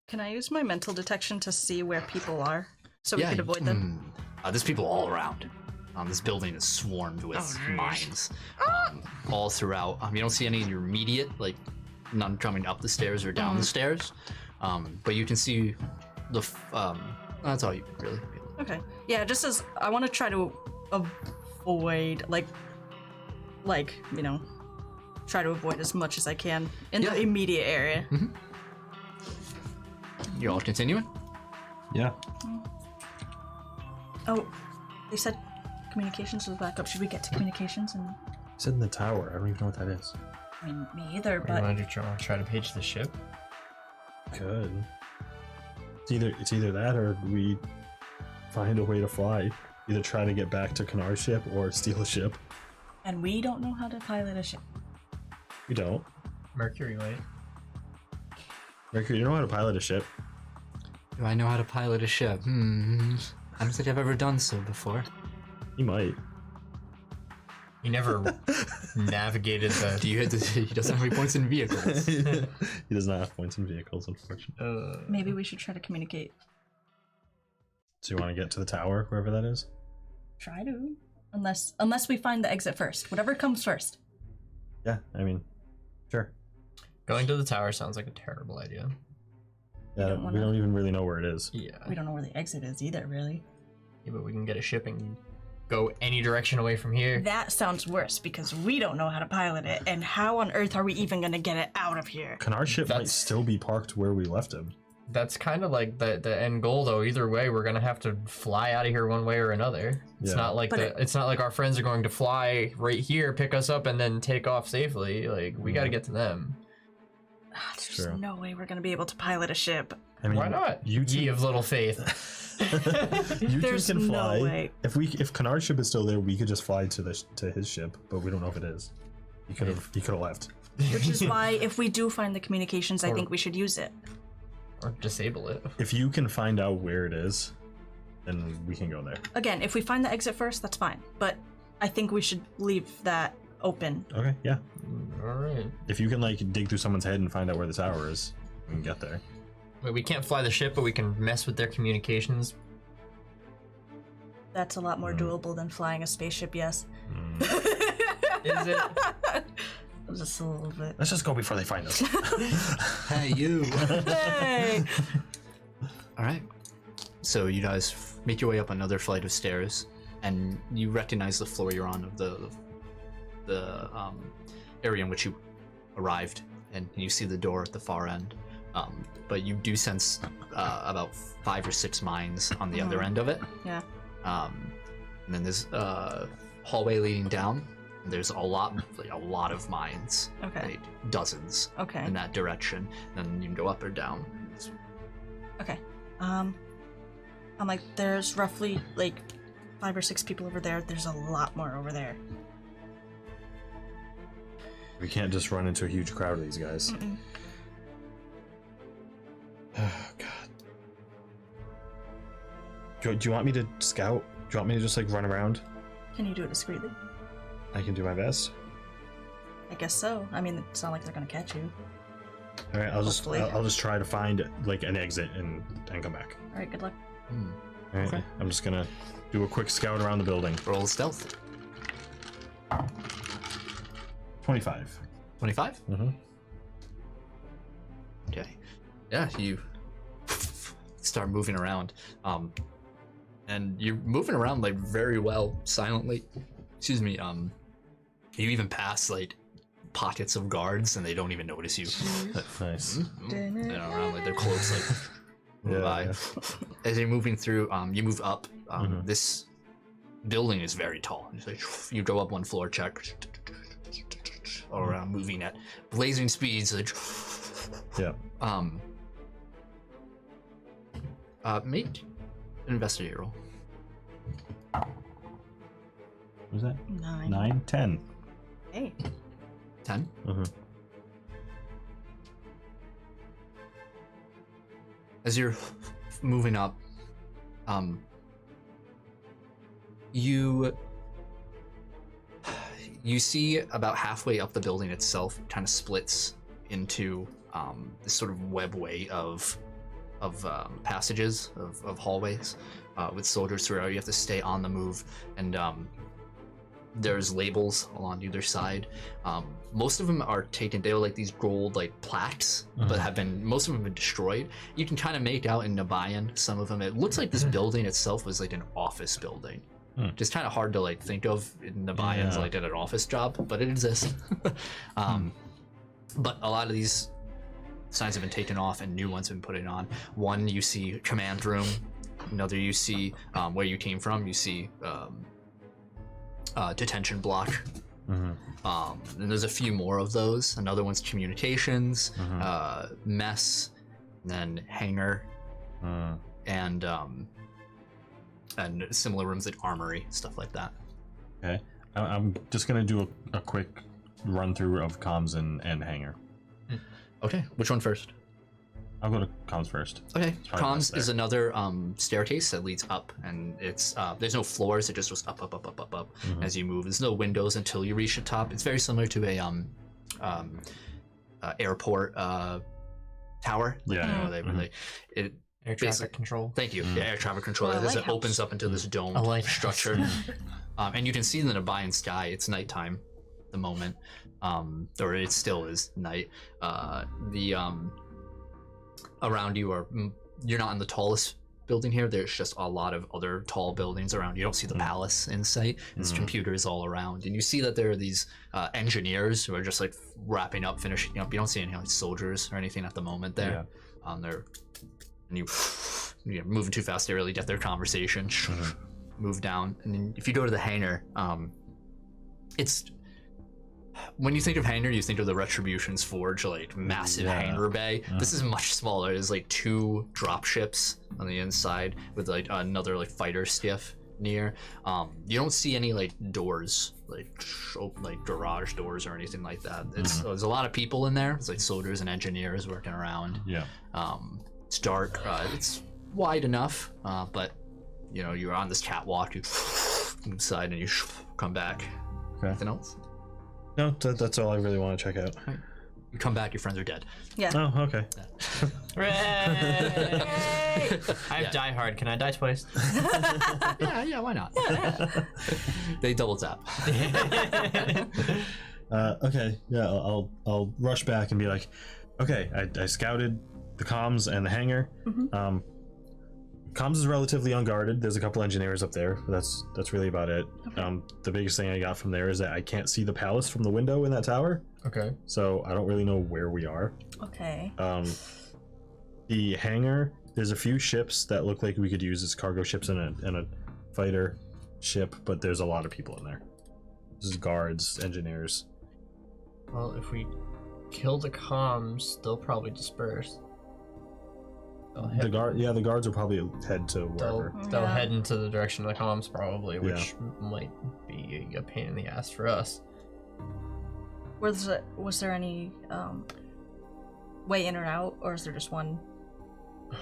Can I use my mental detection to see where people are? So we Yeah, could avoid them? There's people all around. This building is swarmed with mines. All throughout. You don't see any in your immediate, like, none coming up the stairs or down the stairs. But you can see the, that's all you can really. Okay. Yeah, just as I want to try to avoid, like, you know, try to avoid as much as I can in Yeah. the immediate area. You're all continuing? Yeah. Oh, they said communications was back up. Should we get to communications? And It's in the tower. I don't even know what that is. I mean, me either, You but want to try to page the ship? Good. It's either that or we find a way to fly. Either try to get back to Kanar's ship or steal a ship. and we don't know how to pilot a ship. We don't. Mercury light. Mercury, you know how to pilot a ship? Do I know how to pilot a ship? I don't think I've ever done so before. You might. He never navigated the. Do you hit the, he doesn't have any points in vehicles. He does not have points in vehicles, unfortunately. Maybe we should try to communicate. So you want to get to the tower, wherever that is? Try to. Unless we find the exit first. Whatever comes first. Yeah, I mean, sure. Going to the tower sounds like a terrible idea. Yeah, don't we wanna- don't even really know where it is. Yeah. We don't know where the exit is either, really. Yeah, but we can get a ship and go any direction away from here. That sounds worse because we don't know how to pilot it, and how on earth are we even gonna get it out of here? Can our ship might That's- still be parked where we left him? That's kind of like the end goal, though. Either way, we're gonna have to fly out of here one way or another. It's Yeah. not like But it's not like our friends are going to fly right here, pick us up, and then take off safely. Like we got to get to them. There's True. no way we're gonna be able to pilot a ship. I mean, Why not? You Ye two, of little faith. you two There's can no fly. way. If Kennard's ship is still there, we could just fly to his ship, but we don't know if it is. He could have left. Which is why, if we do find the communications, I think we should use it. Or disable it. If you can find out where it is, then we can go there. Again, if we find the exit first, that's fine. But I think we should leave that open. Okay, yeah. All right. If you can like dig through someone's head and find out where the tower is, we can get there. Wait, we can't fly the ship, but we can mess with their communications. That's a lot more doable than flying a spaceship, yes. Is it? Just a little bit. Let's just go before they find us. Hey, you. Hey! All right. So you guys make your way up another flight of stairs, and you recognize the floor you're on of the area in which you arrived, and you see the door at the far end. But you do sense about 5 or 6 mines on the other end of it. Yeah. And then there's a hallway leading down. And there's a lot of mines, Okay. like dozens Okay. in that direction. And you can go up or down. Okay. I'm like, there's roughly like 5 or 6 people over there. There's a lot more over there. We can't just run into a huge crowd of these guys. Mm-mm. Oh god. Do you want me to scout? Do you want me to just like run around? Can you do it discreetly? I can do my best. I guess so. I mean, it's not like they're gonna catch you. All right, Hopefully. I'll just try to find like an exit and come back. All right, good luck. All right, Okay. I'm just gonna do a quick scout around the building. Roll stealth. 25. 25? Mm-hmm. Okay. Yeah, you start moving around. And you're moving around like very well, silently. Excuse me, you even pass like pockets of guards and they don't even notice you. Nice. You know, around like their cloaks like move by. Yeah. As you're moving through, you move up. Mhm. This building is very tall. It's like, you go up one floor, check, all around, moving at blazing speeds. Like, Yeah. Make an investigator roll. What was that? 9. 9, 10. Hey. 10. Mm-hmm. As you're moving up, you see about halfway up the building itself kind of splits into this sort of webway of passages, of hallways with soldiers throughout. You have to stay on the move, and there's labels along either side. Most of them are taken. They were like these gold like plaques, but most of them have been destroyed. You can kind of make out in Nabayan some of them. It looks like this building itself was like an office building. Just kind of hard to like think of in Nabayan's like at an office job, but it exists. But a lot of these signs have been taken off and new ones have been put in on. One you see command room, another you see where you came from, you see detention block. And there's a few more of those. Another one's communications, mess, and then hangar, and similar rooms like armory, stuff like that. Okay. I'm just gonna do a quick run through of comms and hangar. Okay, which one first? I'll go to comms first. Okay, probably comms best is there. another staircase that leads up, and it's there's no floors. It just goes up as you move. There's no windows until you reach the top. It's very similar to a airport tower. Yeah, You know, it Air traffic control. Thank you. Yeah, air traffic control. Or a As it lighthouse. opens up into this domed lighthouse. structure, and you can see in the Nabayan sky. It's nighttime, the moment, or it still is night. Around you are, you're not in the tallest building here. There's just a lot of other tall buildings around. You don't see the palace in sight. There's computers all around, and you see that there are these engineers who are just like wrapping up, finishing up. You don't see any like soldiers or anything at the moment there. They're and you're moving too fast to really get their conversation. Move down, and then if you go to the hangar, it's when you think of hangar, you think of the Retribution's Forge, like massive hangar bay. This is much smaller. There's like 2 drop ships on the inside with like another like fighter skiff near. You don't see any like doors, like garage doors or anything like that. There's a lot of people in there. It's like soldiers and engineers working around. It's dark. It's wide enough, but you know, you're on this catwalk. You inside and you come back. Okay. Anything else? No, that's all I really want to check out. Right. You come back, your friends are dead. Yeah. Oh, okay. I have Die Hard. Can I die twice? Yeah, why not? They double tap. Okay, yeah, I'll rush back and be like, okay, I scouted the comms and the hangar. Comms is relatively unguarded. There's a couple engineers up there, but that's really about it. The biggest thing I got from there is that I can't see the palace from the window in that tower. Okay. So I don't really know where we are. Okay. The hangar, there's a few ships that look like we could use as cargo ships and a fighter ship, but there's a lot of people in there. There's guards, engineers. Well, if we kill the comms, they'll probably disperse. The guards will probably head to wherever. They'll head into the direction of the comms probably, which might be a pain in the ass for us. Was there any way in or out, or is there just one?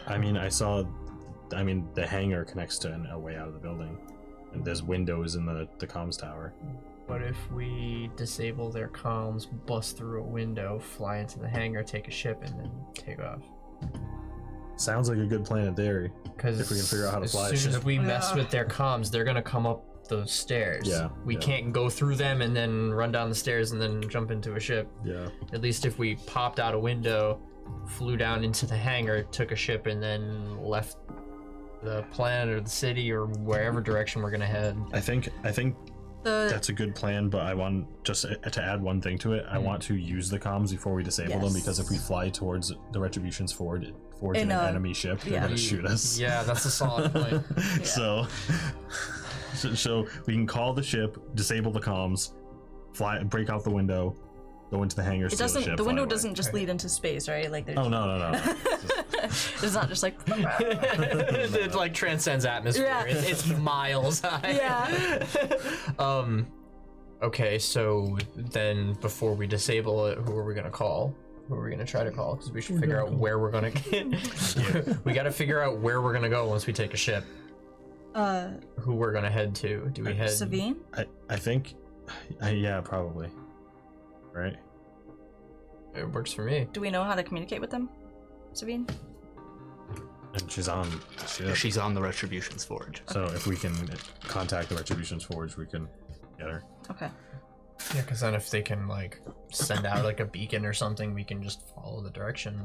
I mean, the hangar connects to a way out of the building, and there's windows in the comms tower. What if we disable their comms, bust through a window, fly into the hangar, take a ship, and then take off? Sounds like a good plan in theory. Because if we can figure out how to fly a as soon ship. as we mess with their comms, they're gonna come up those stairs. We Yeah. can't go through them and then run down the stairs and then jump into a ship. Yeah. At least if we popped out a window, flew down into the hangar, took a ship, and then left the planet or the city or wherever direction we're gonna head. I think that's a good plan, but I want just to add one thing to it. I want to use the comms before we disable them, because if we fly towards the Retribution's Forge in an enemy ship, they're gonna shoot us. Yeah, that's a solid point. So we can call the ship, disable the comms, fly, break out the window, go into the hangar. It doesn't. The window doesn't just lead into space, right? Like there's. Oh no. It's not just like. It like transcends atmosphere. Yeah. It's miles high. Yeah. Okay, so then before we disable it, who are we gonna call? Who are we gonna try to call? Because we should figure out where we're gonna get. We gotta figure out where we're gonna go once we take a ship. Who we're gonna head to? Do we head? Sabine? I think, yeah, probably. Right. It works for me. Do we know how to communicate with them, Sabine? And she's on the ship. She's on the Retribution's Forge. So if we can contact the Retribution's Forge, we can get her. Okay. Yeah, because then if they can like send out like a beacon or something, we can just follow the direction.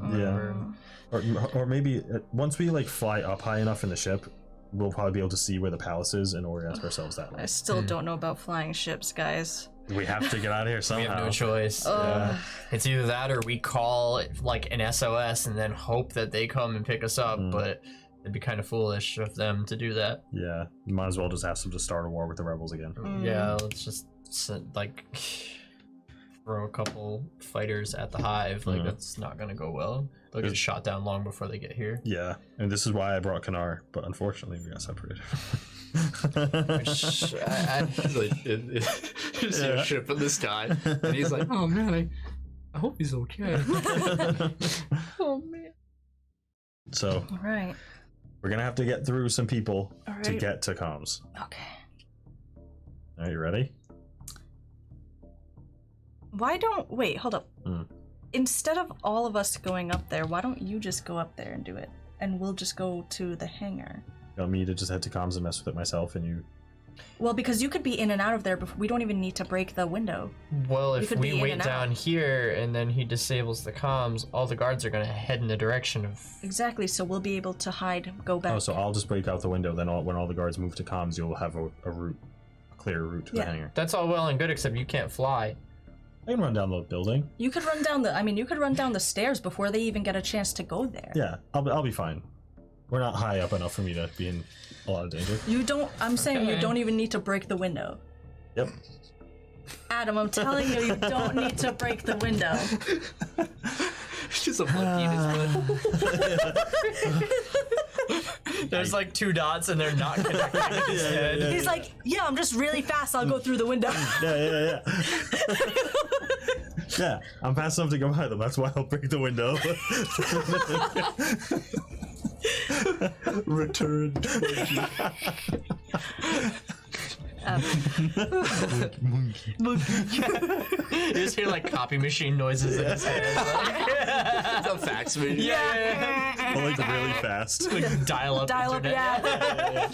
Or maybe once we like fly up high enough in the ship, we'll probably be able to see where the palace is and orient ourselves that way. I still don't know about flying ships, guys. We have to get out of here We somehow. have no choice. Yeah. It's either that or we call like an SOS and then hope that they come and pick us up, but it'd be kind of foolish of them to do that. Yeah, you might as well just ask them to start a war with the rebels again. Yeah, let's just like throw a couple fighters at the hive. Like that's not gonna go well. They'll get shot down long before they get here. Yeah, and this is why I brought Kanar, but unfortunately we got separated. He's like, it's your ship in the sky, and he's like, "Oh man, I hope he's okay." Oh man. So, All right. we're gonna have to get through some people to right. get to comms. Okay. Are you ready? Wait, hold up. Instead of all of us going up there, why don't you just go up there and do it? And we'll just go to the hangar. You want me to just head to comms and mess with it myself, and you Well, because you could be in and out of there before we don't even need to break the window. Well, if could be we in wait and out. down here and then he disables the comms, all the guards are gonna head in the direction of. Exactly, so we'll be able to hide, go back. Oh, so I'll just break out the window. Then when all the guards move to comms, you'll have a route, a clear route to the hangar. That's all well and good, except you can't fly. I can run down the building. You could run down you could run down the stairs before they even get a chance to go there. Yeah, I'll be fine. We're not high up enough for me to be in a lot of danger. I'm saying you Okay. don't even need to break the window. Yep. Adam, I'm telling you, you don't need to break the window. It's just a monkey in his foot. There's like 2 dots and they're not connecting with his head. He's like, yeah, I'm just really fast, I'll go through the window. Yeah. Yeah, I'm fast enough to go by them. That's why I'll break the window. Return. You just hear like copy machine noises in his head. Like, The fax machine. yeah. But like really fast. Like dial up Dial up, internet. yeah.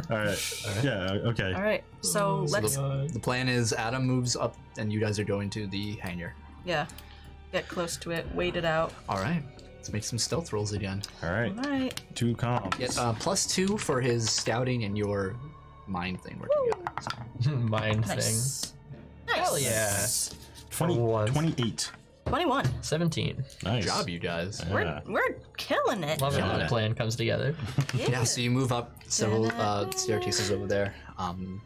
All right. Yeah. Okay. All right, so let's, The plan is Adam moves up and you guys are going to the hangar. get close to it, wait it out. All right. Let's make some stealth rolls again. All right. All right. 2 comms. Yes, +2 for his scouting and your mind thing working together. So, Mind Nice. thing. Nice. Hell yeah. 28. 21. 17. Nice. good job, you guys. Yeah. We're killing it. Love it when Yeah. a plan comes together. Yeah, so you move up several staircases over there. Adam,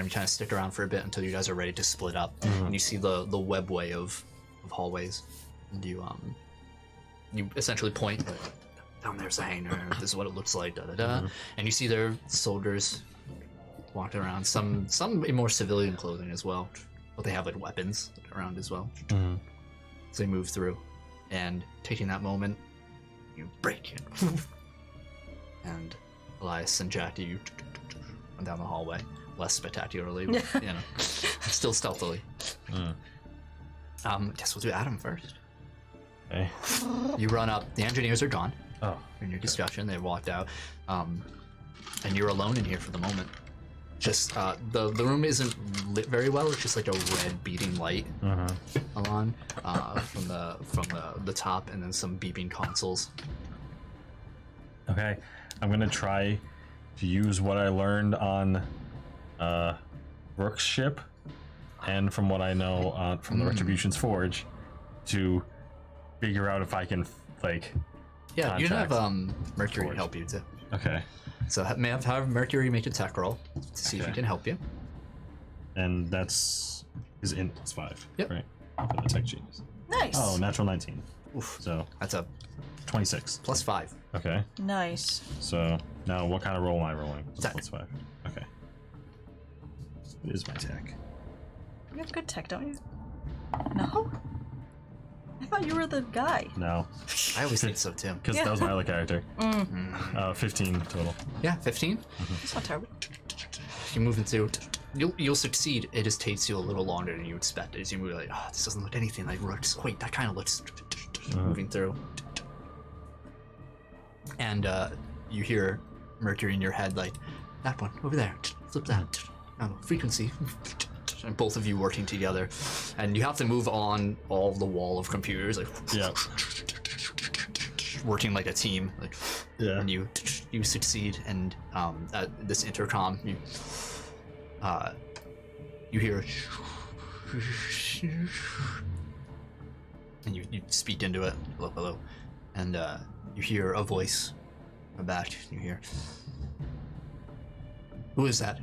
you kind of stick around for a bit until you guys are ready to split up, and you see the webway of hallways, and you essentially point. Down there's the hangar. This is what it looks like. Da da da. And you see their soldiers walking around. Some in more civilian clothing as well, but they have like weapons around as well. Mhm. So they move through, and taking that moment, you break in. And Elias and Jackie, you run down the hallway, less spectacularly, but, you know, still stealthily. Guess we'll do Adam first. Okay. You run up. The engineers are gone. Oh. In your discussion, they walked out, and you're alone in here for the moment. Just the room isn't lit very well. It's just like a red beating light on from the top, and then some beeping consoles. Okay. I'm gonna try to use what I learned on Rook's ship, and from what I know from the Retribution's Forge, to figure out if I can like. Yeah, you can have Contact. Mercury Forge. help you too. Okay. So have Mercury make a tech roll to see if he Okay. can help you. And that's his int +5. Yep. Right. For the tech genius. Nice. Oh, natural 19. Oof. So That's a 26. +5. Okay. Nice. So now what kind of roll am I rolling? Tech. +5. Okay. It is my tech. You have good tech, don't you? No? I thought you were the guy. No, I always think so too. because that was my other character. 15 total. Yeah, 15. It's not terrible. You move into. You'll succeed. It just takes you a little longer than you expected. As you move, like, oh, this doesn't look anything like Rooks. Wait, that kind of looks. Moving through. And you hear Mercury in your head, like, that one over there. Flip that. No, frequency. And both of you working together, and you have to move on all the wall of computers, like Yeah. working like a team. Like, Yeah. and you succeed. And at this intercom, you hear, and you speak into it. Hello, hello, and you hear a voice from the back. You hear, who is that?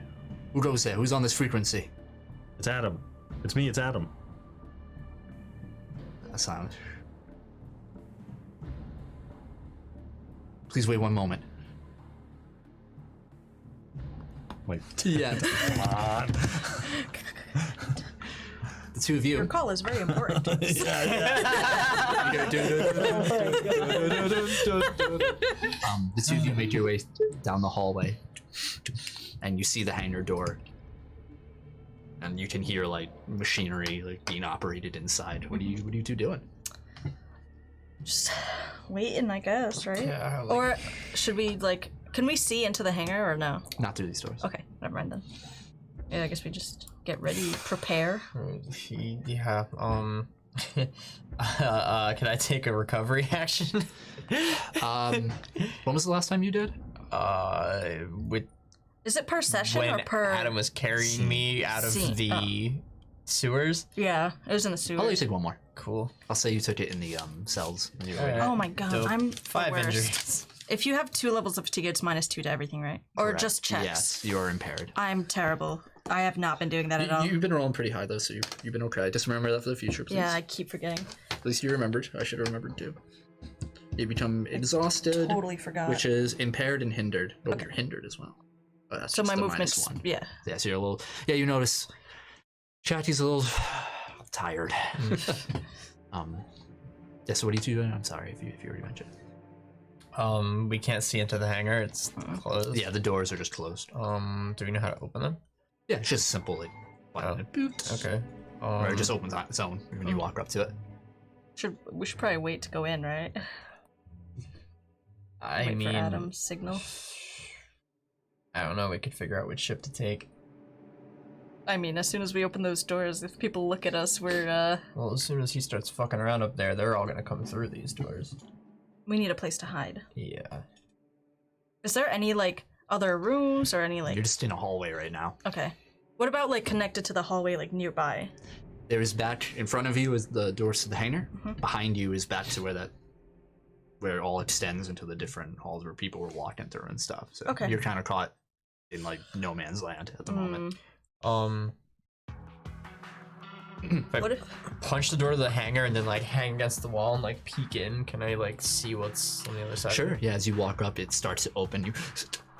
Who goes there? Who's on this frequency? It's Adam. It's me. It's Adam. A silence. Please wait one moment. Wait. Yeah. Come on. The two of Your you. call is very important. The two of you make your way down the hallway, and you see the hangar door, and you can hear like machinery like being operated inside. What are you two doing? Just waiting, I guess, right? Yeah, like- Or should we, like, can we see into the hangar or no? Not through these doors. Okay, never mind then. Yeah, I guess we just get ready, prepare. Yeah. Can I take a recovery action? When was the last time you did? With Is it per session when or per? Adam was carrying me out of the sewers. Yeah, it was in the sewer. I'll let you take one more. Cool. I'll say you took it in the cells. When you were Alright. Oh my god, Dope. I'm 5 the worst. injuries. If you have 2 levels of fatigue, it's -2 to everything, right? Or Correct. just checks. Yes, you are impaired. I'm terrible. I have not been doing that at all. You've been rolling pretty high though, so you've been okay. Just remember that for the future, please. Yeah, I keep forgetting. At least you remembered. I should have remembered too. You become exhausted, Totally forgot. which is impaired and hindered. Oh, you're hindered as well. Oh, that's So just my the movement's -1. yeah. Yeah, so you're a little. Yeah, you notice. Chatty's a little tired. Yeah. So what do you do? I'm sorry if you already mentioned. We can't see into the hangar. It's closed. Yeah, the doors are just closed. Do we know how to open them? Yeah, it's just simple, like button and boot. Okay. Or it just opens on its own when you walk up to it. We should probably wait to go in, right? I Wait mean, for Adam's signal. I don't know. We could figure out which ship to take. I mean, as soon as we open those doors, if people look at us, we're Well, as soon as he starts fucking around up there, they're all gonna come through these doors. we need a place to hide. Yeah. Is there any like other rooms or any like? You're just in a hallway right now. Okay. What about like connected to the hallway, like nearby? There is back in front of you is the doors to the hangar. Behind you is back to where it all extends into the different halls where people were walking through and stuff. So Okay. you're kind of caught in like no man's land at the moment. If I What if? punch the door to the hangar and then like hang against the wall and like peek in, can I like see what's on the other side? Sure. Yeah. As you walk up, it starts to open. You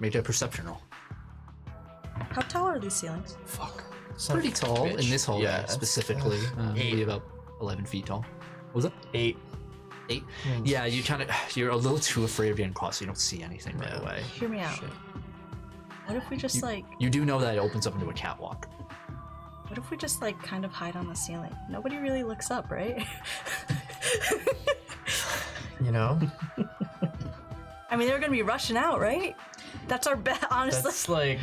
make a perception roll. How tall are these ceilings? Fuck. Pretty tall in this hallway Yeah, specifically. Maybe about 11 feet tall. What was it? 8. 8. Yeah. You're a little too afraid of getting caught, so you don't see anything right away. Hear me out. What if we just like? You do know that it opens up into a catwalk. What if we just like kind of hide on the ceiling? Nobody really looks up, right? You know? I mean, they're gonna be rushing out, right? That's our bet, honestly. That's like.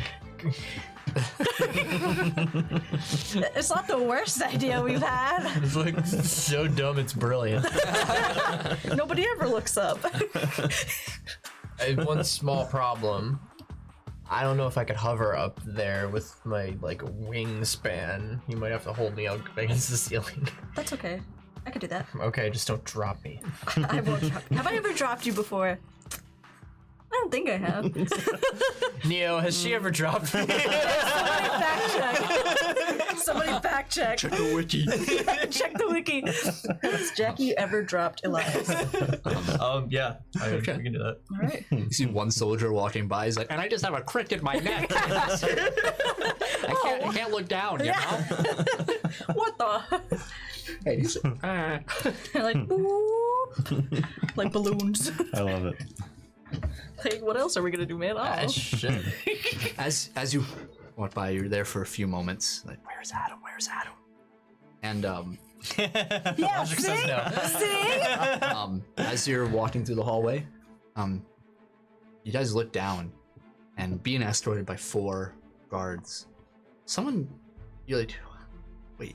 It's not the worst idea we've had. It's like so dumb, it's brilliant. Nobody ever looks up. I have one small problem. I don't know if I could hover up there with my like wingspan. You might have to hold me up against the ceiling. That's okay. I could do that. Okay, just don't drop me. I won't drop you. Have I ever dropped you before? I don't think I have. Neo, has she ever dropped me? Somebody fact check. Somebody fact check. Check the wiki. Check the wiki. Has Jackie ever dropped Elias? Yeah. We can do that. All right. You see one soldier walking by. He's like, and I just have a crick in my neck. I can't look down, you know? What the? Hey, he's Like, ooh. Like balloons. I love it. Like, what else are we gonna do, man? Oh. Shit. As you walk by, you're there for a few moments. Like, where's Adam? Where's Adam? And Yeah, Logic says no. see? as you're walking through the hallway, you guys look down, and being escorted by 4 guards, you're like, wait,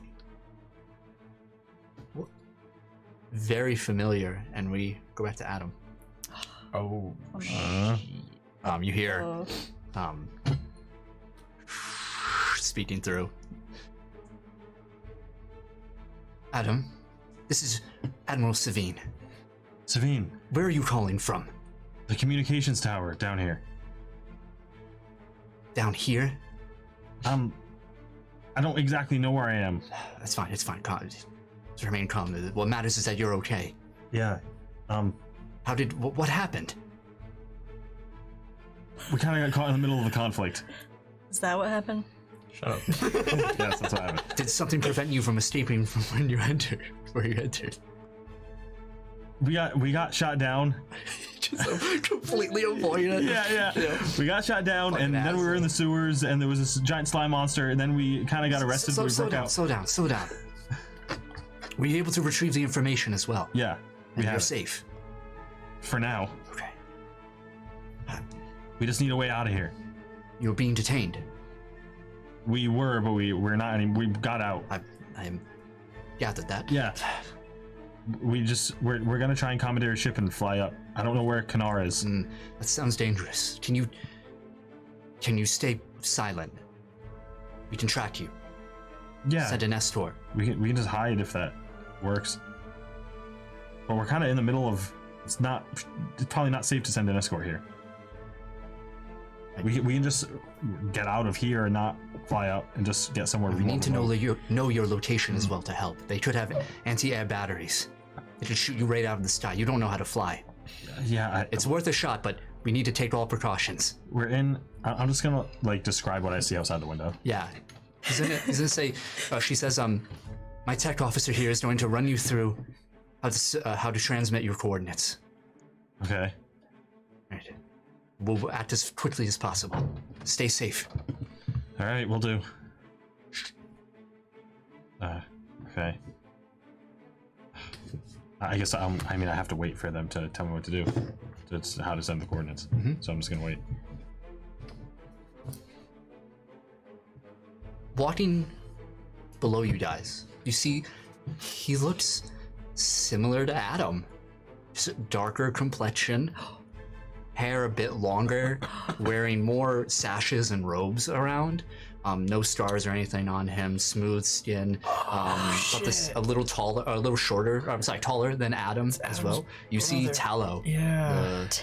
what? Very familiar, and we go back to Adam. Oh. You hear Oh. speaking through. Adam, this is Admiral Savine. Savine, Where are you calling from? the communications tower down here. Down here? I don't exactly know where I am. That's fine. It's fine. Just remain calm. What matters is that you're okay. Yeah. What happened? We kind of got caught in the middle of a conflict. Is that what happened? Shut up. Yes, that's what happened. Did something prevent you from escaping from when you entered? Where you entered? We got shot down. Just completely avoid it. Yeah. We got shot down, Fucking and then we were in the asshole. sewers, and there was this giant slime monster, and then we kind of got arrested. Slow we broke out. down. Were you able to retrieve the information as well? Yeah, we And you're have it. safe. For now. Okay. We just need a way out of here. You're being detained. We were, but we're not any. We got out. I'm gathered that. Yeah. We're gonna try and commandeer a ship and fly up. I don't know where Kanar is. That sounds dangerous. Can you stay silent? We can track you. Yeah. Send an escort. We can just hide if that works. But we're kind of in the middle of. It's probably not safe to send an escort here. We can just get out of here and not fly up and just get somewhere. We need to know your location as well to help. They could have anti-air batteries. They could shoot you right out of the sky. You don't know how to fly. Yeah, it's worth a shot, but we need to take all precautions. We're in. I'm just gonna like describe what I see outside the window. Yeah, he's gonna say. She says, my tech officer here is going to run you through how to transmit your coordinates. Okay. Right. We'll act as quickly as possible. Stay safe. All right, we'll do. Okay. I guess I have to wait for them to tell me what to do. It's how to send the coordinates. So I'm just gonna wait. Walking below you guys, you see he looks similar to Adam. Just darker complexion, hair a bit longer, wearing more sashes and robes around. No stars or anything on him. Smooth skin, but this a little taller, a little shorter. I'm sorry, taller than Adam as well. You see Tallow, the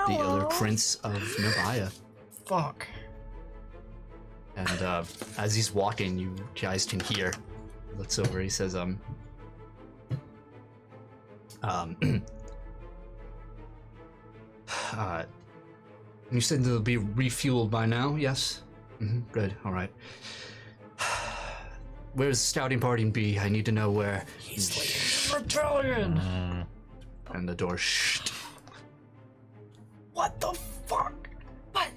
other prince of Nabaya. Fuck. And as he's walking, you guys can hear. He looks over. He says, you said they'll be refueled by now, yes? Good, all right. Where's the scouting party B? I need to know where. He's like, rebellion! And the door shh. What the fuck? What?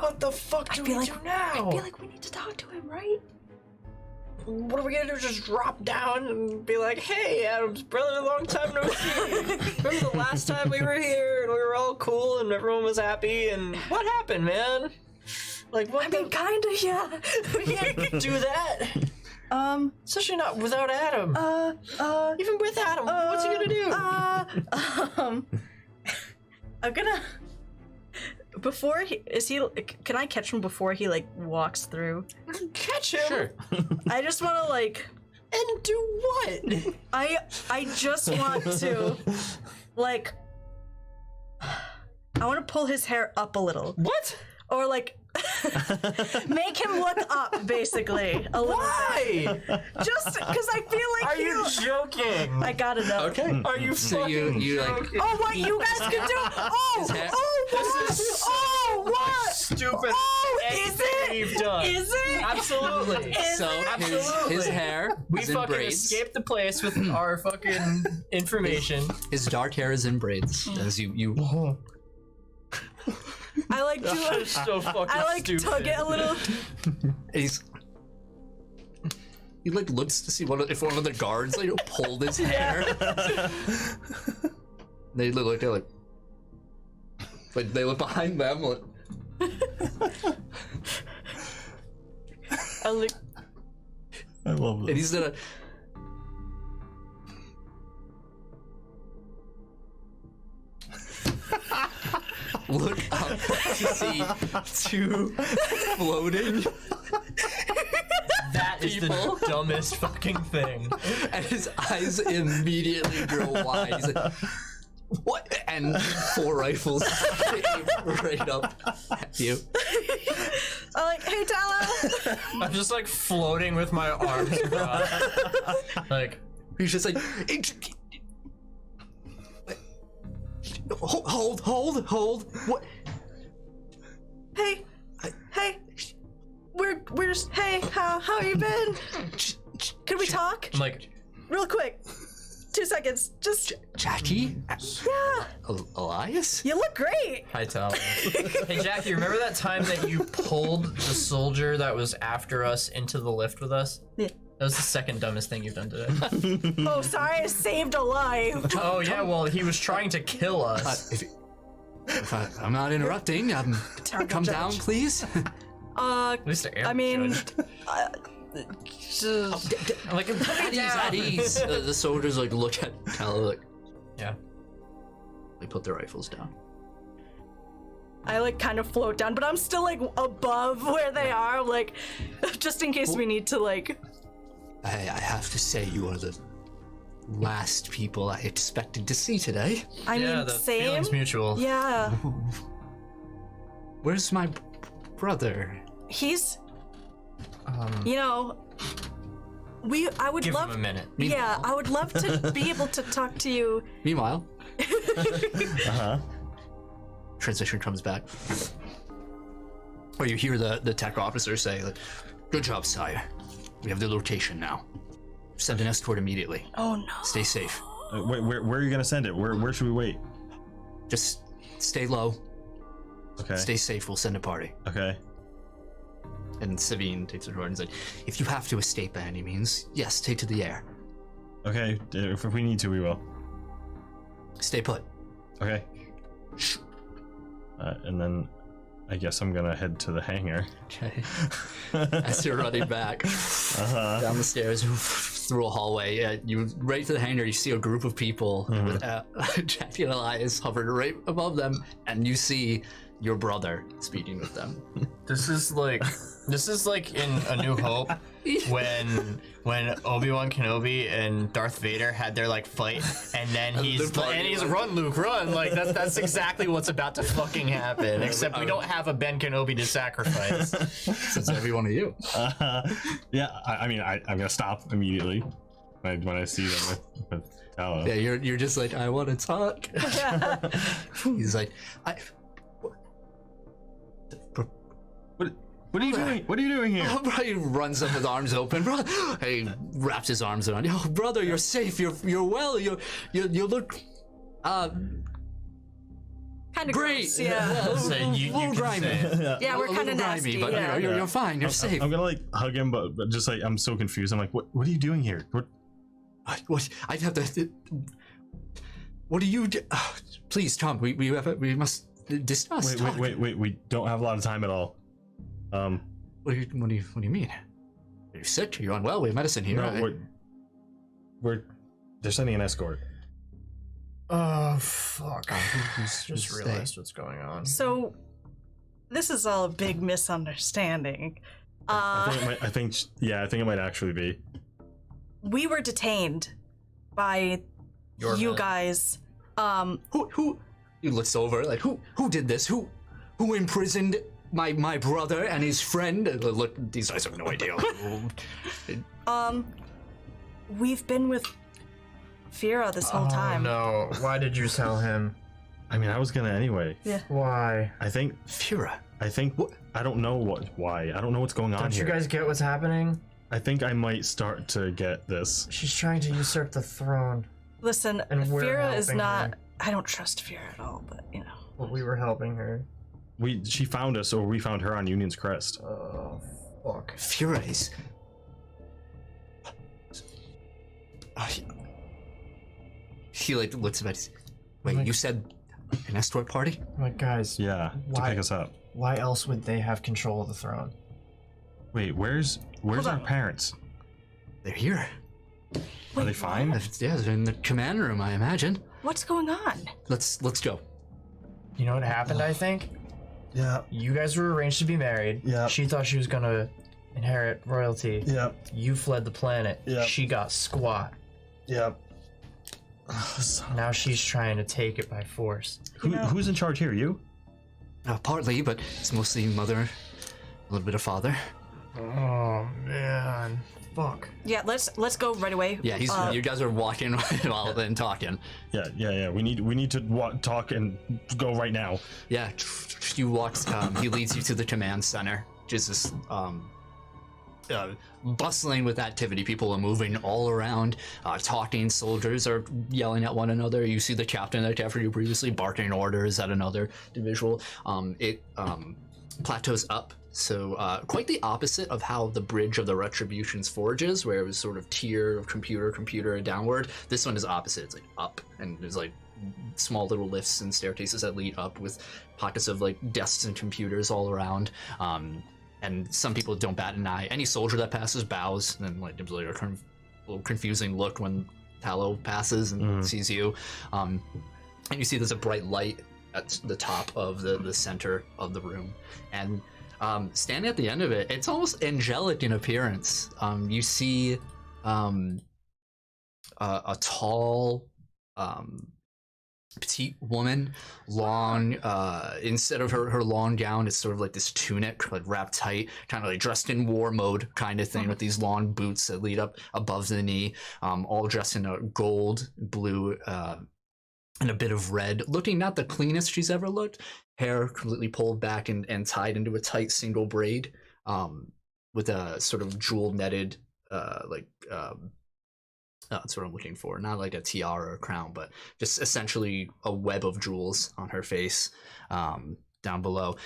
What the fuck do we do now? I feel like we need to talk to him, right? What are we gonna do? Just drop down and be like, "Hey, Adam's brother, long time no see. Remember the last time we were here and we were all cool and everyone was happy? And what happened, man? Like, what? I mean, kinda, yeah. We can't do that. Especially not without Adam. Even with Adam, what's he gonna do? I'm gonna. Before can I catch him before he like walks through? Catch him. Sure. I just want to like. And do what? I just want to, like. I want to pull his hair up a little. What? Or like. Make him look up, basically. A little Why? bit. Just because I feel like Are you joking? I gotta know. Okay. Are you So fucking you joking? Oh, what you guys can do? His hair- This is so what? stupid. Oh, anything is it? We've done. Is it? Absolutely. So Absolutely. his hair We is in fucking braids. escaped the place with our fucking information. His dark hair is in braids. As you I like do a, That's so fucking I like stupid. tug it a little. he like looks to see if one of the guards like pulled his hair. They look they're like they look behind them like. I like. I love And this. he's gonna. Look up to see two floating That is people. the dumbest fucking thing. and his eyes immediately grow wide. He's like, what? And 4 rifles aim right up at you. I'm like, hey, Tala. I'm just like floating with my arms crossed. Like, He's just like, hold. What? Hey, we're just hey, how you been? Can we talk? I'm like, Real quick. 2 seconds. Just Jackie? yeah. Elias? You look great. hi, Tal. Hey, Jackie, remember that time that you pulled the soldier that was after us into the lift with us? Yeah. That was the second dumbest thing you've done today. Oh, sorry, I saved a life. Oh, yeah, well, he was trying to kill us. I'm not interrupting. Terrible Come down, judge. please. At least I am I mean, judged. Like at ease. The soldiers like look at Calla like Yeah. they put their rifles down. I like kind of float down, but I'm still like above where they are, like just in case we need to like. I have to say, you are the last people I expected to see today. I Yeah, mean, the same. feeling's mutual. Yeah, Where's my brother? he's. You know, I would Give love. him a minute. Yeah, I would love to be able to talk to you. Meanwhile, Uh-huh. transition comes back. Or you hear the tech officer say, like, "Good job, sire. We have the location now. Send an escort immediately. Oh no. Stay safe. Where are you gonna send it? Where should we wait? Just stay low. Okay. Stay safe. We'll send a party." Okay. And Savine takes her horn and is like, "If you have to escape by any means, yes, take to the air. Okay. If we need to, we will. Stay put." Okay. And then I guess I'm gonna head to the hangar. Okay. As you're running back down the stairs through a hallway, you right to the hangar. You see a group of people with Jackie and Elias hovered right above them, and you see your brother speaking with them. This is like in A New Hope when Obi-Wan Kenobi and Darth Vader had their like fight, and then he's run, Luke, run. Like that's exactly what's about to fucking happen. Except we don't have a Ben Kenobi to sacrifice. So it's every one of you. Yeah. I'm gonna stop immediately when I see them with Tallow. Yeah, you're just like, "I want to talk." He's like, What are you doing? What are you doing here? He runs up with arms open. He wraps his arms around you. "Oh, brother, you're safe. You're well. You look Kind of great." gross, yeah. So you little can grimy. say it. Yeah, we're A little kind of grimy, nasty. but Yeah. you're fine. You're safe. I'm gonna like hug him, but just like I'm so confused. I'm like, what are you doing here? What? I'd have to. What do you do? Please, Tom. We must discuss. Wait. We don't have a lot of time at all. What do you mean? Are you sick? Are you unwell? We have medicine here. No, they're sending an escort. Oh fuck! Just Just realized what's going on. So, this is all a big misunderstanding. I think it might actually be. We were detained by you men. guys. Who? He looks over like who did this? Who imprisoned my brother and his friend? Look, these guys have no idea. We've been with Fira this whole time. No, why did you tell him? I mean, I was gonna anyway. Yeah. Why? I think Fira. I don't know why. I don't know what's going on Don't here. you guys get what's happening? I think I might start to get this. She's trying to usurp the throne. Listen, And we're Fira is helping not. her. I don't trust Fira at all, but you know. But we were helping her. She found us, or we found her on Union's Crest. Oh fuck! Fira is. He like looks at it. Wait, Like- you said an escort party? I'm like, guys, Yeah, to Why? pick us up. why else would they have control of the throne? Wait, where's our on. parents? They're here. Are they fine? Yeah, they're in the command room, I imagine. What's going on? Let's go. You know what happened? I think Yeah. you guys were arranged to be married. Yeah. She thought she was gonna inherit royalty. Yeah. You fled the planet. Yeah. She got squat. Yeah. Now she's trying to take it by force. Who's in charge here? You? Partly, but it's mostly mother, a little bit of father. Oh man, fuck. Yeah, let's go right away. Yeah, you guys are walking while then talking. Yeah. We need to talk and go right now. Yeah, you walk. He leads you to the command center, which is this bustling with activity. People are moving all around, talking. Soldiers are yelling at one another. You see the captain that captured you previously barking orders at another individual. It plateaus up. So quite the opposite of how the Bridge of the Retribution's Forge is, where it was sort of tier of computer downward. This one is opposite. It's like up, and there's like small little lifts and staircases that lead up with pockets of like desks and computers all around. And some people don't bat an eye. Any soldier that passes bows, and then like gives like a little confusing look when Tallow passes and sees you. And you see there's a bright light at the top of the center of the room, and standing at the end of it, it's almost angelic in appearance. You see a tall, petite woman, long, instead of her long gown, it's sort of like this tunic, like wrapped tight, kind of like dressed in war mode kind of thing, with these long boots that lead up above the knee, all dressed in a gold, blue, and a bit of red, looking not the cleanest she's ever looked. Hair completely pulled back and tied into a tight single braid, with a sort of jewel netted, that's what I'm looking for. Not like a tiara or crown, but just essentially a web of jewels on her face, down below.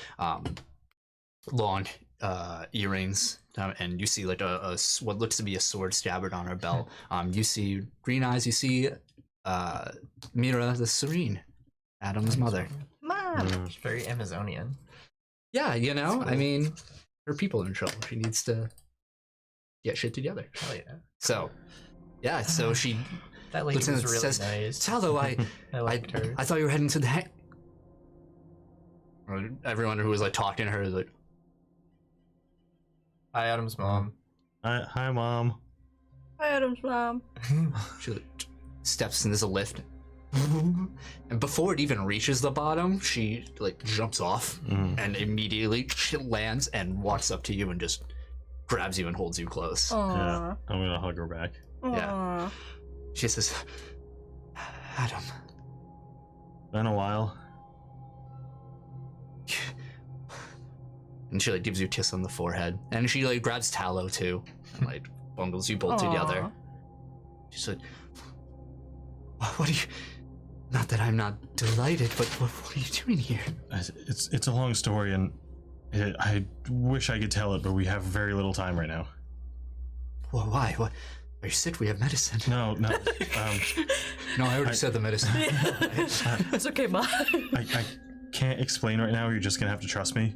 Long earrings, and you see like a what looks to be a sword scabbard on her belt. You see green eyes. You see Mira the Serene, Adam's mother. Mom. She's very Amazonian. Yeah, you know, I mean, her people are in trouble. She needs to get shit together. Hell yeah. So, yeah, so she That lady looks in was and really says, nice. Tallow, I liked her. I thought you were heading to the Everyone who was like talking to her is like, Hi, Adam's mom. Hi, Mom. Hi, Adam's mom. she like, steps and there's a lift. And before it even reaches the bottom, she like jumps off and immediately she lands and walks up to you and just grabs you and holds you close. Aww. Yeah, I'm gonna hug her back. Yeah. She says, Adam. Been a while. And she like gives you a kiss on the forehead. And she like grabs Tallow too. And like bundles you both together. She's like, what are you... Not that I'm not delighted, but what are you doing here? It's a long story, and I wish I could tell it, but we have very little time right now. Well, why? What? Are you sick? We have medicine. No. No, I already said the medicine. It's okay, Mom. I can't explain right now. You're just gonna have to trust me.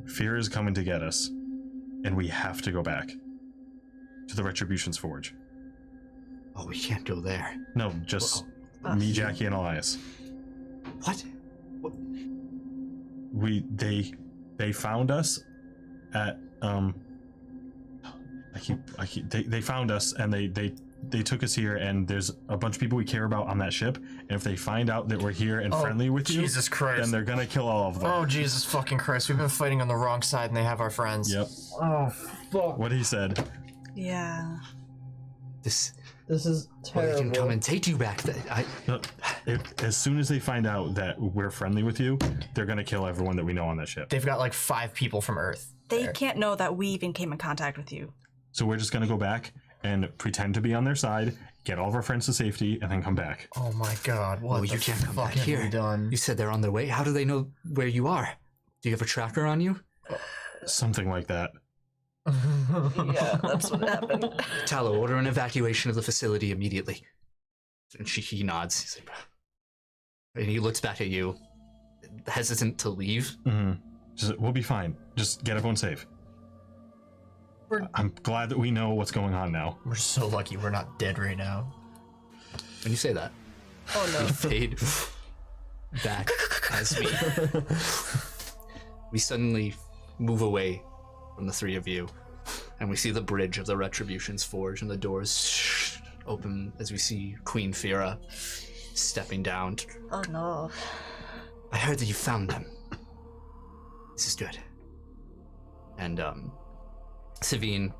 Fear is coming to get us, and we have to go back to the Retribution's Forge. Oh, we can't go there. No, just me, Jackie, and Elias. What? They found us at they found us and they took us here, and there's a bunch of people we care about on that ship, and if they find out that we're here and friendly with you, Jesus Christ, then they're gonna kill all of them. Oh Jesus fucking Christ, we've been fighting on the wrong side and they have our friends. Yep. Oh fuck. What he said. Yeah. This is well, they can come and take you back. As soon as they find out that we're friendly with you, they're gonna kill everyone that we know on that ship. They've got like 5 people from Earth. They can't know that we even came in contact with you. So we're just gonna go back and pretend to be on their side, get all of our friends to safety, and then come back. Oh my god, what Oh, you can't come back here. Done? You said they're on their way. How do they know where you are? Do you have a tracker on you? Something like that. Yeah, that's what happened. Tallow, order an evacuation of the facility immediately. And he nods. He's like, and he looks back at you, hesitant to leave. We'll be fine. Just get everyone safe. I'm glad that we know what's going on now. We're so lucky we're not dead right now. When you say that, Oh no. we fade back as we suddenly move away from the three of you, and we see the bridge of the Retribution's Forge, and the doors open as we see Queen Fira stepping down. Oh no. I heard that you found them. This is good. And Savine,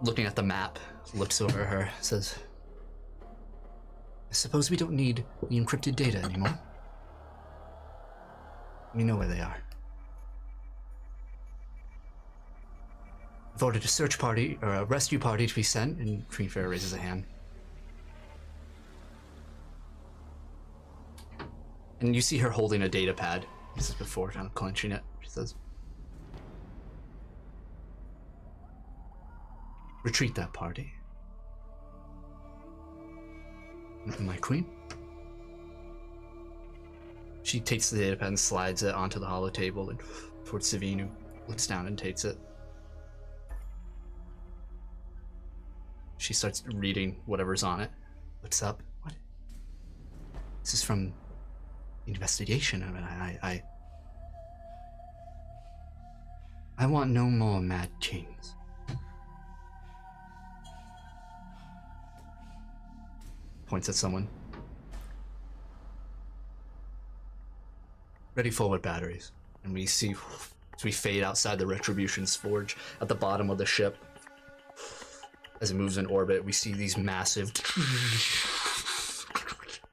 looking at the map, looks over her, says, I suppose we don't need the encrypted data anymore. We know where they are. I've ordered a search party, or a rescue party to be sent, and Queen Fair raises a hand. And you see her holding a data pad. This is before kind of clenching it. She says, retreat that party. My queen? She takes the data pad and slides it onto the hollow table and towards Savine, who looks down and takes it. She starts reading whatever's on it. Looks up. What? This is from investigation. I mean, I want no more mad kings. Points at someone. Ready forward batteries. And we see, as we fade outside the Retribution's forge at the bottom of the ship, as it moves in orbit, we see these massive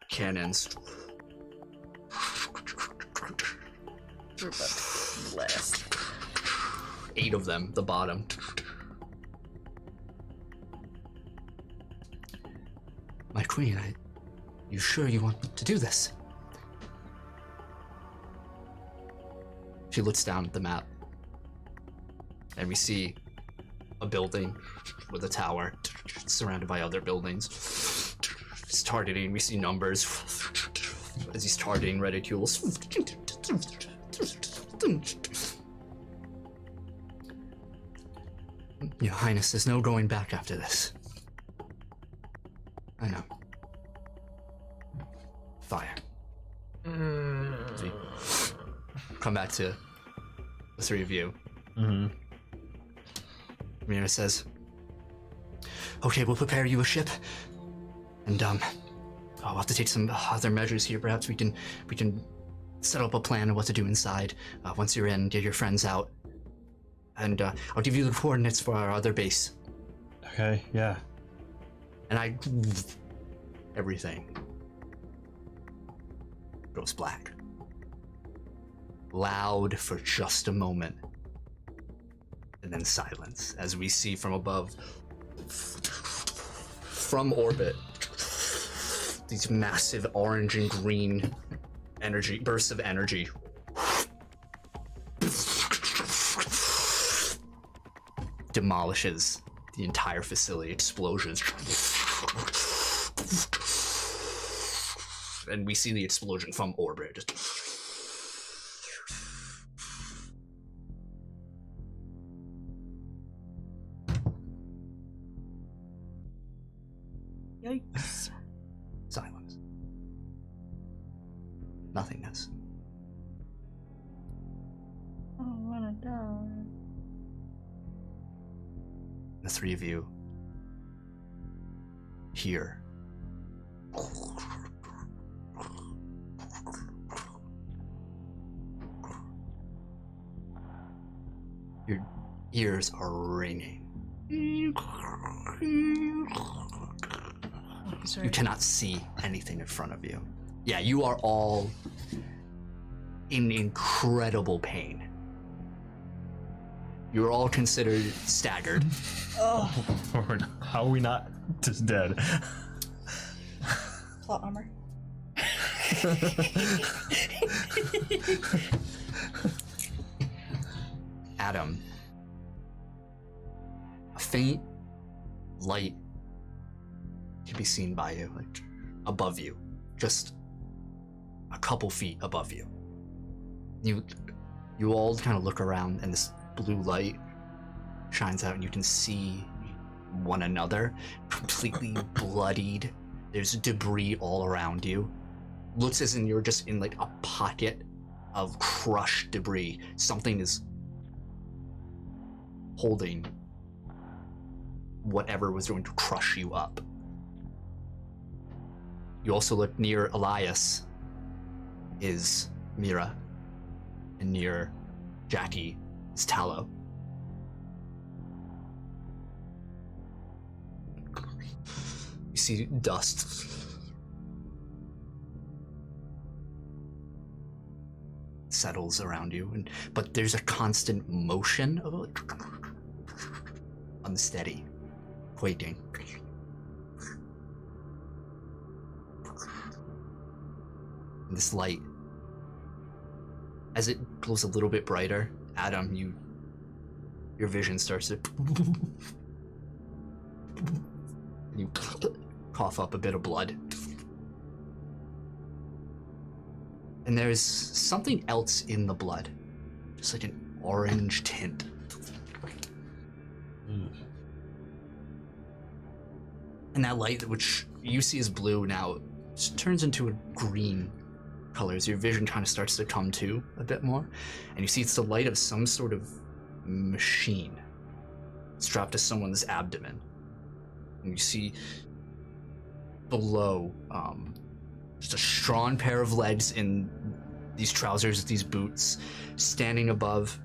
cannons. We're about to blast. 8 of them, the bottom. My queen, you sure you want to do this? She looks down at the map, and we see a building with a tower surrounded by other buildings. He's targeting, we see numbers as he's targeting reticules. Your Highness, there's no going back after this. I know. Fire. As we come back to the 3 of you. Mm-hmm. Mira says, okay, we'll prepare you a ship, and I'll have to take some other measures here. Perhaps we can set up a plan of what to do inside. Once you're in, get your friends out, and I'll give you the coordinates for our other base. Okay, yeah. And everything goes black. Loud for just a moment, and then silence as we see from above, from orbit, these massive orange and green energy bursts of energy demolishes the entire facility. Explosions, and we see the explosion from orbit. Just Yikes. silence. Nothingness. I don't wanna die. The 3 of you hear your ears are ringing. Sorry. You cannot see anything in front of you. Yeah, you are all in incredible pain. You're all considered staggered. Oh, How are we not just dead? plot armor. Adam, a faint light can be seen by you, like above you, just a couple feet above you. You all kind of look around, and this blue light shines out, and you can see one another, completely bloodied. There's debris all around you. Looks as in you're just in like a pocket of crushed debris. Something is holding whatever was going to crush you up. You also look near Elias is Mira, and near Jackie is Tallow. You see dust settles around you, but there's a constant motion of like unsteady, quaking. And this light, as it glows a little bit brighter, Adam, your vision starts to you cough up a bit of blood. And there's something else in the blood. Just like an orange tint. And that light, which you see as blue now, just turns into a green color as your vision kind of starts to come to a bit more. And you see it's the light of some sort of machine strapped to someone's abdomen. And you see below just a strong pair of legs in these trousers, these boots, standing above,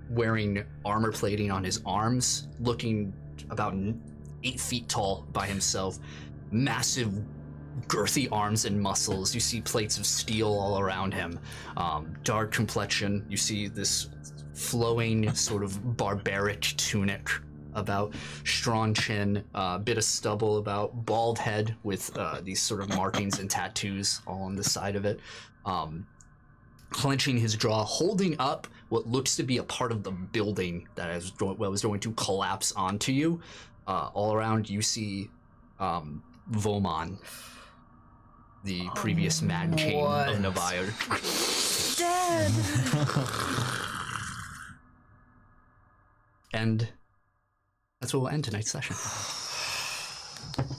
wearing armor plating on his arms, looking about 8 feet tall by himself, massive girthy arms and muscles. You see plates of steel all around him, dark complexion. You see this flowing sort of barbaric tunic about, strong chin, a bit of stubble about, bald head with these sort of markings and tattoos all on the side of it, clenching his jaw, holding up what looks to be a part of the building that was going to collapse onto you. All around you see Vomon, the previous Mad King of Nabaya. Dead. And that's where we'll end tonight's session.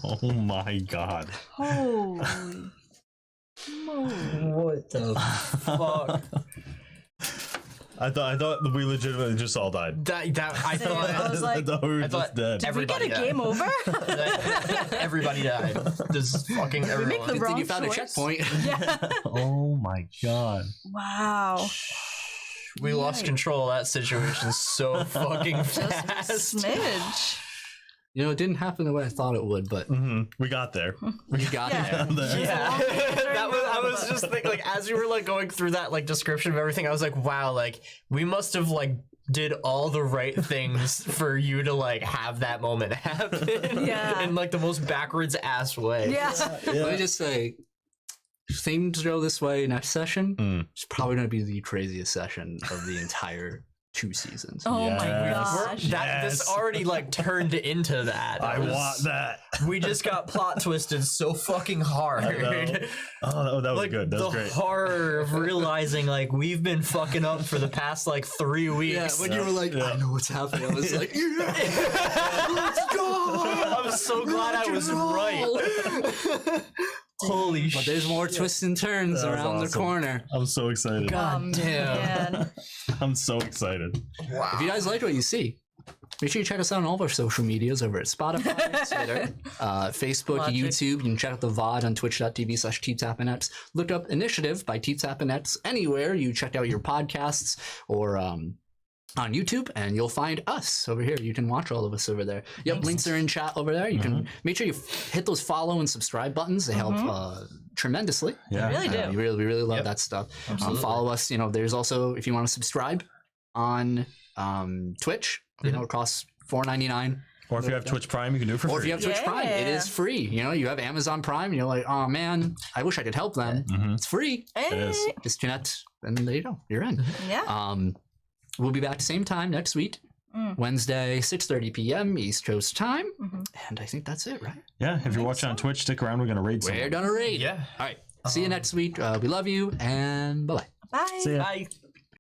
Oh my god. Holy What the fuck? I thought we legitimately just all died. I thought I was like, I thought we were just dead. did we get everybody a game over? Everybody died. This fucking everyone. make the Good wrong thing you found a choice. checkpoint. Yeah. Oh my god. Wow. We lost control of that situation so fucking Just a fast. smidge. You know, it didn't happen the way I thought it would, but We got there. we got Yeah. there. Yeah, that was. I was but- just thinking, like, as you were like going through that like description of everything, I was like, wow, like we must have like did all the right things for you to like have that moment happen. Yeah. in like the most backwards ass way. Yeah. Let me just say, things go this way next session. It's probably going to be the craziest session of the entire 2 seasons. Oh my Yes. gosh. This already like turned into that. I want that. We just got plot twisted so fucking hard. I know. Oh, that was Like good. That was the great. horror of realizing like we've been fucking up for the past like 3 weeks. Yeah, when you were like, I know what's happening, I was like, let's go! I'm so glad I was right. Holy But shit. there's more twists and turns That was around the awesome. corner. I'm so excited. God damn. Man. I'm so excited. If you guys liked what you see, make sure you check us out on all of our social medias over at Spotify, Twitter, Facebook, Logic. YouTube. You can check out the VOD on twitch.tv/TeepTappinEps. Look up Initiative by TeepTappinEps anywhere you checked out your podcasts or on YouTube, and you'll find us over here. You can watch all of us over there. Yep, links are in chat over there. You can make sure you hit those follow and subscribe buttons. They help tremendously. Yeah. Really do. We really love Yep. that stuff. Absolutely. Follow us. You know, there's also, if you want to subscribe on Twitch, you know, it costs $4.99. Or if you have Twitch Prime, you can do it for Or if free. you have Twitch Prime, it Yeah. is free. You know, you have Amazon Prime, and you're like, oh man, I wish I could help them. It's free. It is. Hey. Just connect, and there you go. You're in. Yeah. We'll be back same time next week, Wednesday, 6:30 p.m. East Coast time, and I think that's it, right? Yeah, if you're watching on Twitch, stick around. We're going to raid We're someone. gonna raid. Yeah. All right. See you next week. We love you, and bye-bye. Bye. See ya. Bye.